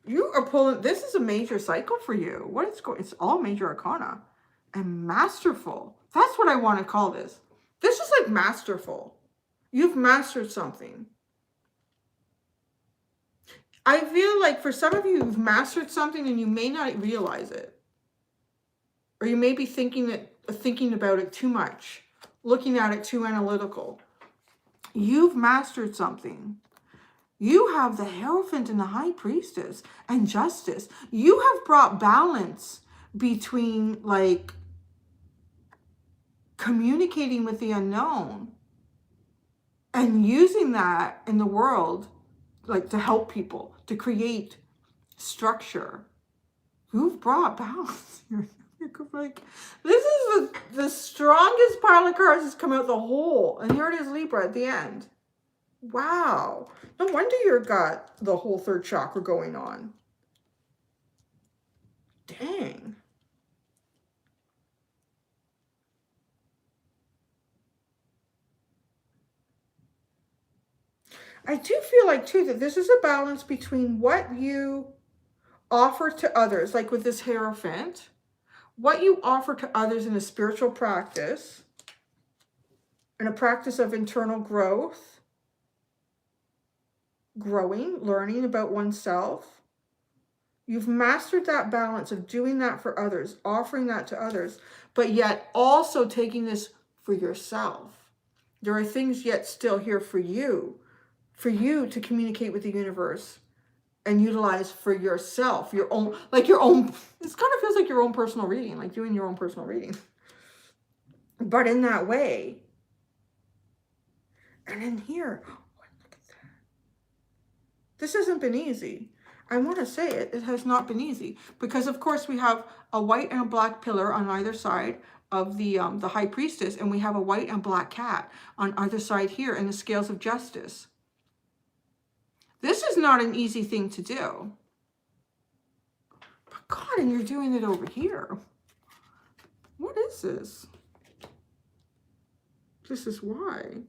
You are pulling, this is a major cycle for you. What is going, it's all major arcana. And masterful. That's what I want to call this. This is like masterful. You've mastered something. I feel like for some of you, you've mastered something and you may not realize it. Or you may be thinking about it too much, looking at it too analytical. You've mastered something. You have the Hierophant and the High Priestess and Justice. You have brought balance between like communicating with the unknown and using that in the world like to help people, to create structure. You've brought balance. You're like, this is the strongest pile of cards that's come out the whole. And here it is, Libra, at the end. Wow. No wonder you've got the whole third chakra going on. Dang. I do feel like, too, that this is a balance between what you offer to others, like with this Hierophant, what you offer to others in a spiritual practice, in a practice of internal growth, growing, learning about oneself. You've mastered that balance of doing that for others, offering that to others, but yet also taking this for yourself. There are things yet still here for you to communicate with the universe and utilize for yourself, your own, this kind of feels like your own personal reading, like doing your own personal reading. But in that way. And in here, oh, look at that. This hasn't been easy. I want to say it, it has not been easy. Because, of course, we have a white and a black pillar on either side of the High Priestess. And we have a white and black cat on either side here in the scales of justice. This is not an easy thing to do. But God, and you're doing it over here. What is this? This is why.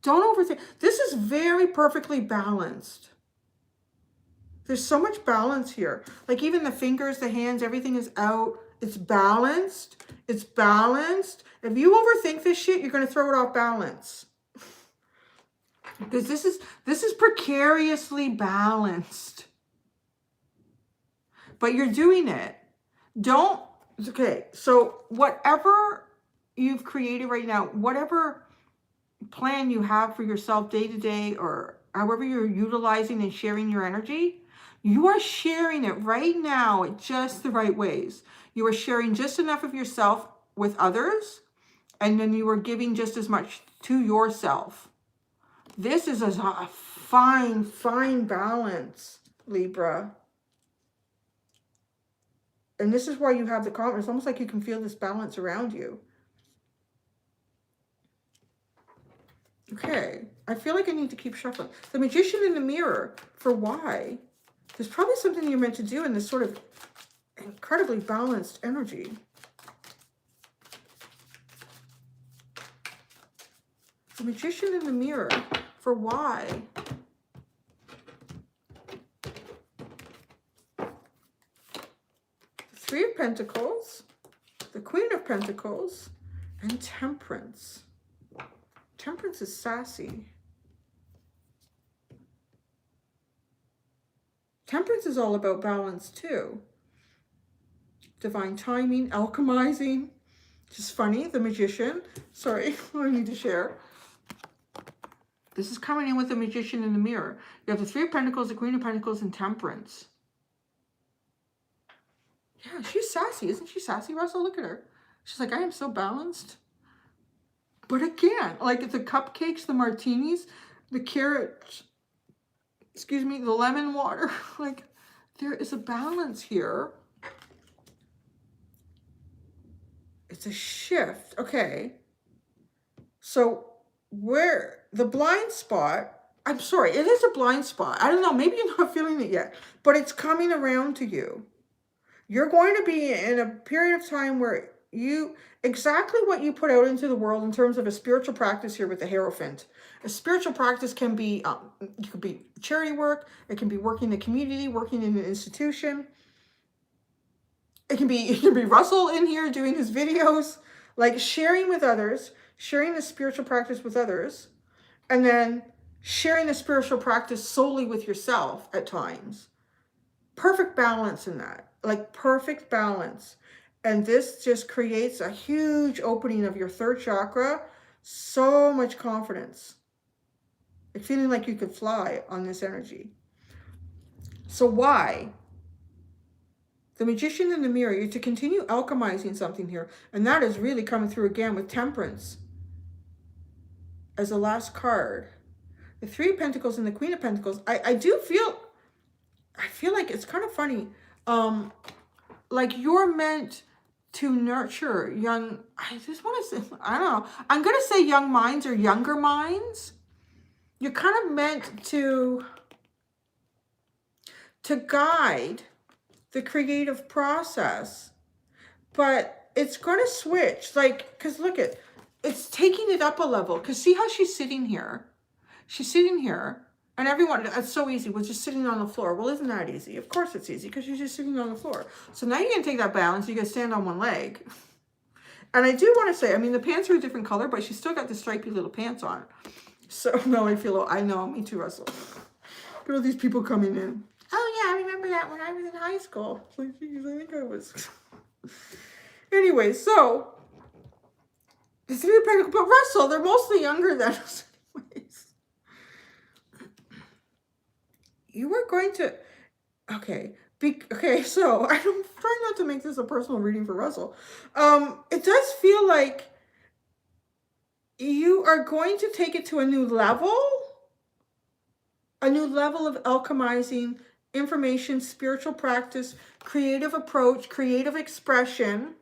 Don't overthink. This is very perfectly balanced. There's so much balance here. Like even the fingers, the hands, everything is out. It's balanced. It's balanced. If you overthink this shit, you're going to throw it off balance. Because this is precariously balanced. But you're doing it. Okay, so whatever you've created right now, whatever plan you have for yourself day to day, or however you're utilizing and sharing your energy, you are sharing it right now in just the right ways. You are sharing just enough of yourself with others, and then you are giving just as much to yourself. This is a fine, fine balance, Libra. And this is why you have the confidence. It's almost like you can feel this balance around you. Okay, I feel like I need to keep shuffling. The Magician in the Mirror, for why? There's probably something you're meant to do in this sort of incredibly balanced energy. The Magician in the Mirror, for why? The Three of Pentacles, the Queen of Pentacles, and Temperance. Temperance is sassy. Temperance is all about balance too. Divine timing, alchemizing. Just funny, the Magician. Sorry, I need to share. This is coming in with the Magician in the Mirror. You have the Three of Pentacles, the Queen of Pentacles, and Temperance. Yeah, she's sassy. Isn't she sassy, Russell? Look at her. She's like, I am so balanced. But again, like the cupcakes, the martinis, the carrots, excuse me, the lemon water, like there is a balance here. It's a shift. Okay. So where the blind spot, I'm sorry, it is a blind spot. I don't know, maybe you're not feeling it yet, but it's coming around to you. You're going to be in a period of time where exactly what you put out into the world in terms of a spiritual practice here with the Hierophant. A spiritual practice can be, it could be charity work. It can be working in the community, working in an institution. It can be Russell in here doing his videos, like sharing with others, sharing the spiritual practice with others, and then sharing the spiritual practice solely with yourself at times. Perfect balance in that, like perfect balance. And this just creates a huge opening of your third chakra. So much confidence. Like feeling like you could fly on this energy. So why? The Magician in the Mirror, you're to continue alchemizing something here. And that is really coming through again with Temperance as the last card. The Three of Pentacles and the Queen of Pentacles. I feel like it's kind of funny. Like you're meant to nurture young, I just want to say, I don't know. I'm going to say young minds or younger minds. You're kind of meant to guide the creative process. But it's going to switch. Like, because look at, it's taking it up a level. Because see how she's sitting here? She's sitting here. And everyone, it's so easy. We're just sitting on the floor. Well, isn't that easy? Of course it's easy because you're just sitting on the floor. So now you're going to take that balance. You're going to stand on one leg. And I do want to say, I mean, the pants are a different color, but she's still got the stripy little pants on. So no, I know, me too, Russell. Look at all these people coming in. Oh yeah, I remember that when I was in high school. Like, geez, I think I was. Anyway, so the Three of Pentacles, but Russell, they're mostly younger than us anyways. You are going to, okay, so I'm trying not to make this a personal reading for Russell. It does feel like you are going to take it to a new level, a new level of alchemizing information, spiritual practice, creative approach, creative expression,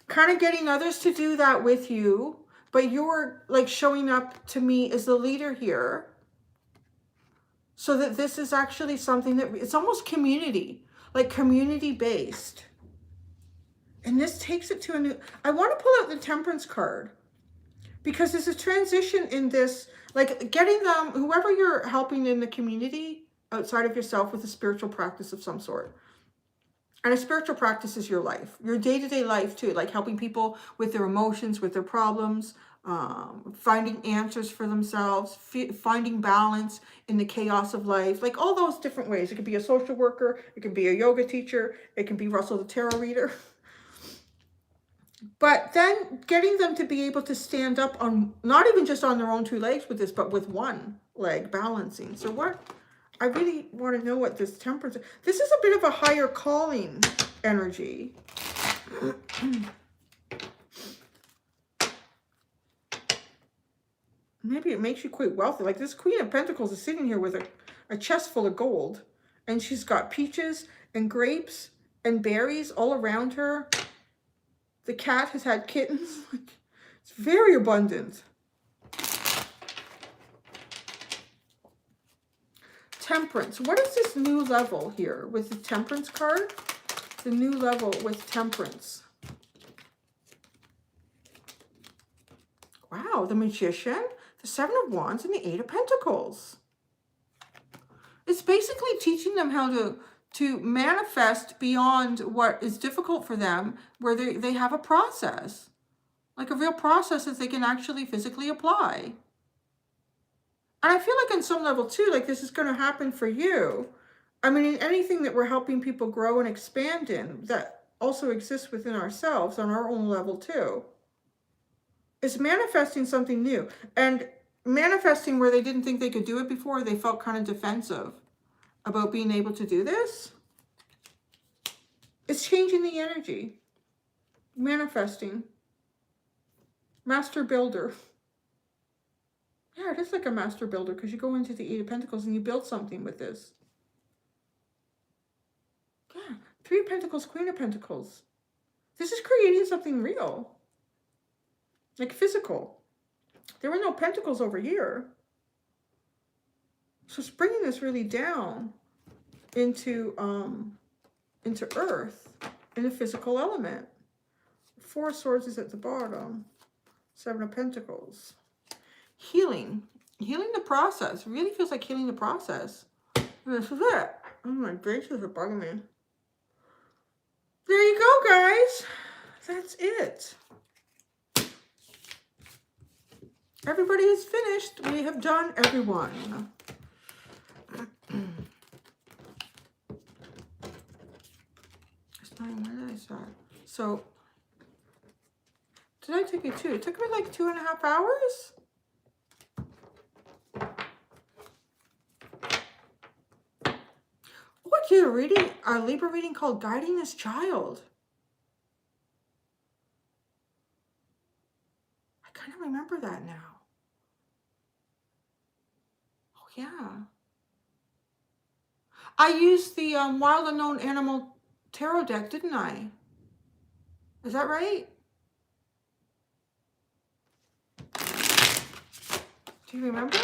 kind of getting others to do that with you, but you're like showing up to me as the leader here, so that this is actually something that it's almost community, like community based. And this takes it to a new, I want to pull out the Temperance card, because there's a transition in this, like getting them, whoever you're helping in the community outside of yourself, with a spiritual practice of some sort. And a spiritual practice is your life, your day-to-day life too, like helping people with their emotions, with their problems, finding answers for themselves, finding balance in the chaos of life, like all those different ways. It could be a social worker, it can be a yoga teacher, it can be Russell the tarot reader. But then getting them to be able to stand up on, not even just on their own two legs with this, but with one leg balancing. So what, I really want to know what this Temperance, this is a bit of a higher calling energy. Maybe it makes you quite wealthy. Like this Queen of Pentacles is sitting here with a chest full of gold. And she's got peaches and grapes and berries all around her. The cat has had kittens. It's very abundant. Temperance. What is this new level here with the Temperance card? The new level with Temperance. Wow, the Magician, the Seven of Wands, and the Eight of Pentacles. It's basically teaching them how to manifest beyond what is difficult for them, where they have a process, like a real process that they can actually physically apply. And I feel like on some level too, like this is going to happen for you. I mean, in anything that we're helping people grow and expand in, that also exists within ourselves on our own level too. It's manifesting something new, and manifesting where they didn't think they could do it before. They felt kind of defensive about being able to do this. It's changing the energy. Manifesting. Master builder. Yeah, it is like a master builder, because you go into the Eight of Pentacles and you build something with this. Yeah, Three of Pentacles, Queen of Pentacles. This is creating something real. Like physical. There were no pentacles over here. So it's bringing this really down into earth, in the physical element. Four of Swords is at the bottom. Seven of Pentacles. Healing. Healing the process. It really feels like healing the process. And this is it. Oh my braces are bugging me. There you go, guys. That's it. Everybody is finished. We have done everyone. Where did I start? So, did I take it too? It took me like 2.5 hours? Oh, I did a Libra reading called Guiding This Child. I kind of remember that now. Oh, yeah. I used the Wild Unknown Animal Tarot deck, didn't I? Is that right? Do you remember?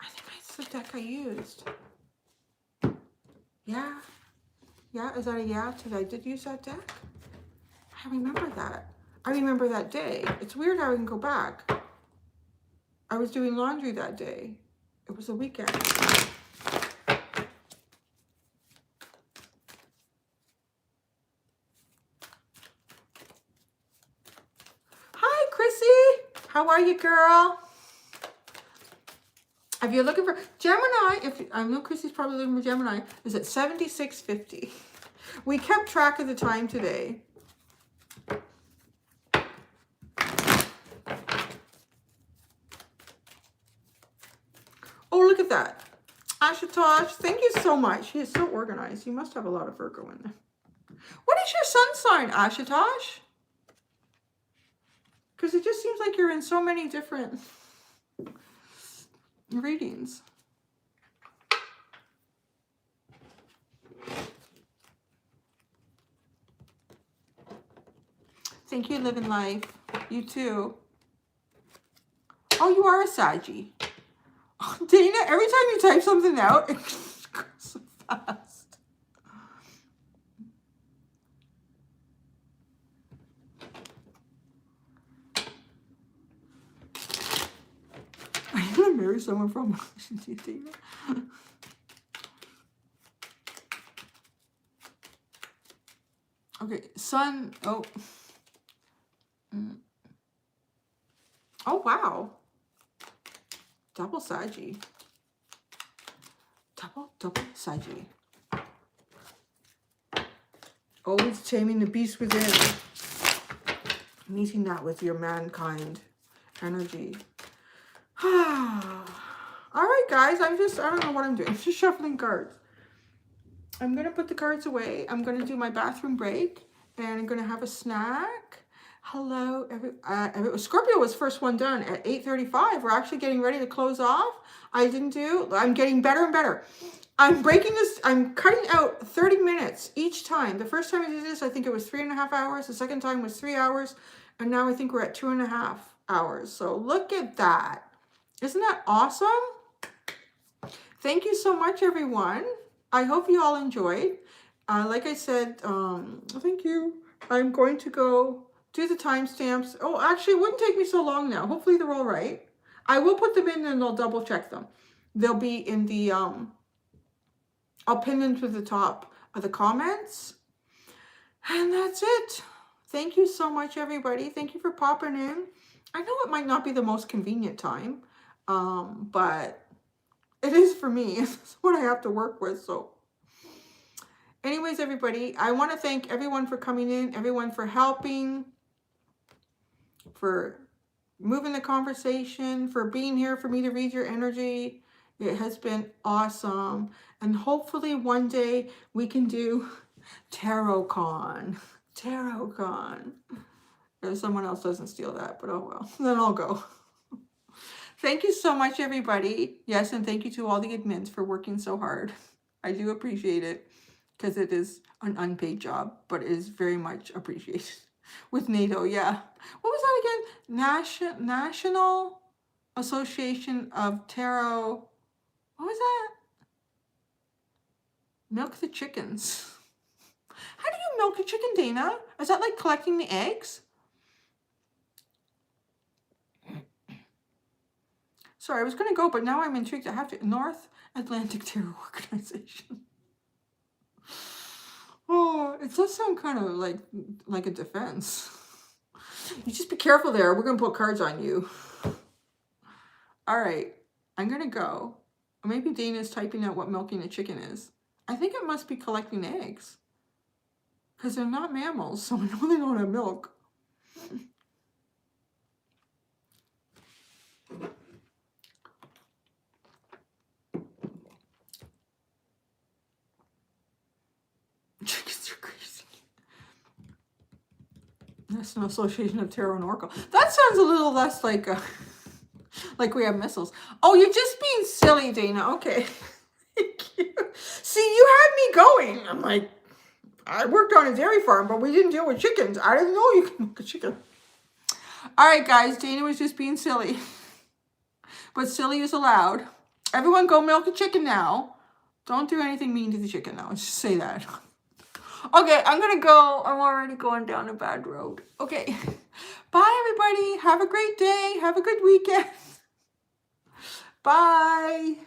I think that's the deck I used. Yeah. Yeah, is that a yeah? I did use that deck? I remember that. I remember that day. It's weird how I can go back. I was doing laundry that day. It was a weekend. Hi, Chrissy. How are you, girl? If you're looking for Gemini, I know Chrissy's probably looking for Gemini, is at 76:50. We kept track of the time today. Oh, look at that. Ashutosh, thank you so much. He is so organized. You must have a lot of Virgo in there. What is your sun sign, Ashutosh? Because it just seems like you're in so many different readings. Thank you, living life. You too. Oh, you are a Saggy. Oh, Dana, every time you type something out, it goes so fast. Are you going to marry someone from Dana? Okay, Sun. Oh. Oh, wow. Double Saggy. Double Saggy. Always taming the beast within. Meeting that with your mankind energy. All right, guys. I don't know what I'm doing. I'm just shuffling cards. I'm going to put the cards away. I'm going to do my bathroom break. And I'm going to have a snack. Hello, Scorpio was first one done at 8:35. We're actually getting ready to close off. I'm getting better and better. I'm breaking this, I'm cutting out 30 minutes each time. The first time I did this, I think it was 3.5 hours. The second time was 3 hours. And now I think we're at 2.5 hours. So look at that. Isn't that awesome? Thank you so much, everyone. I hope you all enjoyed. Like I said, thank you. I'm going to go do the timestamps. Oh, actually, it wouldn't take me so long now. Hopefully they're all right. I will put them in and I'll double check them. They'll be in the, I'll pin them to the top of the comments. And that's it. Thank you so much, everybody. Thank you for popping in. I know it might not be the most convenient time, but it is for me. It's what I have to work with, so. Anyways, everybody, I want to thank everyone for coming in, everyone for helping, for moving the conversation, for being here for me to read your energy. It has been awesome. And hopefully one day we can do TarotCon. TarotCon. If someone else doesn't steal that, but oh well. Then I'll go. Thank you so much, everybody. Yes, and thank you to all the admins for working so hard. I do appreciate it because it is an unpaid job, but it is very much appreciated. With NATO, yeah. What was that again? National Association of Tarot. What was that? Milk the chickens. How do you milk a chicken, Dana? Is that like collecting the eggs? Sorry, I was going to go, but now I'm intrigued. I have to. North Atlantic Tarot Organization. Oh, it does sound kind of like a defense. You just be careful there. We're going to put cards on you. All right. I'm going to go. Or maybe Dana's typing out what milking a chicken is. I think it must be collecting eggs. Because they're not mammals, so I know they don't have milk. Chickens are crazy. National Association of Tarot and Oracle. That sounds a little less like we have missiles. Oh, you're just being silly, Dana. Okay. Thank you. See, you had me going. I'm like, I worked on a dairy farm, but we didn't deal with chickens. I didn't know you could milk a chicken. All right, guys. Dana was just being silly. But silly is allowed. Everyone go milk a chicken now. Don't do anything mean to the chicken now. Let's just say that. Okay, I'm going to go. I'm already going down a bad road. Okay. Bye, everybody. Have a great day. Have a good weekend. Bye.